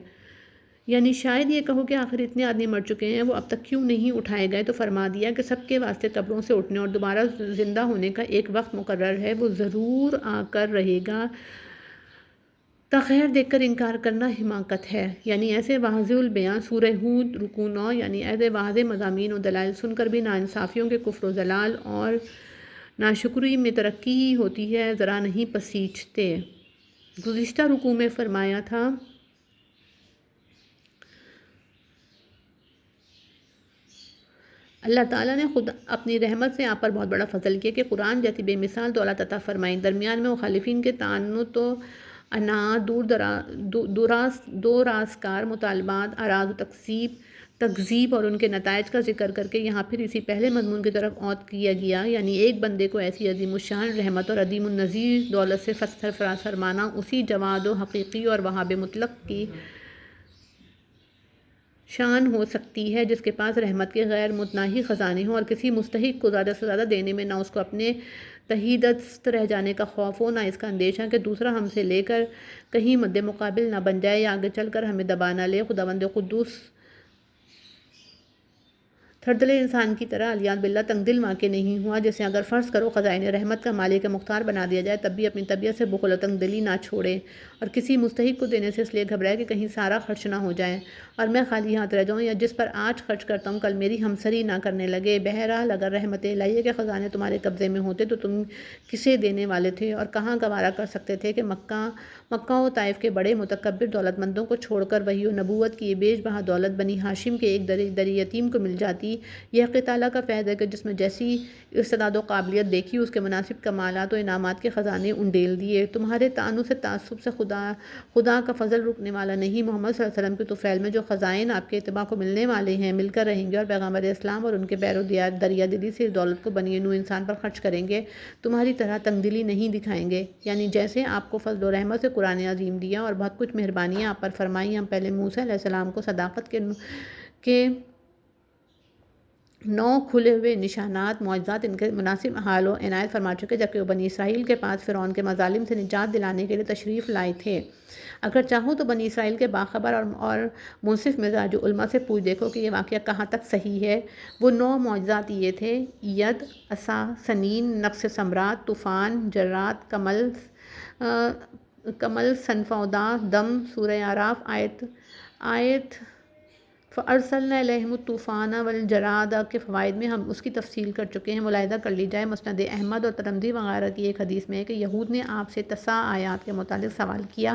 یعنی شاید یہ کہو کہ آخر اتنے آدمی مر چکے ہیں، وہ اب تک کیوں نہیں اٹھائے گئے؟ تو فرما دیا کہ سب کے واسطے قبروں سے اٹھنے اور دوبارہ زندہ ہونے کا ایک وقت مقرر ہے، وہ ضرور آ کر رہے گا۔ تاخیر دیکھ کر انکار کرنا حماقت ہے۔ یعنی ایسے واضح البیاں سورہ ہود رکوع 9، یعنی ایسے واضح مضامین و دلائل سن کر بھی ناانصافیوں کے کفر و ضلال اور ناشکری میں ترقی ہی ہوتی ہے، ذرا نہیں پسیجتے۔ گزشتہ رکوع میں فرمایا تھا، اللہ تعالیٰ نے خود اپنی رحمت سے آپ پر بہت بڑا فضل کیا کہ قرآن جیسی بے مثال دولت عطا فرمائیں۔ درمیان میں مخالفین کے تعنت و عناد، دو راسکار مطالبات، اعراض و تکذیب اور ان کے نتائج کا ذکر کر کے یہاں پھر اسی پہلے مضمون کی طرف عود کیا گیا، یعنی ایک بندے کو ایسی عظیم الشان رحمت اور عظیم النظیر دولت سے سرفراز فرمانا اسی جواد و حقیقی اور وہاب مطلق کی شان ہو سکتی ہے جس کے پاس رحمت کے غیر متناہی خزانے ہوں اور کسی مستحق کو زیادہ سے زیادہ دینے میں نہ اس کو اپنے تہی دست رہ جانے کا خوف ہو، نہ اس کا اندیشہ کہ دوسرا ہم سے لے کر کہیں مد مقابل نہ بن جائے یا آگے چل کر ہمیں دبا نہ لے۔ خداوند قدوس تھردلے انسان کی طرح علیاذ باللہ تنگ دل واقع نہیں ہوا، جسے اگر فرض کرو خزائن رحمت کا مالک مختار بنا دیا جائے تب بھی اپنی طبیعت سے بخل و تنگ دلی نہ چھوڑے اور کسی مستحق کو دینے سے اس لیے گھبرائے کہ کہیں سارا خرچ نہ ہو جائے اور میں خالی ہاتھ رہ جاؤں، یا جس پر آج خرچ کرتا ہوں کل میری ہمسری نہ کرنے لگے۔ بہرحال اگر رحمت الہیہ کے خزانے تمہارے قبضے میں ہوتے تو تم کسے دینے والے تھے اور کہاں گوارا کر سکتے تھے کہ مکہ و طائف کے بڑے متکبر دولت مندوں کو چھوڑ کر وحی و نبوت کی یہ بیش بہا دولت بنی ہاشم کے ایک دری یتیم کو مل جاتی۔ یہ حق تعالیٰ کا فیض ہے کہ جس میں جیسی استعداد و قابلیت دیکھی اس کے مناسب کمالات و انعامات کے خزانے انڈیل دیے۔ تمہارے طعنوں سے تعصب سے خدا کا فضل رکنے والا نہیں۔ محمد صلی اللہ علیہ وسلم کے طفیل میں جو خزائن آپ کے اتباع کو ملنے والے ہیں مل کر رہیں گے اور پیغمبر اسلام اور ان کے بیر و دریا دلی سے اس دولت کو بنی نوع انسان پر خرچ کریں گے، تمہاری طرح تنگ دلی نہیں دکھائیں گے، یعنی جیسے آپ کو فضل و رحمت سے قرآن عظیم دیا اور بہت کچھ مہربانیاں آپ پر فرمائی۔ ہم پہلے موسیٰ علیہ السلام کو صداقت کے 9 کھلے ہوئے نشانات معجزات ان کے مناسب حال و عنایت فرما چکے، جبکہ وہ بنی اسرائیل کے پاس فرعون کے مظالم سے نجات دلانے کے لیے تشریف لائے تھے۔ اگر چاہو تو بنی اسرائیل کے باخبر اور منصف مزاج علماء سے پوچھ دیکھو کہ یہ واقعہ کہاں تک صحیح ہے۔ وہ 9 معجزات یہ تھے: ید، عصا، سنین، نقش ثمرات، طوفان، جرات، کمل سنفودا، دم۔ سورہ اعراف آیت فَأَرْسَلْنَا عَلَيْهِمُ الطُّوفَانَ وَالْجَرَادَ کے فوائد میں ہم اس کی تفصیل کر چکے ہیں، ملاحظہ کر لی جائے۔ مسند احمد اور ترمذی وغیرہ کی ایک حدیث میں ہے کہ یہود نے آپ سے 9 آیات کے متعلق سوال کیا۔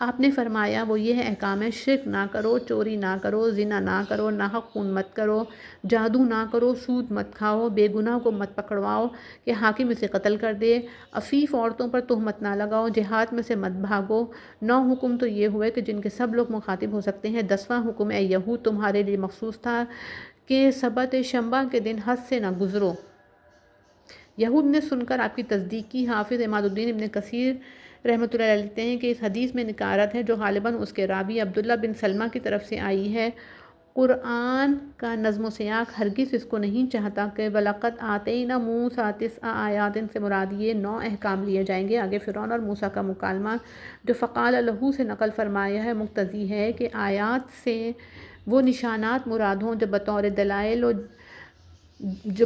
آپ نے فرمایا وہ یہ احکام ہے: شرک نہ کرو، چوری نہ کرو، زنا نہ کرو، ناحق خون مت کرو، جادو نہ کرو، سود مت کھاؤ، بے گناہ کو مت پکڑواؤ کہ حاکم اسے قتل کر دے، عفیف عورتوں پر تہمت نہ لگاؤ، جہاد میں سے مت بھاگو۔ 9 حکم تو یہ ہوئے کہ جن کے سب لوگ مخاطب ہو سکتے ہیں۔ 10واں حکم: اے یہود، تمہارے لیے مخصوص تھا کہ سبت شنبہ کے دن حد سے نہ گزرو۔ یہود نے سن کر آپ کی تصدیق کی۔ حافظ عماد الدین ابن کثیر رحمۃ اللہ علیہ لکھتے ہیں کہ اس حدیث میں نکارت ہے جو غالباً اس کے راوی عبداللہ بن سلمہ کی طرف سے آئی ہے۔ قرآن کا نظم و سیاق ہرگز اس کو نہیں چاہتا کہ وَلَقَدْ آتَيْنَا مُوسَىٰ 9 آیات سے مراد یہ 9 احکام لیے جائیں گے۔ آگے فرعون اور موسیٰ کا مکالمہ جو فقال لہو سے نقل فرمایا ہے مقتضی ہے کہ آیات سے وہ نشانات مراد ہوں جو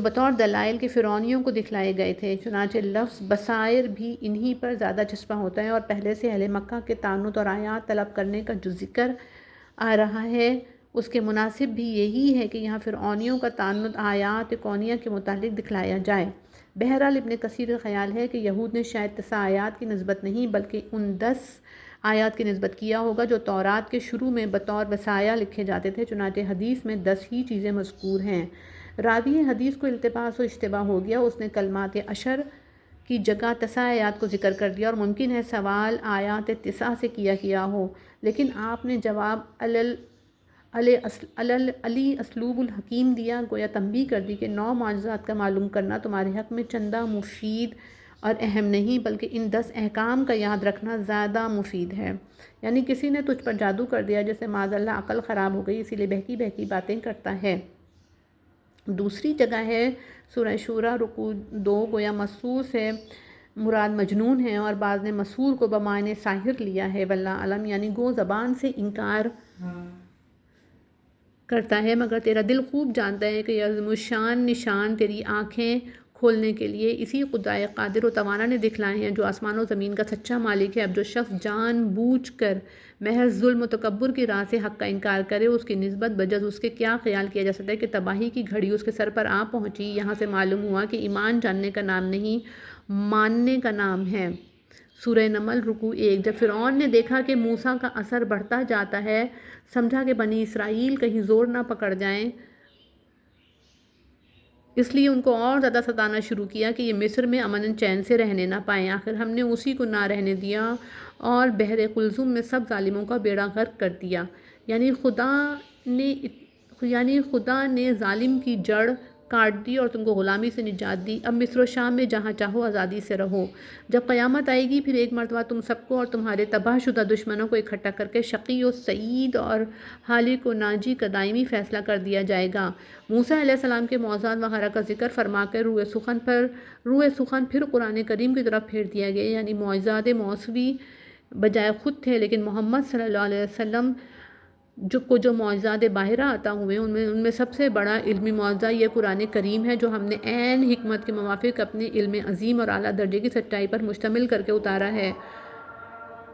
بطور دلائل کے فرعونیوں کو دکھلائے گئے تھے۔ چنانچہ لفظ بصائر بھی انہی پر زیادہ چسپاں ہوتا ہے اور پہلے سے اہل مکہ کے تعنت اور آیات طلب کرنے کا جو ذکر آ رہا ہے اس کے مناسب بھی یہی ہے کہ یہاں فرعونیوں کا تعنت آیات کونیہ کے متعلق دکھلایا جائے۔ بہرحال ابن کثیر کا خیال ہے کہ یہود نے شاید 9 آیات کی نسبت نہیں بلکہ ان 10 آیات کی نسبت کیا ہوگا جو تورات کے شروع میں بطور وصایا لکھے جاتے تھے، چنانچہ حدیث میں 10 ہی چیزیں مذکور ہیں۔ راوی حدیث کو التباس و اشتباہ ہو گیا، اس نے کلمات عشر کی جگہ 9 آیات کو ذکر کر دیا اور ممکن ہے سوال آیات 9 سے کیا ہو، لیکن آپ نے جواب علی اسلوب الحکیم دیا، گویا تنبیہ کر دی کہ 9 معجزات کا معلوم کرنا تمہارے حق میں چندہ مفید اور اہم نہیں بلکہ ان 10 احکام کا یاد رکھنا زیادہ مفید ہے۔ یعنی کسی نے تجھ پر جادو کر دیا جس سے معاذ اللہ عقل خراب ہو گئی، اسی لیے بہکی باتیں کرتا ہے۔ دوسری جگہ ہے سورہ شورى رکوع 2، گویا مسحور سے مراد مجنون ہے اور بعض نے مسحور کو بمعنی ساحر لیا ہے، واللہ اعلم، یعنی گو زبان سے انکار کرتا ہے مگر تیرا دل خوب جانتا ہے کہ یہ عظیم الشان نشان تیری آنکھیں کھولنے کے لیے اسی خدائے قادر و توانا نے دکھلائے ہیں جو آسمان و زمین کا سچا مالک ہے۔ اب جو شخص جان بوجھ کر محض ظلم و تکبر کی راہ سے حق کا انکار کرے، اس کی نسبت بجز اس کے کیا خیال کیا جا سکتا ہے کہ تباہی کی گھڑی اس کے سر پر آ پہنچی۔ یہاں سے معلوم ہوا کہ ایمان جاننے کا نام نہیں، ماننے کا نام ہے۔ سورہ نمل رکوع 1۔ جب فرعون نے دیکھا کہ موسیٰ کا اثر بڑھتا جاتا ہے، سمجھا کہ بنی اسرائیل کہیں زور نہ پکڑ جائیں اس لیے ان کو اور زیادہ ستانا شروع کیا کہ یہ مصر میں امن چین سے رہنے نہ پائیں۔ آخر ہم نے اسی کو نہ رہنے دیا اور بحر قلزم میں سب ظالموں کا بیڑا غرق کر دیا۔ یعنی نے خدا نے ظالم کی جڑ کاٹ دی اور تم کو غلامی سے نجات دی۔ اب مصر و شام میں جہاں چاہو آزادی سے رہو۔ جب قیامت آئے گی پھر ایک مرتبہ تم سب کو اور تمہارے تباہ شدہ دشمنوں کو اکٹھا کر کے شقی و سعید اور ہالک و ناجی کا دائمی فیصلہ کر دیا جائے گا۔ موسیٰ علیہ السلام کے معجزات وغیرہ کا ذکر فرما کر روئے سخن پھر قرآن کریم کی طرف پھیر دیا گیا۔ یعنی معجزات موسوی بجائے خود تھے، لیکن محمد صلی اللہ علیہ وسلم جو معجزات باہرہ عطا ہوئے ان میں سب سے بڑا علمی معجزہ یہ قرآن کریم ہے، جو ہم نے عین حکمت کے موافق اپنے علم عظیم اور اعلیٰ درجے کی سچائی پر مشتمل کر کے اتارا ہے،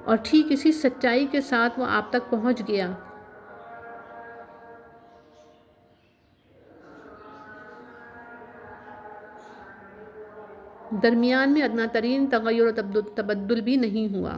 اور ٹھیک اسی سچائی کے ساتھ وہ آپ تک پہنچ گیا۔ درمیان میں ادنیٰ ترین تغیر و تبدل بھی نہیں ہوا۔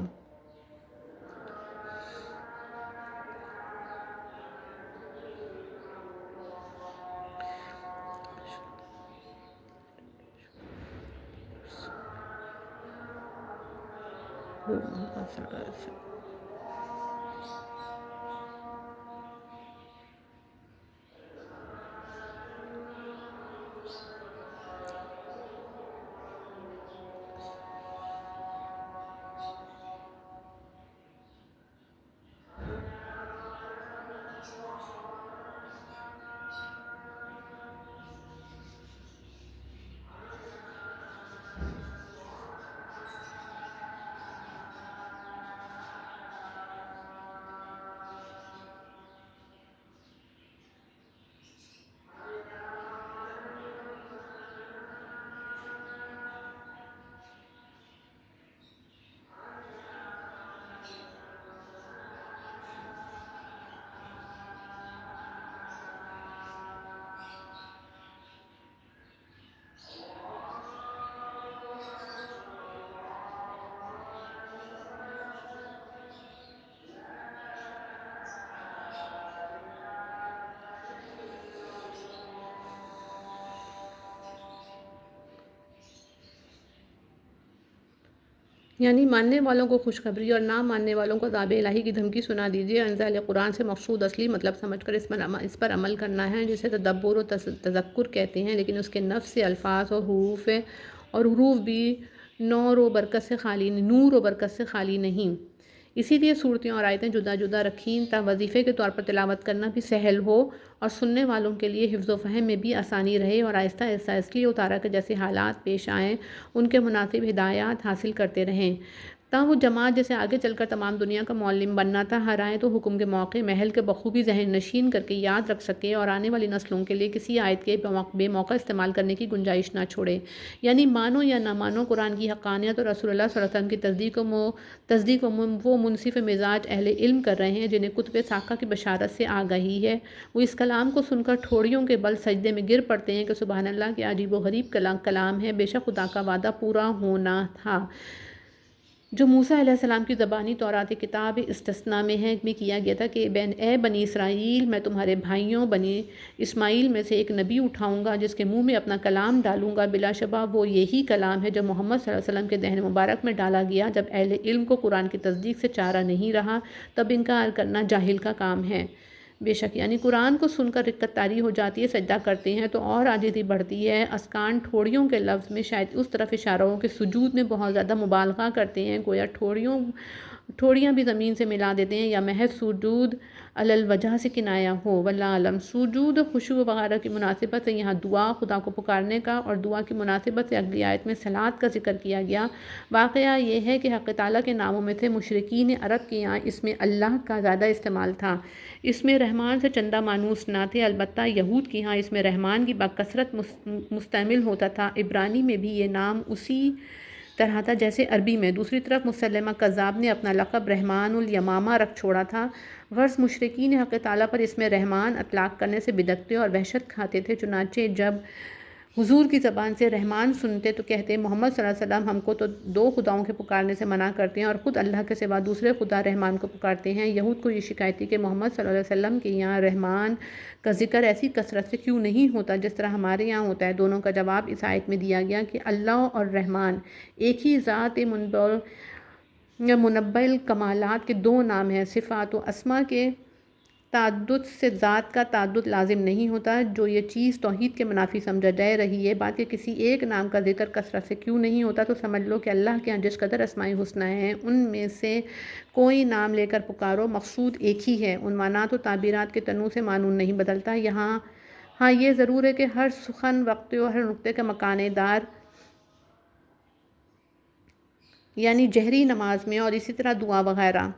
یعنی ماننے والوں کو خوشخبری اور نہ ماننے والوں کو عذاب الہی کی دھمکی سنا دیجیے۔ انزال قرآن سے مقصود اصلی مطلب سمجھ کر اس پر عمل کرنا ہے، جسے تدبر و تذکر کہتے ہیں، لیکن اس کے نفس سے الفاظ اور حروف بھی نور و برکت سے خالی نہیں۔ اسی لیے صورتیں اور آیتیں جدا جدا رکھیں تا وظیفے کے طور پر تلاوت کرنا بھی سہل ہو اور سننے والوں کے لیے حفظ و فہم میں بھی آسانی رہے، اور آہستہ آہستہ اس لیے اتارا کہ جیسے حالات پیش آئیں ان کے مناسب ہدایات حاصل کرتے رہیں۔ تا وہ جماعت جسے آگے چل کر تمام دنیا کا معلم بننا تھا، ہر آئے تو حکم کے موقع محل کے بخوبی ذہن نشین کر کے یاد رکھ سکے اور آنے والی نسلوں کے لیے کسی آیت کے بے موقع استعمال کرنے کی گنجائش نہ چھوڑے۔ یعنی مانو یا نہ مانو، قرآن کی حقانیت اور رسول اللہ صلی اللہ علیہ وسلم کی تصدیق وہ منصف مزاج اہل علم کر رہے ہیں جنہیں کتب ساقہ کی بشارت سے آگہی ہے۔ وہ اس کلام کو سن کر ٹھوڑیوں کے بل سجدے میں گر پڑتے ہیں کہ سبحان اللہ کے عجیب و غریب کلام ہے، بے شک خدا کا وعدہ پورا ہونا تھا جو موسیٰ علیہ السلام کی زبانی تورات کتاب استثناء میں کیا گیا تھا کہ اے بنی اسرائیل، میں تمہارے بھائیوں بنی اسماعیل میں سے ایک نبی اٹھاؤں گا جس کے منہ میں اپنا کلام ڈالوں گا۔ بلا شبہ وہ یہی کلام ہے جو محمد صلی اللہ علیہ وسلم کے دہن مبارک میں ڈالا گیا۔ جب اہل علم کو قرآن کی تصدیق سے چارہ نہیں رہا تب انکار کرنا جاہل کا کام ہے۔ بے شک یعنی قرآن کو سن کر رکت طاری ہو جاتی ہے، سجدہ کرتے ہیں تو اور عاجزی بڑھتی ہے۔ اسکان ٹھوڑیوں کے لفظ میں شاید اس طرف اشارہ ہو کہ سجود میں بہت زیادہ مبالغہ کرتے ہیں، گویا ٹھوڑیاں بھی زمین سے ملا دیتے ہیں، یا محض سجود علی الوجہ سے کنایہ ہو۔ واللہ عالم۔ سجود خشوع وغیرہ کی مناسبت سے یہاں دعا، خدا کو پکارنے کا، اور دعا کی مناسبت سے اگلی آیت میں صلاۃ کا ذکر کیا گیا۔ واقعہ یہ ہے کہ حق تعالیٰ کے ناموں میں تھے، مشرکین عرب کے یہاں اس میں اللہ کا زیادہ استعمال تھا، اس میں رحمان سے چندہ مانوس نہ تھے، البتہ یہود کے یہاں اس میں رحمان کی بکثرت مستعمل ہوتا تھا۔ عبرانی میں بھی یہ نام اسی طرح تھا جیسے عربی میں۔ دوسری طرف مسلمہ کذاب نے اپنا لقب رحمان الیمامہ رکھ چھوڑا تھا۔ غرض مشرکین حق تعالیٰ پر اس میں رحمان اطلاق کرنے سے بدکتے اور وحشت کھاتے تھے، چنانچہ جب حضور کی زبان سے رحمان سنتے تو کہتے محمد صلی اللہ علیہ وسلم ہم کو تو دو خداؤں کے پکارنے سے منع کرتے ہیں اور خود اللہ کے سوا دوسرے خدا رحمان کو پکارتے ہیں۔ یہود کو یہ شکایت تھی کہ محمد صلی اللہ علیہ وسلم کے یہاں رحمان کا ذکر ایسی کثرت سے کیوں نہیں ہوتا جس طرح ہمارے یہاں ہوتا ہے۔ دونوں کا جواب اس آیت میں دیا گیا کہ اللہ اور رحمان ایک ہی ذات منبع الکمالات کے دو نام ہیں۔ صفات و اسما کے تعدد سے ذات کا تعدد لازم نہیں ہوتا۔ جو یہ چیز توحید کے منافی سمجھا جائے رہی ہے بات کہ کسی ایک نام کا ذکر کثرت سے کیوں نہیں ہوتا، تو سمجھ لو کہ اللہ کے ہاں جس قدر اسماء حسنہ ہیں ان میں سے کوئی نام لے کر پکارو، مقصود ایک ہی ہے۔ عنوانات و تعبیرات کے تنوع سے معنون نہیں بدلتا۔ ہاں یہ ضرور ہے کہ ہر سخن وقت اور ہر نقطے کا مکان دار، یعنی جہری نماز میں اور اسی طرح دعا وغیرہ،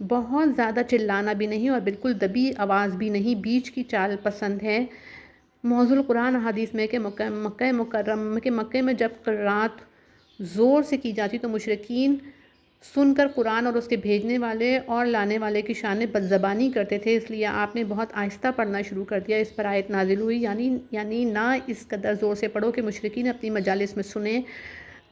بہت زیادہ چلانا بھی نہیں اور بالکل دبی آواز بھی نہیں، بیچ کی چال پسند ہے۔ موضوع القرآن حدیث میں کہ مکہ میں جب قرات زور سے کی جاتی تو مشرکین سن کر قرآن اور اس کے بھیجنے والے اور لانے والے کی شان بدزبانی کرتے تھے، اس لیے آپ نے بہت آہستہ پڑھنا شروع کر دیا۔ اس پر آیت نازل ہوئی، یعنی نہ اس قدر زور سے پڑھو کہ مشرکین اپنی مجالس میں سنیں۔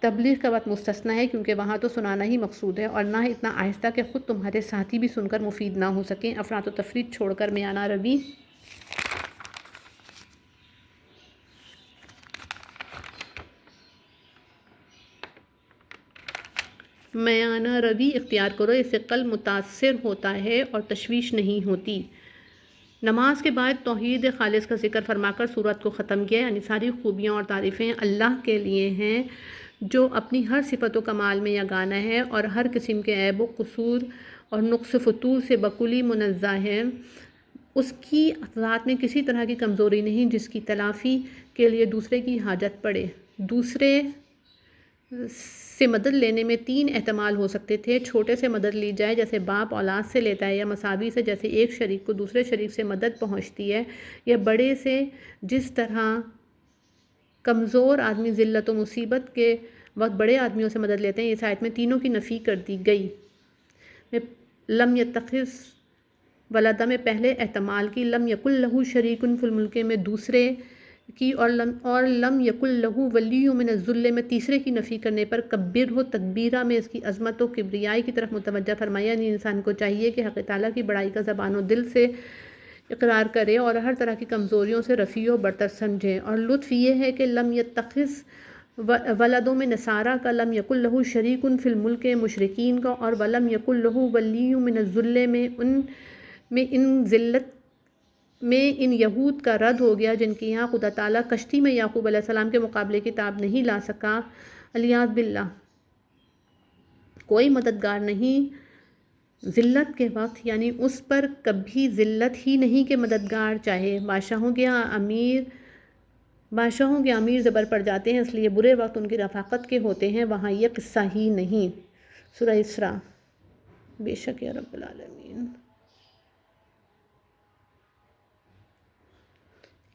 تبلیغ کا وقت مستثنیٰ ہے کیونکہ وہاں تو سنانا ہی مقصود ہے، اور نہ اتنا آہستہ کہ خود تمہارے ساتھی بھی سن کر مفید نہ ہو سکیں۔ افراط و تفریط چھوڑ کر میانہ روی اختیار کرو، اس سے قلب متاثر ہوتا ہے اور تشویش نہیں ہوتی۔ نماز کے بعد توحید خالص کا ذکر فرما کر سورت کو ختم کیا، یعنی ساری خوبیاں اور تعریفیں اللہ کے لیے ہیں جو اپنی ہر صفت و کمال میں یگانہ ہے اور ہر قسم کے عیب و قصور اور نقص فتور سے بکلی منزہ ہے۔ اس کی ذات میں کسی طرح کی کمزوری نہیں جس کی تلافی کے لیے دوسرے کی حاجت پڑے۔ دوسرے سے مدد لینے میں تین احتمال ہو سکتے تھے۔ چھوٹے سے مدد لی جائے جیسے باپ اولاد سے لیتا ہے، یا مساوی سے جیسے ایک شریک کو دوسرے شریک سے مدد پہنچتی ہے، یا بڑے سے جس طرح کمزور آدمی ذلت و مصیبت کے وقت بڑے آدمیوں سے مدد لیتے ہیں۔ اس آیت میں تینوں کی نفی کر دی گئی۔ لم یتخذ ولدہ میں پہلے احتمال کی، لم یکن لہو شریک فی الملک میں دوسرے کی، اور لم یکن لہو ولی من الذل میں تیسرے کی نفی کرنے پر کبر ہو تکبیرہ میں اس کی عظمت و کبریائی کی طرف متوجہ فرمایا۔ یعنی انسان کو چاہیے کہ حق تعالیٰ کی بڑائی کا زبان و دل سے اقرار کرے اور ہر طرح کی کمزوریوں سے رفیع و برتر سمجھے۔ اور لطف یہ ہے کہ لم یتخذ ولدوں میں نصارہ کا لم یکن لہو شریک فی الملک مشرکین کا، اور ولم یکن لہو ولی من الذل میں ان ذلت میں ان یہود کا رد ہو گیا جن کے یہاں خدا تعالیٰ کشتی میں یعقوب علیہ السلام کے مقابلے کتاب نہیں لا سکا۔ الیاذ باللہ، کوئی مددگار نہیں ذلت کے وقت، یعنی اس پر کبھی ذلت ہی نہیں کہ مددگار چاہے۔ بادشاہوں کے امیر زبر پڑ جاتے ہیں، اس لیے برے وقت ان کی رفاقت کے ہوتے ہیں، وہاں یہ قصہ ہی نہیں۔ سورہ اسراء۔ بے شک یا رب العالمین،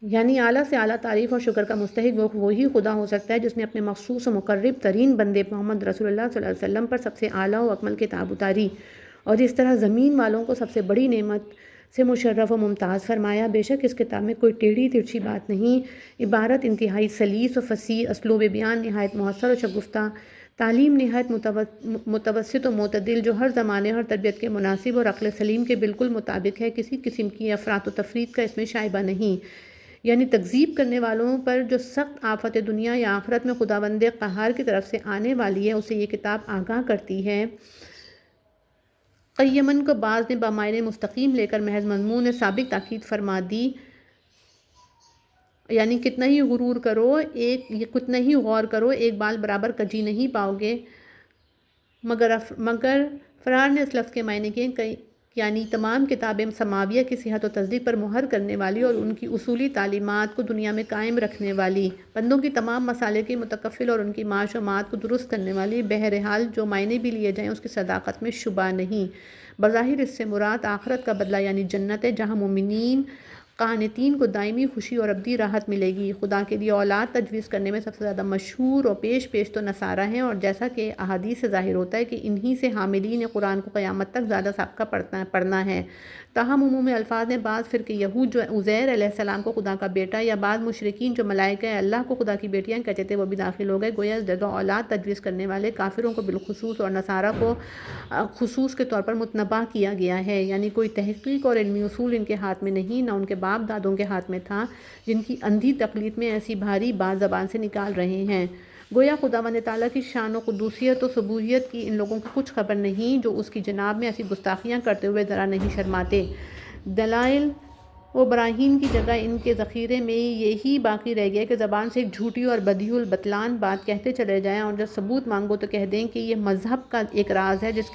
یعنی اعلیٰ سے اعلیٰ تعریف اور شکر کا مستحق وہی خدا ہو سکتا ہے جس نے اپنے مخصوص و مقرب ترین بندے محمد رسول اللہ صلی اللہ علیہ وسلم پر سب سے اعلیٰ و اکمل کتاب اتاری، اور اس طرح زمین والوں کو سب سے بڑی نعمت سے مشرف و ممتاز فرمایا۔ بے شک اس کتاب میں کوئی ٹیڑھی ترچھی بات نہیں، عبارت انتہائی سلیس و فصیح، اسلوب بیان نہایت مؤثر و شگفتہ، تعلیم نہایت متوسط و معتدل جو ہر زمانے ہر تربیت کے مناسب اور عقل سلیم کے بالکل مطابق ہے، کسی قسم کی افراط و تفریط کا اس میں شائبہ نہیں۔ یعنی تکذیب کرنے والوں پر جو سخت آفت دنیا یا آخرت میں خداوند قہار کی طرف سے آنے والی ہے اسے یہ کتاب آگاہ کرتی ہے۔ قیمن کو بعض نے بامعنی مستقیم لے کر محض مضمون سابق تاکید فرما دی، یعنی کتنا ہی غور کرو ایک بال برابر کجی نہیں پاؤ گے، مگر فرار نے اس لفظ کے معنی کیے، یعنی تمام کتابیں سماویہ کی صحت و تصدیق پر مہر کرنے والی اور ان کی اصولی تعلیمات کو دنیا میں قائم رکھنے والی، بندوں کی تمام مسالے کی متکفل اور ان کی معاش و معاد کو درست کرنے والی، بہرحال جو معنی بھی لیے جائیں اس کی صداقت میں شبہ نہیں۔ بظاہر اس سے مراد آخرت کا بدلہ یعنی جنت ہے، جہاں مومنین قانتین کو دائمی خوشی اور ابدی راحت ملے گی۔ خدا کے لیے اولاد تجویز کرنے میں سب سے زیادہ مشہور اور پیش تو نصارہ ہیں، اور جیسا کہ احادیث سے ظاہر ہوتا ہے کہ انہی سے حاملین قرآن کو قیامت تک زیادہ سابقہ پڑھنا ہے۔ تاہم عمومی الفاظ نے بعض فرقے یہود جو عزیر علیہ السلام کو خدا کا بیٹا، یا بعض مشرکین جو ملائکہ اللہ کو خدا کی بیٹیاں کہتے تھے، وہ بھی داخل ہو گئے۔ گویا اس جگہ اولاد تجویز کرنے والے کافروں کو بالخصوص اور نصارہ کو خصوص کے طور پر متنبہ کیا گیا ہے، یعنی کوئی تحقیق اور علمی اصول ان کے ہاتھ میں نہیں، نہ ان کے باپ دادوں کے ہاتھ میں تھا، جن کی اندھی تقلید میں ایسی بھاری بات زبان سے نکال رہے ہیں۔ گویا خداوند تعالیٰ کی شان و قدوسیت و صبوحیت کی ان لوگوں کو کچھ خبر نہیں، جو اس کی جناب میں ایسی گستاخیاں کرتے ہوئے ذرا نہیں شرماتے۔ دلائل و براہین کی جگہ ان کے ذخیرے میں یہی باقی رہ گیا کہ زبان سے ایک جھوٹی اور بدیع البطلان بات کہتے چلے جائیں، اور جب ثبوت مانگو تو کہہ دیں کہ یہ مذہب کا ایک راز ہے جس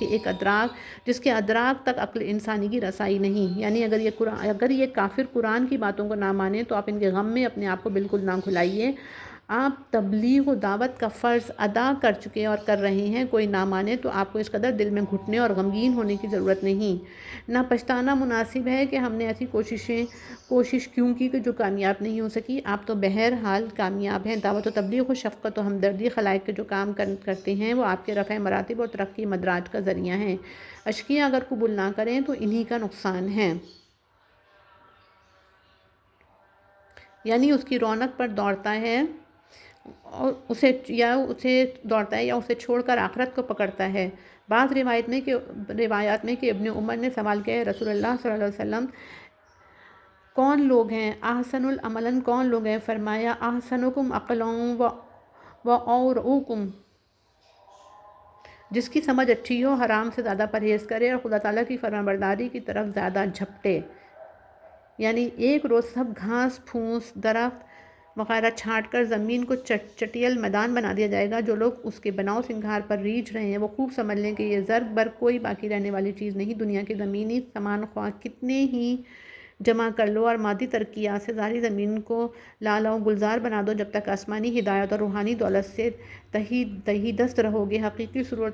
کے ادراک تک عقل انسانی کی رسائی نہیں۔ یعنی اگر یہ کافر قرآن کی باتوں کو نہ مانیں تو آپ ان کے غم میں اپنے آپ کو بالکل نہ کھلائیے۔ آپ تبلیغ و دعوت کا فرض ادا کر چکے اور کر رہے ہیں، کوئی نہ مانے تو آپ کو اس قدر دل میں گھٹنے اور غمگین ہونے کی ضرورت نہیں۔ نہ پچھتانا مناسب ہے کہ ہم نے ایسی کوشش کیوں کی کہ جو کامیاب نہیں ہو سکی۔ آپ تو بہرحال کامیاب ہیں۔ دعوت و تبلیغ و شفقت و ہمدردی خلائق کے جو کام کرتے ہیں وہ آپ کے رفع مراتب اور ترقی مدراج کا ذریعہ ہیں۔ اشقیاء اگر قبول نہ کریں تو انہی کا نقصان ہے، یعنی اس کی رونق پر دوڑتا ہے اور اسے چھوڑ کر آخرت کو پکڑتا ہے۔ بعض روایات میں کہ ابن عمر نے سوال کیا، رسول اللہ صلی اللہ علیہ وسلم کون لوگ ہیں، احسن العملاً کون لوگ ہیں؟ فرمایا احسنکم عقلاً و اورعکم، جس کی سمجھ اچھی ہو، حرام سے زیادہ پرہیز کرے اور خدا تعالیٰ کی فرمانبرداری کی طرف زیادہ جھپٹے۔ یعنی ایک روز سب گھاس پھوس درخت وغیرہ چھانٹ کر زمین کو چٹیل میدان بنا دیا جائے گا۔ جو لوگ اس کے بناؤ سنگھار پر ریجھ رہے ہیں وہ خوب سمجھ لیں کہ یہ زرگ برگ کوئی باقی رہنے والی چیز نہیں۔ دنیا کے زمینی سامان خواہ کتنے ہی جمع کر لو اور مادی ترقیات سے ظاہری زمین کو لالہ و گلزار بنا دو، جب تک آسمانی ہدایت اور روحانی دولت سے تہی دست رہو گے، حقیقی سرور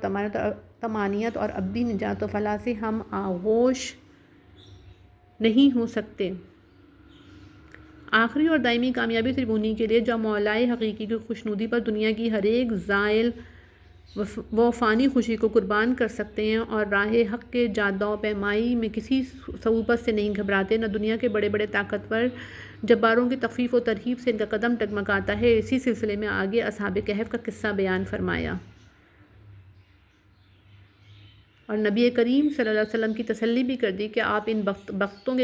طمانینت اور ابدی نجات و فلاح سے ہم آغوش نہیں ہو سکتے۔ آخری اور دائمی کامیابی صرف انہی کے لیے جو مولائے حقیقی کی خوشنودی پر دنیا کی ہر ایک زائل و فانی خوشی کو قربان کر سکتے ہیں، اور راہ حق کے جادہ و پیمائی میں کسی صعوبت سے نہیں گھبراتے۔ نہ دنیا کے بڑے بڑے طاقتور جباروں کی تخفیف و ترہیب سے ان کا قدم ڈگمگاتا ہے۔ اسی سلسلے میں آگے اصحاب کہف کا قصہ بیان فرمایا اور نبی کریم صلی اللہ علیہ وسلم کی تسلی بھی کر دی کہ آپ ان بدبختوں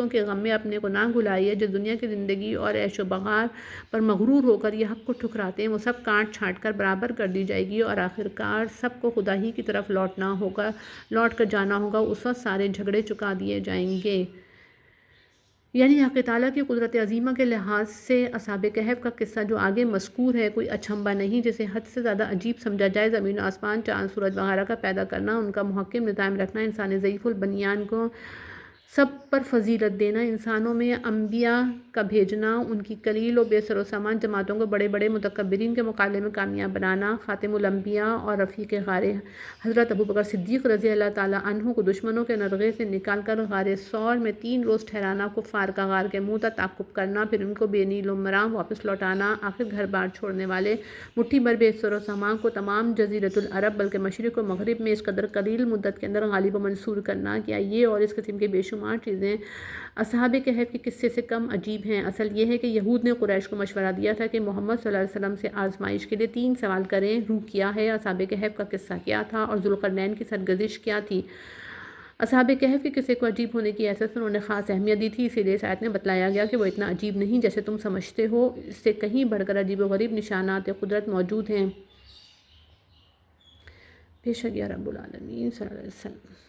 کے غم میں اپنے کو نہ بھلائیے جو دنیا کی زندگی اور عیش و بغار پر مغرور ہو کر یہ حق کو ٹھکراتے ہیں۔ وہ سب کاٹ چھانٹ کر برابر کر دی جائے گی اور آخرکار سب کو خدا ہی کی طرف لوٹ کر جانا ہوگا۔ اس وقت سارے جھگڑے چکا دیے جائیں گے۔ یعنی حق تعالیٰ کی قدرت عظیمہ کے لحاظ سے اصحاب کہف کا قصہ جو آگے مذکور ہے کوئی اچنبھا نہیں جسے حد سے زیادہ عجیب سمجھا جائے۔ زمین و آسمان، چاند سورج وغیرہ کا پیدا کرنا، ان کا محکم نظام رکھنا، انسان ضعیف البنیان کو سب پر فضیلت دینا، انسانوں میں انبیاء کا بھیجنا، ان کی قلیل و بے سر و سامان جماعتوں کو بڑے بڑے متکبرین کے مقابلے میں کامیاب بنانا، خاتم الانبیاء اور رفیق غار حضرت ابوبکر صدیق رضی اللہ تعالیٰ عنہ کو دشمنوں کے نرغے سے نکال کر غار ثور میں 3 روز ٹھہرانا، کفار کا غار کے منہ تک تعاقب کرنا، پھر ان کو بے نیل و مرام واپس لوٹانا، آخر گھر بار چھوڑنے والے مٹھی بھر بے سر و سامان کو تمام جزیرۃ العرب بلکہ مشرق و مغرب میں اس قدر قلیل مدت کے اندر غالب و منصور کرنا، کیا یہ اور اس قسم کے بے شمار چیزیں اصحاب کہف کے قصے سے کم عجیب ہیں؟ اصل یہ ہے کہ یہود نے قریش کو مشورہ دیا تھا کہ محمد صلی اللہ علیہ وسلم سے آزمائش کے لیے 3 سوال کریں، روح کیا ہے، اصحاب کہف کا قصہ کیا تھا اور ذوالقرنین کی سرگزشت کیا تھی۔ اصحاب کہف کے قصے کو عجیب ہونے کی حیثیت سے انہوں نے خاص اہمیت دی تھی، اسی لیے اس آیت میں بتلایا گیا کہ وہ اتنا عجیب نہیں جیسے تم سمجھتے ہو، اس سے کہیں بڑھ کر عجیب و غریب نشانات قدرت موجود ہیں۔ بے شک یا رب العالمین صلی اللہ علیہ وسلم۔